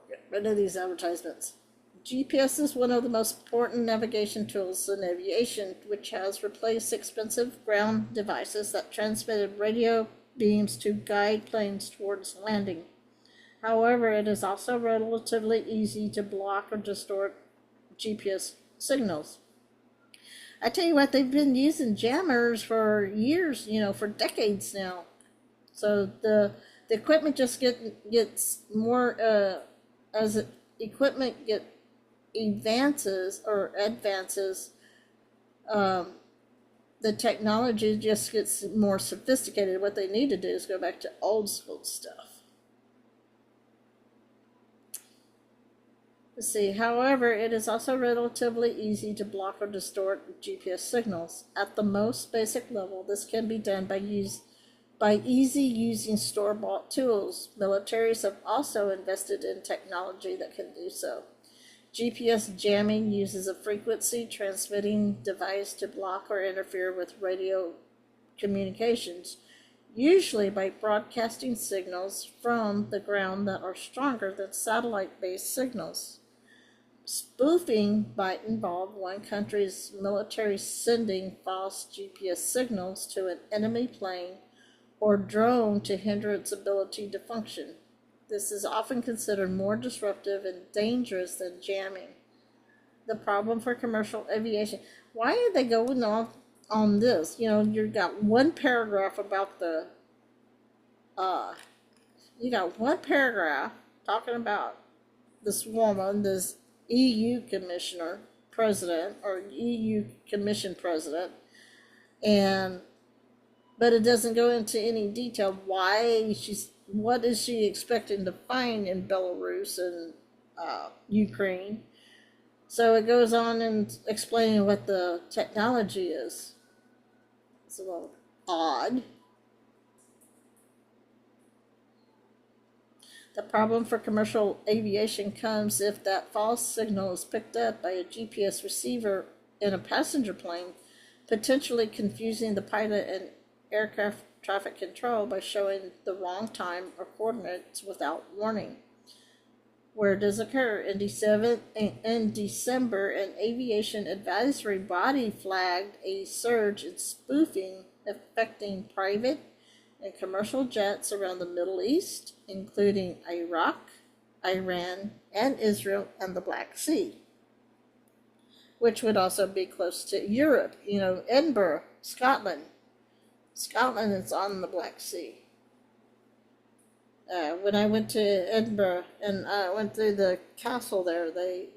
Get rid of these advertisements. GPS is one of the most important navigation tools in aviation, which has replaced expensive ground devices that transmitted radio beams to guide planes towards landing. However, it is also relatively easy to block or distort GPS signals. I tell you what, they've been using jammers for years, for decades now. So the equipment just gets more as equipment advances, the technology just gets more sophisticated. What they need to do is go back to old school stuff. Let's see. However, it is also relatively easy to block or distort GPS signals. At the most basic level, this can be done by easy using store-bought tools. Militaries have also invested in technology that can do so. GPS jamming uses a frequency transmitting device to block or interfere with radio communications, usually by broadcasting signals from the ground that are stronger than satellite-based signals. Spoofing might involve one country's military sending false GPS signals to an enemy plane or drone to hinder its ability to function. This is often considered more disruptive and dangerous than jamming. The problem for commercial aviation. Why are they going off on this? You've got one paragraph about you got one paragraph talking about this woman, this EU commissioner president or EU commission president, but it doesn't go into any detail what is she expecting to find in Belarus and Ukraine. So it goes on and explaining what the technology is. It's a little odd. The problem for commercial aviation comes if that false signal is picked up by a GPS receiver in a passenger plane, potentially confusing the pilot and aircraft traffic control by showing the wrong time or coordinates without warning. Where does occur? In December, an aviation advisory body flagged a surge in spoofing affecting private and commercial jets around the Middle East, including Iraq, Iran, and Israel, and the Black Sea, which would also be close to Europe. You know, Edinburgh, Scotland. Scotland is on the Black Sea. When I went to Edinburgh and I went through the castle there, they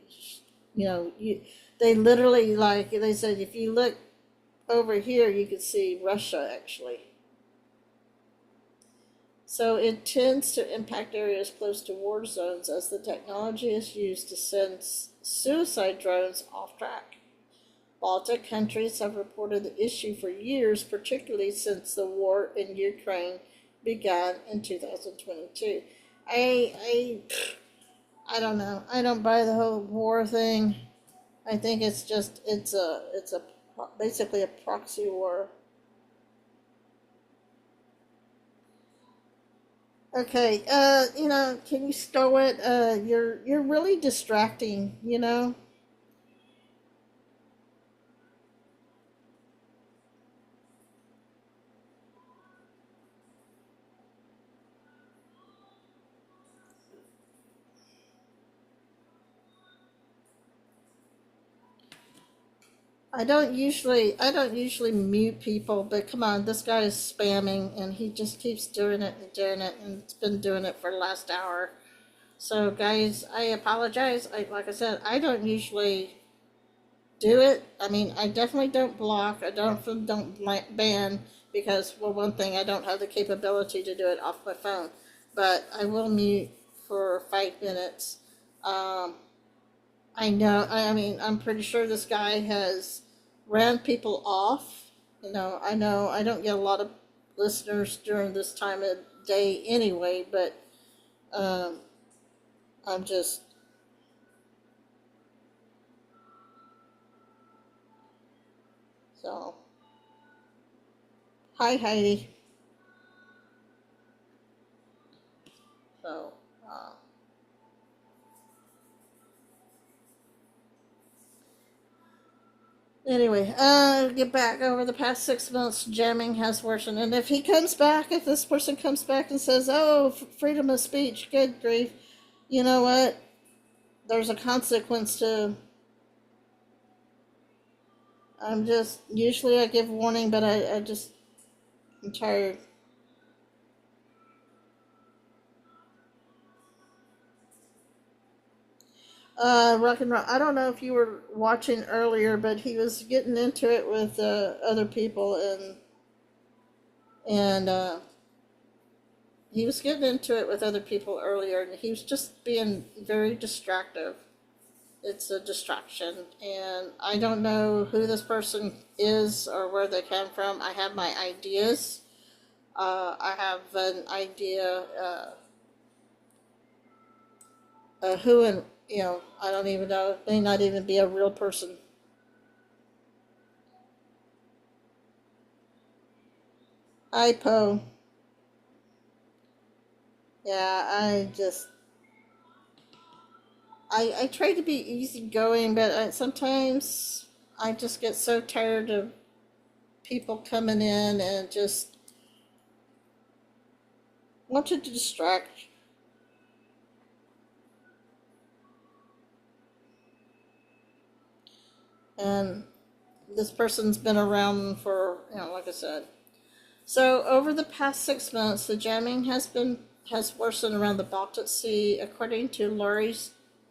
literally, like, they said, if you look over here, you could see Russia, actually. So it tends to impact areas close to war zones as the technology is used to send suicide drones off track. Baltic countries have reported the issue for years, particularly since the war in Ukraine began in 2022. I don't know. I don't buy the whole war thing. I think it's basically a proxy war. Okay, can you stow it? You're really distracting, I don't usually mute people, but come on, this guy is spamming and he just keeps doing it, and it's been doing it for the last hour. So guys, I apologize. Like I said, I don't usually do it. I mean, I definitely don't block. I don't ban because, well, one thing, I don't have the capability to do it off my phone, but I will mute for 5 minutes. I know, I'm pretty sure this guy has ran people off. I know I don't get a lot of listeners during this time of day anyway, but I'm just, so, hi Heidi. So, anyway, get back. Over the past 6 months, jamming has worsened. And if this person comes back and says, oh, freedom of speech, good grief, you know what? There's a consequence to. Usually I give warning, but I'm tired. Rock and roll. I don't know if you were watching earlier, but he was getting into it with other people, and he was getting into it with other people earlier, and he was just being very distractive. It's a distraction, and I don't know who this person is or where they came from. I have my ideas. I have an idea who and. I don't even know. It may not even be a real person. Hi, Poe. Yeah, I try to be easygoing, but sometimes I just get so tired of people coming in and just wanted to distract. And this person's been around for, like I said. So over the past 6 months, the jamming has worsened around the Baltic Sea, according to Laurie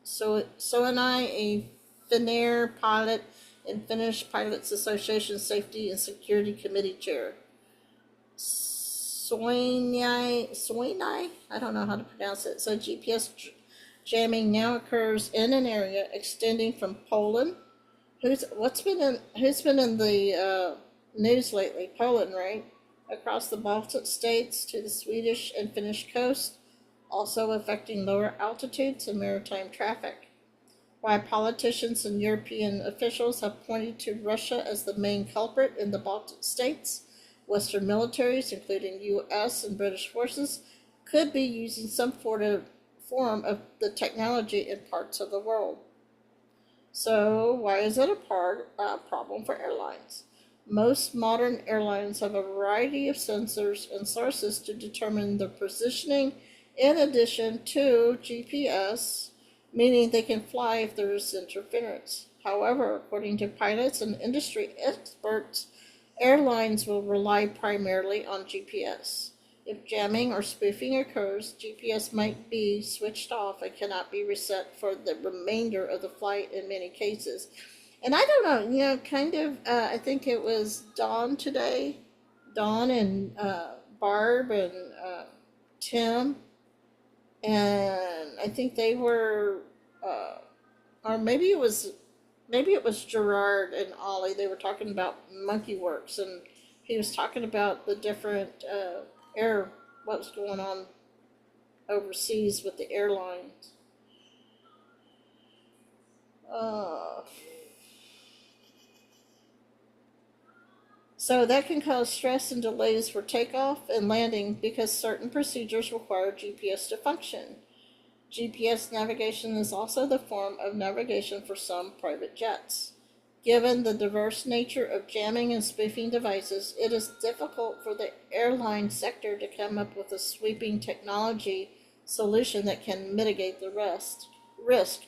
Soanai, a Finnair pilot and Finnish Pilots Association Safety and Security Committee Chair. Soinai, I don't know how to pronounce it. So GPS jamming now occurs in an area extending from Poland. Who's been in the news lately. Poland, right? Across the Baltic states to the Swedish and Finnish coast, also affecting lower altitudes and maritime traffic. While politicians and European officials have pointed to Russia as the main culprit in the Baltic states, Western militaries, including U.S. and British forces, could be using some form of the technology in parts of the world. So why is it a problem for airlines? Most modern airlines have a variety of sensors and sources to determine their positioning in addition to GPS, meaning they can fly if there is interference. However, according to pilots and industry experts, airlines will rely primarily on GPS. If jamming or spoofing occurs, GPS might be switched off and cannot be reset for the remainder of the flight in many cases. And I don't know, I think it was Dawn today, Dawn and Barb and Tim, and I think they were, or maybe it was Gerard and Ollie. They were talking about Monkey Works, and he was talking about the different what's going on overseas with the airlines. So that can cause stress and delays for takeoff and landing because certain procedures require GPS to function. GPS navigation is also the form of navigation for some private jets. Given the diverse nature of jamming and spoofing devices, it is difficult for the airline sector to come up with a sweeping technology solution that can mitigate the risk.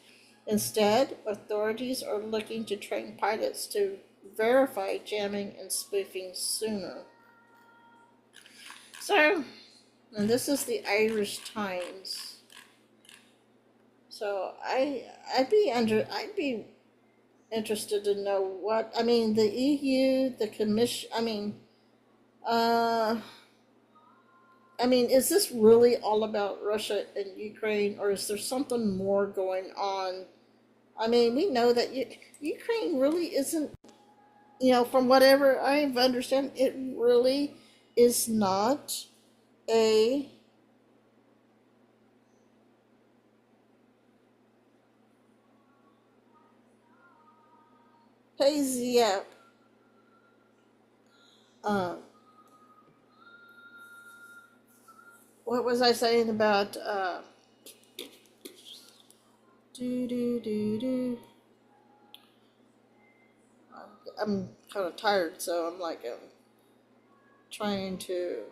Instead, authorities are looking to train pilots to verify jamming and spoofing sooner. So, and this is the Irish Times. So I'd be interested to know what, the EU, the Commission, is this really all about Russia and Ukraine, or is there something more going on? We know that Ukraine really isn't, from whatever I've understand, it really is not a Paziap. What was I saying about I'm kind of tired, so I'm like trying to.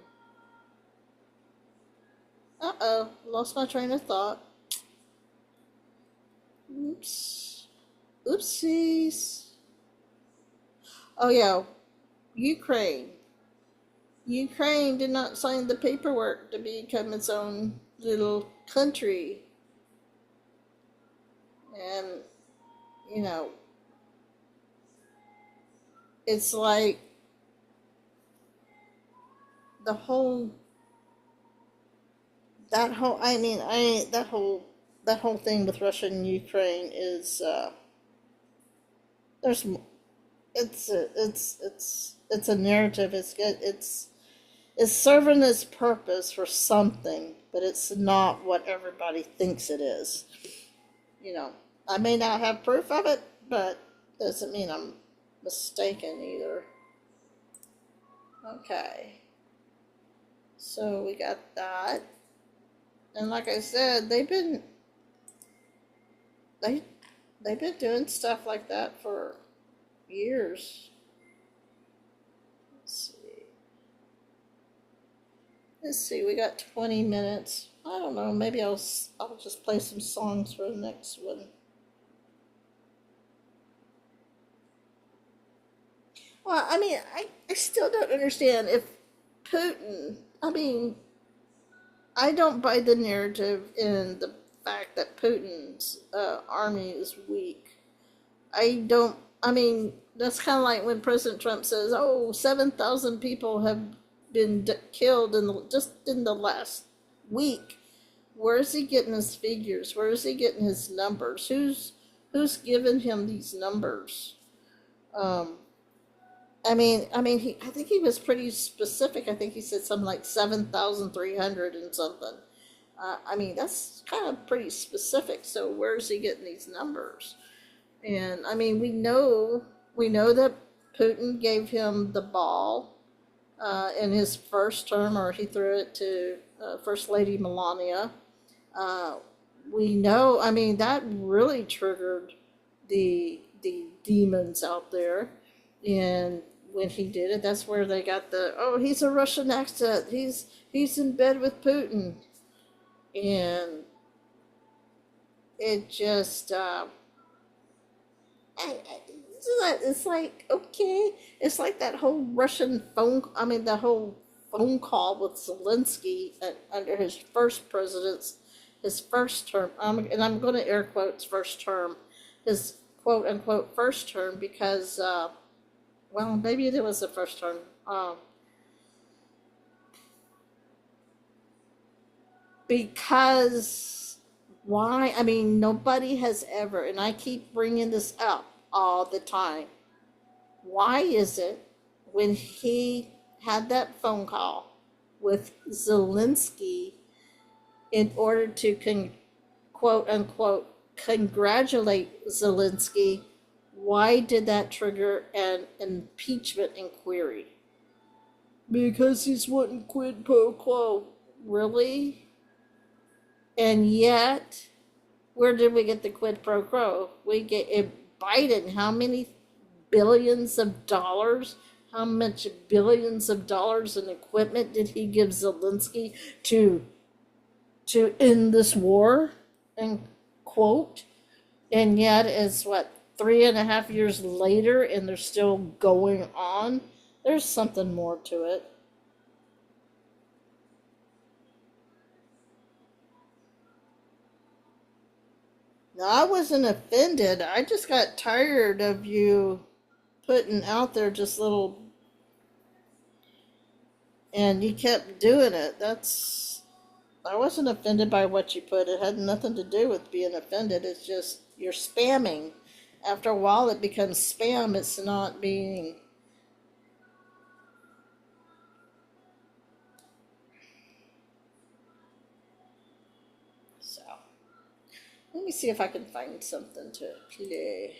Lost my train of thought. Oops. Oopsies. Oh yeah, Ukraine. Ukraine did not sign the paperwork to become its own little country. And, it's like that whole thing with Russia and Ukraine is, it's a narrative. It's serving its purpose for something, but it's not what everybody thinks it is. I may not have proof of it, but doesn't mean I'm mistaken either. Okay. So we got that. And like I said, they've been doing stuff like that for years. Let's see, we got 20 minutes. I don't know, maybe I'll just play some songs for the next one. Well, I still don't understand if Putin, I don't buy the narrative in the fact that Putin's army is weak. That's kind of like when President Trump says, 7,000 people have been killed just in the last week. Where is he getting his figures? Where is he getting his numbers? Who's giving him these numbers? I think he was pretty specific. I think he said something like 7,300 and something. That's kind of pretty specific. So where's he getting these numbers? And we know that Putin gave him the ball in his first term, or he threw it to First Lady Melania. We know, that really triggered the demons out there. And when he did it, that's where they got he's a Russian accent. He's in bed with Putin. And it just, it's like, okay, it's like that whole the whole phone call with Zelensky under his first term, and I'm going to air quotes first term, his quote unquote first term, because, maybe it was the first term. Because why? Nobody has ever, and I keep bringing this up all the time. Why is it when he had that phone call with Zelensky in order to quote unquote congratulate Zelensky, why did that trigger an impeachment inquiry? Because he's wanting quid pro quo. Really? And yet, where did we get the quid pro quo? We get Biden. How many billions of dollars? How much billions of dollars in equipment did he give Zelensky to end this war? And quote. And yet, it's 3.5 years later, and they're still going on. There's something more to it. No, I wasn't offended. I just got tired of you putting out there just little, and you kept doing it. I wasn't offended by what you put. It had nothing to do with being offended. It's just you're spamming. After a while, it becomes spam. It's not being. So, let me see if I can find something to play.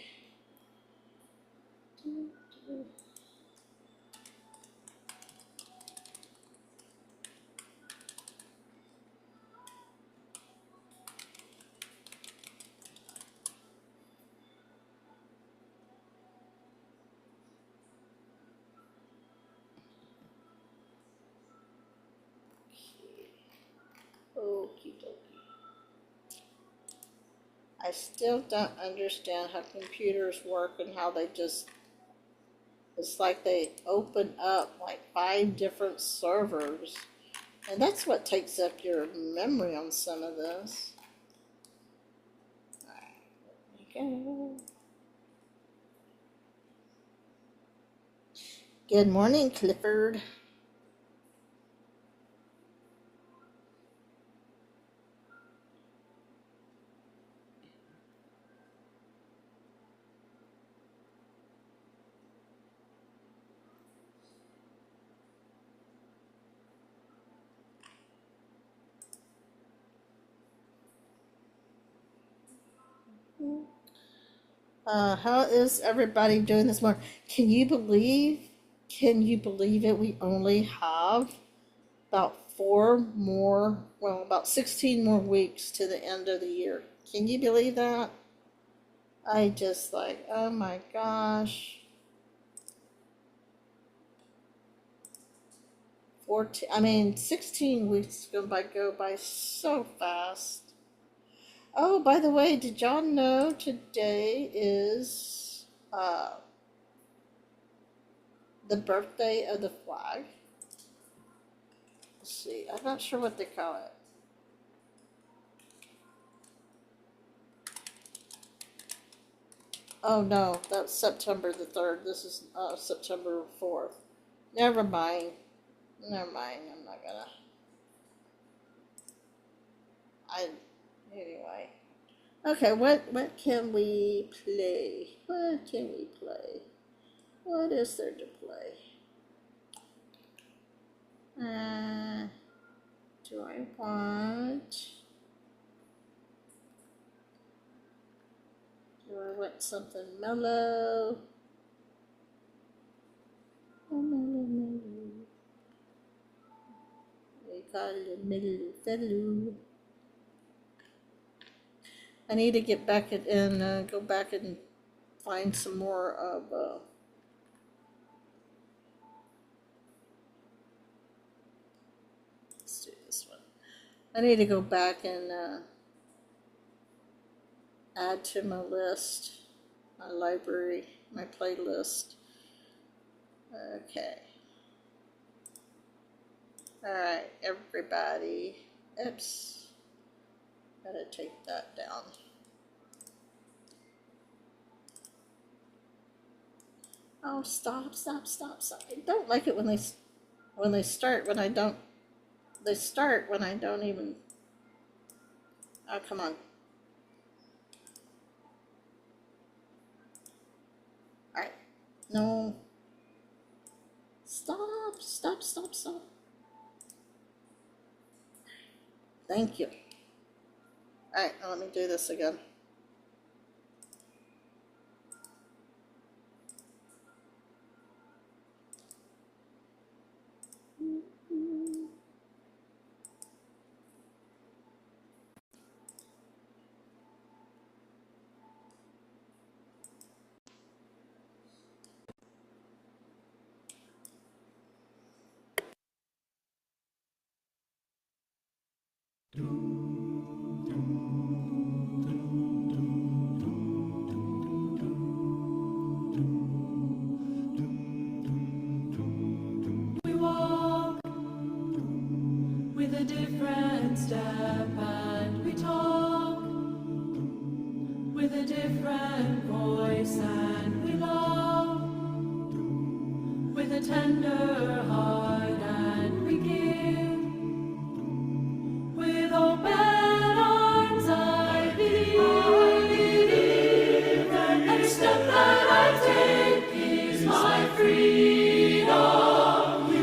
Okie dokie. I still don't understand how computers work and how it's like they open up 5 different servers. And that's what takes up your memory on some of this. Alright, there we go. Good morning, Clifford. How is everybody doing this morning? Can you believe it? We only have about 16 more weeks to the end of the year. Can you believe that? I just oh my gosh. 16 weeks go by so fast. Oh, by the way, did y'all know today is the birthday of the flag? Let's see, I'm not sure what they call it. Oh no, that's September the 3rd. This is September 4th. Never mind. I'm not gonna. Anyway. Okay, what can we play? What is there to play? Do I want something mellow? Oh, mellow. We call it mellow fellow. I need to get back and go back and find some more of let's do this one. I need to go back and add to my list, my library, my playlist. Okay. All right, everybody. Oops. Gotta take that down. Oh, stop. I don't like it when they start when I don't. They start when I don't even. Oh, come on. All right. No. Stop. Thank you. All right, now let me do this again. We walk with a different step, and we talk with a different voice, and we love with a tender heart, and we give with open arms. I believe that every step that I take is my freedom,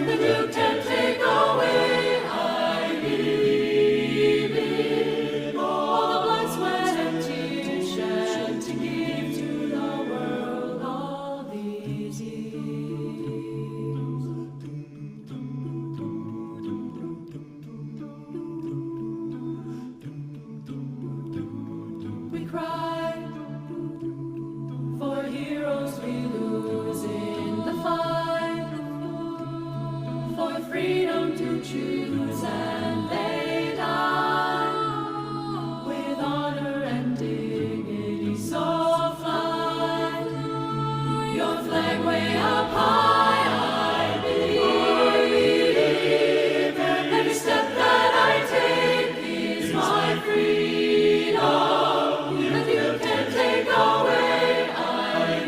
that you can take away. I believe in all the blood, sweat, and tears shed to give to the world all these years. We cry for heroes we lose in the fight, for freedom to choose, and they die with honor and dignity. So fly your flag way up high. I believe every step that I take is my freedom, that you can take away. I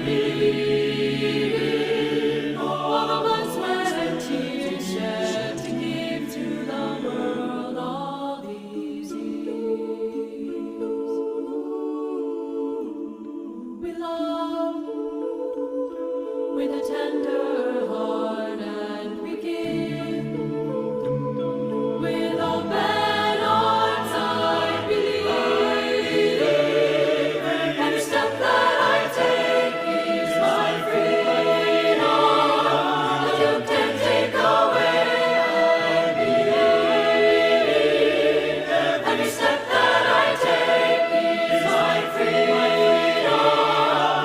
believe in all the blood, sweat, and tears shed to give to the world all these years. We love with a tender heart, and we give with open arms. I believe every step that I take is my freedom, that you can take away. I believe every step that I take is my freedom,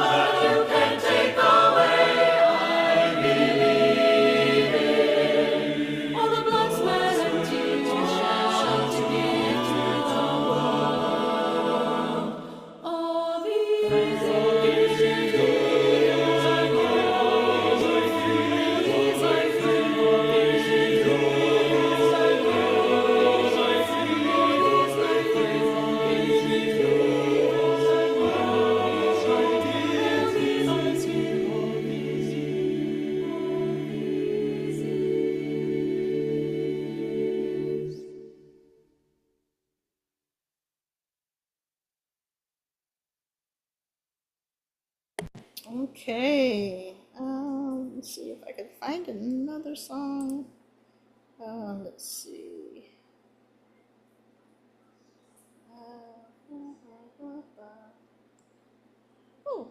that you can take away. I believe in all the blood, sweat, and tears shed to give to the world all these Okay. me see if I can find another song. Let's see. Oh,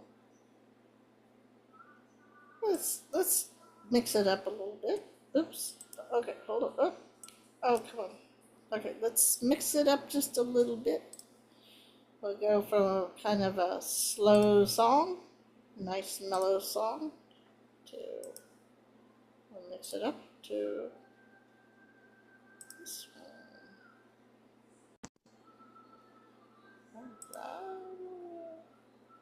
let's mix it up a little bit. Oops. Okay, hold on. Oh, come on. Okay, let's mix it up just a little bit. We'll go from a kind of a slow song, nice mellow song, to, we'll mix it up to this one.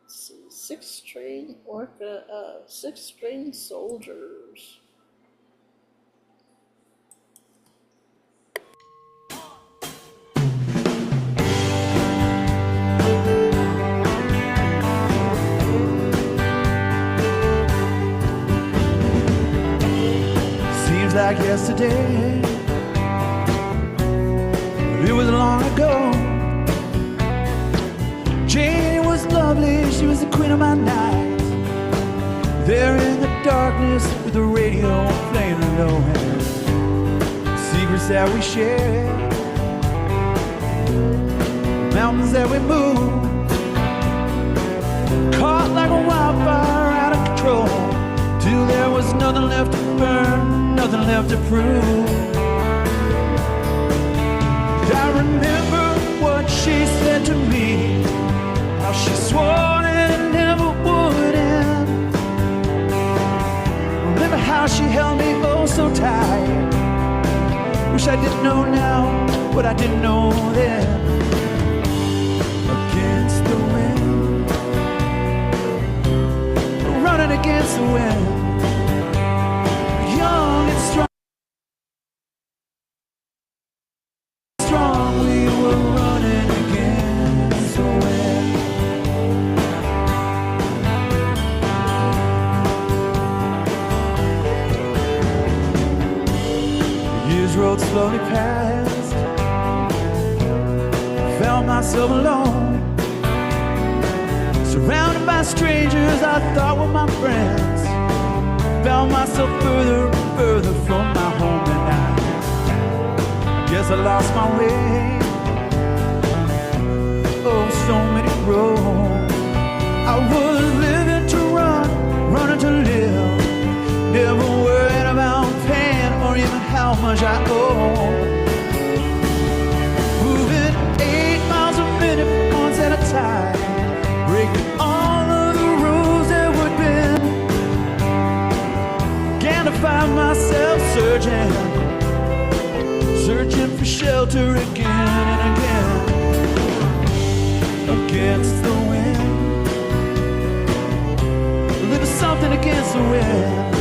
Let's see, six-string soldiers. Seems like yesterday, but it was long ago. Jane was lovely, she was the queen of my night. There in the darkness with the radio playing low, and secrets that we share, mountains that we move, caught like a wildfire out of control, till there was nothing left to burn, nothing left to prove. And I remember what she said to me, how she swore that it never would end. Remember how she held me oh so tight. Wish I didn't know now what I didn't know then. Against the wind, running against the wind, young and strong. Strong, we were running against the wind. Years rolled slowly past, found myself alone, surrounded by strangers I thought were my friends. Found myself further and further from my home, and I guess I lost my way. Oh, so many roads. I was living to run, running to live, never worried about paying or even how much I owe. Moving 8 miles a minute, months at a time, breaking all of the rules that would bend. Began to find myself searching for shelter again and again. Against the wind, a little something against the wind.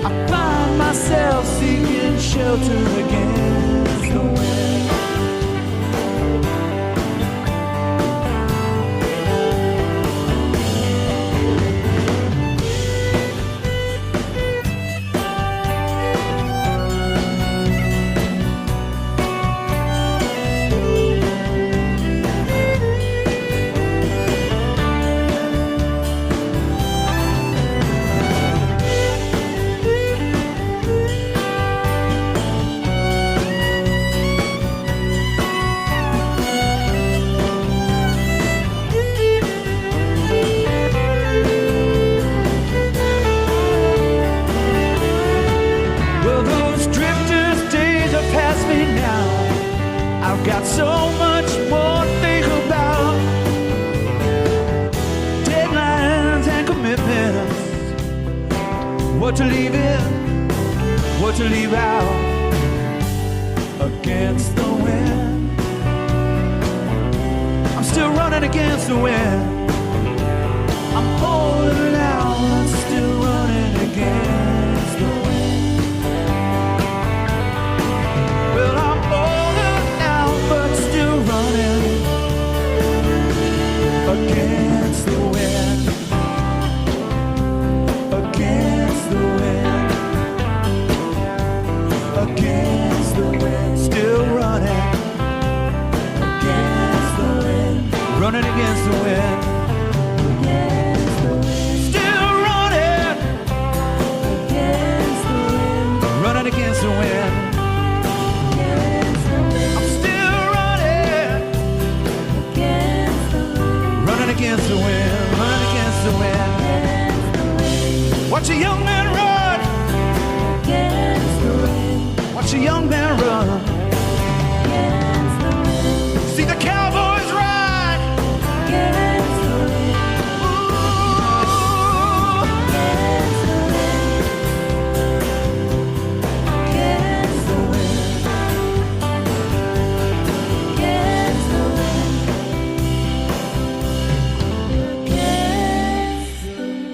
I find myself seeking shelter against the wind. Got so much more to think about. Deadlines and commitments, what to leave in, what to leave out. Against the wind, I'm still running against the wind. I'm holding out, I'm still running against the wind. Well, I'm but still running against the wind, against the wind, against the wind, still running against the wind, running against the wind. Watch a young man run against the wind, watch a young man run. against the wind, See the cowboys ride against the wind, against the wind, against the wind, against the wind, against the wind.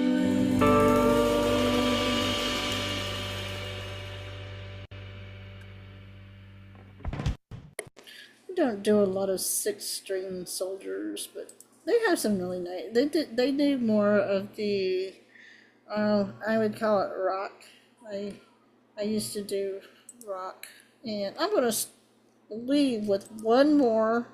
I don't do a lot of six-string soldiers, but they have some really nice. They do more of the, I would call it rock. I used to do rock, and I'm gonna leave with one more.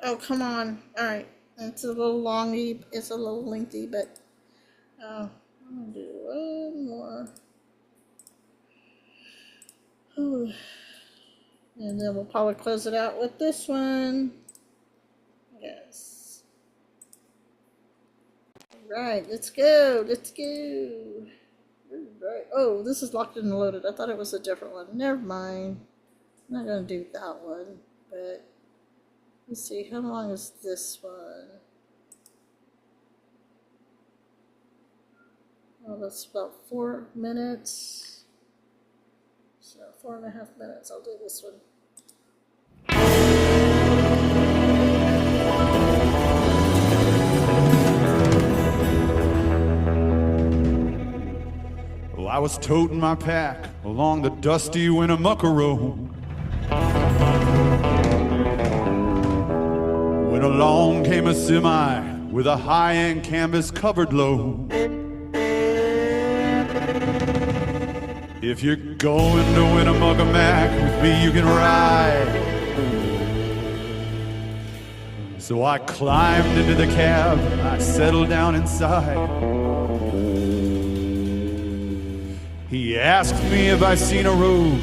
Oh come on! All right, it's a little longy. It's a little lengthy, but I'm gonna do one more. Whew. And then we'll probably close it out with this one. Yes. Right, let's go. Let's go. Right. Oh, this is locked and loaded. I thought it was a different one. Never mind. I'm not going to do that one. But let's see. How long is this one? Oh, that's about 4 minutes. So 4.5 minutes. I'll do this one. Well, I was toting my pack along the dusty Winnemucca Road when along came a semi with a high-end canvas covered load. If you're going to Winnemucca Mac, with me you can ride. So I climbed into the cab, I settled down inside. He asked me if I seen a road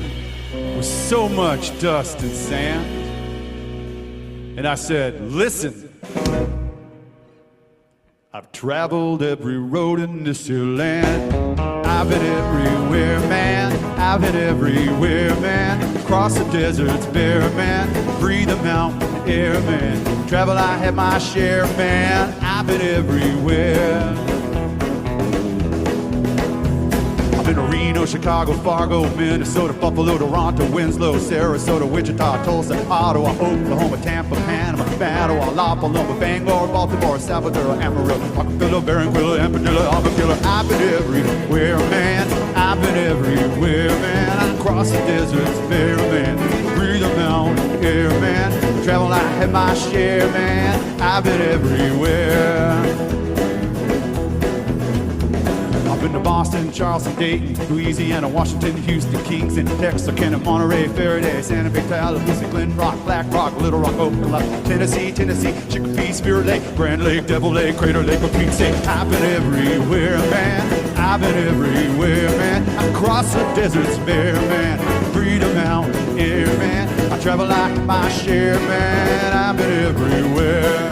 with so much dust and sand. And I said, listen, I've traveled every road in this here land. I've been everywhere, man. I've been everywhere, man. Cross the deserts bare, man. Breathe the mountain air, man. Travel, I had my share, man. I've been everywhere. I've been to Reno, Chicago, Fargo, Minnesota, Buffalo, Toronto, Winslow, Sarasota, Wichita, Tulsa, Ottawa, Oklahoma, Tampa, Panama, Mattawa, La Paloma, Bangor, Baltimore, Salvador, Amarillo, Rockefeller, Barranquilla, Amadilla, Albuquerque. I've been everywhere, man. I've been everywhere, man. I crossed the deserts bare, man. Breathe the mountain air, man. Travel, I had my share, man. I've been everywhere. I've been to Boston, Charleston, Dayton, Louisiana, Washington, Houston, Kingston, Texarkana, Monterey, Faraday, Santa Fe, Tallahassee, Glen Rock, Black Rock, Little Rock, Oklahoma, Tennessee, Chicopee, Spirit Lake, Grand Lake, Devil Lake, Crater Lake, Peach State. I've been everywhere, man. I've been everywhere, man. I crossed the deserts bare, man. Breathe the mountain air, man. I travel like my share, man. I've been everywhere.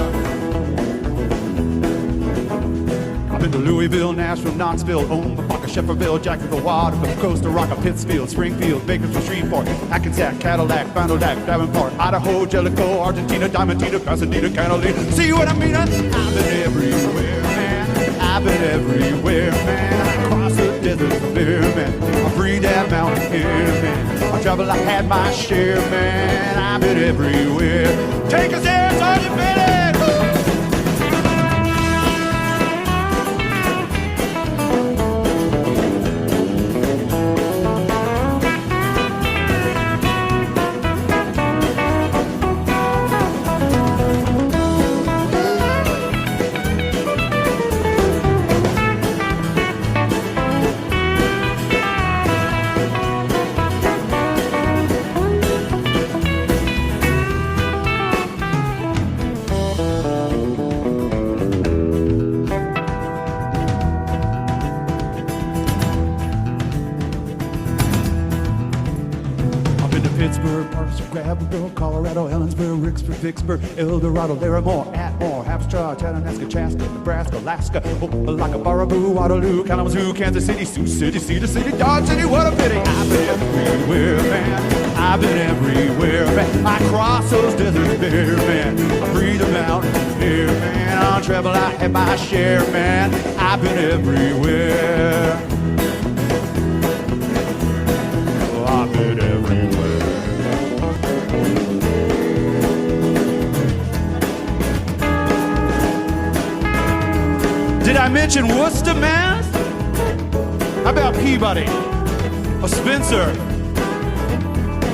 I've been to Louisville, Nashville, Knoxville, Omaha, Shefferville, Jacksonville, Waterville, Costa Rica, Pittsfield, Springfield, Bakersfield, Shreveport, Hackensack, Cadillac, Fond du Lac, Davenport, Idaho, Jellicoe, Argentina, Diamantina, Pasadena, Catalina. See what I mean? I've been everywhere, man. I've been everywhere, man. I cross the desert bare, man. I breathe that mountain air, man. I travel, I had my share, man. I've been everywhere. Take us there, Sergeant Billy! Evansville, Colorado, Ellensburg, Ricksburg, Vicksburg, El Dorado, Larimore, Atmore, Hapstra, Chattanooga, Chaska, Nebraska, Alaska, Opelika, Baraboo, Waterloo, Kalamazoo, Kansas City, Sioux City, Cedar City, Dodge City, what a pity. I've been everywhere, man. I've been everywhere, man. I cross those deserts bare, man. I breathe the mountain air, man. I'll travel, I have my share, man. I've been everywhere. Oh, I've been everywhere. Did I mention Worcester, Mass? How about Peabody? Or Spencer?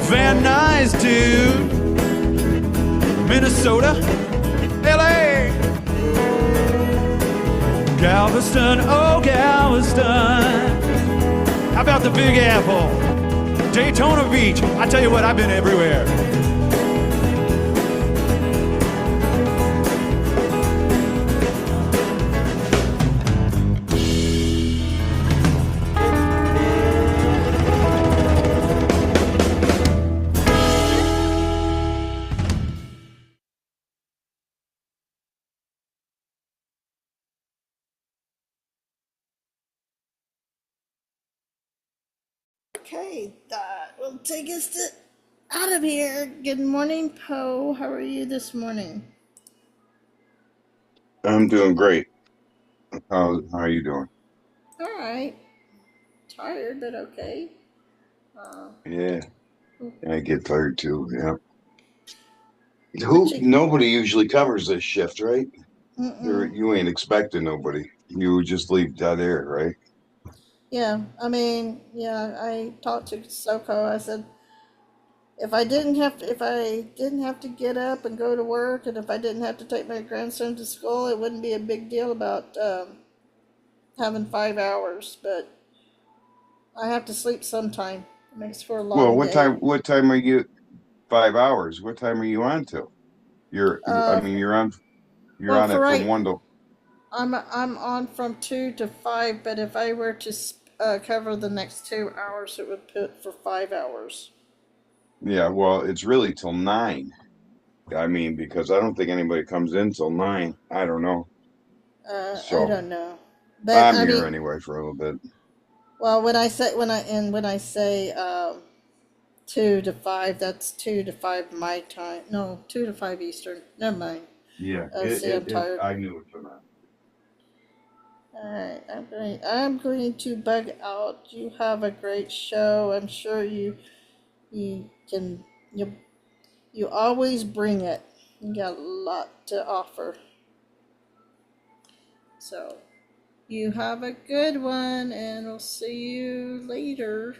Van Nuys, dude. Minnesota? LA? Galveston, oh Galveston. How about the Big Apple? Daytona Beach. I tell you what, I've been everywhere. Okay, that will take us out of here. Good morning, Poe. How are you this morning? I'm doing great. How are you doing? All right. Tired, but okay. Yeah, I get tired too. Yeah. What you? Nobody usually covers this shift, right? Mm-mm. You ain't expecting nobody. You just leave dead air, right? Yeah, I mean, yeah. I talked to Soko. I said if I didn't have to get up and go to work, and if I didn't have to take my grandson to school, it wouldn't be a big deal about having 5 hours. But I have to sleep sometime. It makes for a Well, long day. what time are you? 5 hours. What time are you on till? I Uh, mean, you're well, on for it from right, 1 to. I'm on from 2 to 5. But if I were to cover the next 2 hours, it would put for 5 hours. Yeah, well, it's really till 9. I mean, because I don't think anybody comes in till 9. I don't know. I So don't know, but I'm I here mean, anyway for a little bit. well, when I say 2 to 5, that's 2 to 5 my time. No, 2 to 5 Eastern. Never mind. Yeah, See, I'm tired. I knew it from that. All right, I'm going to bug out. You have a great show. I'm sure you can you always bring it. You got a lot to offer. So you have a good one, and we'll see you later.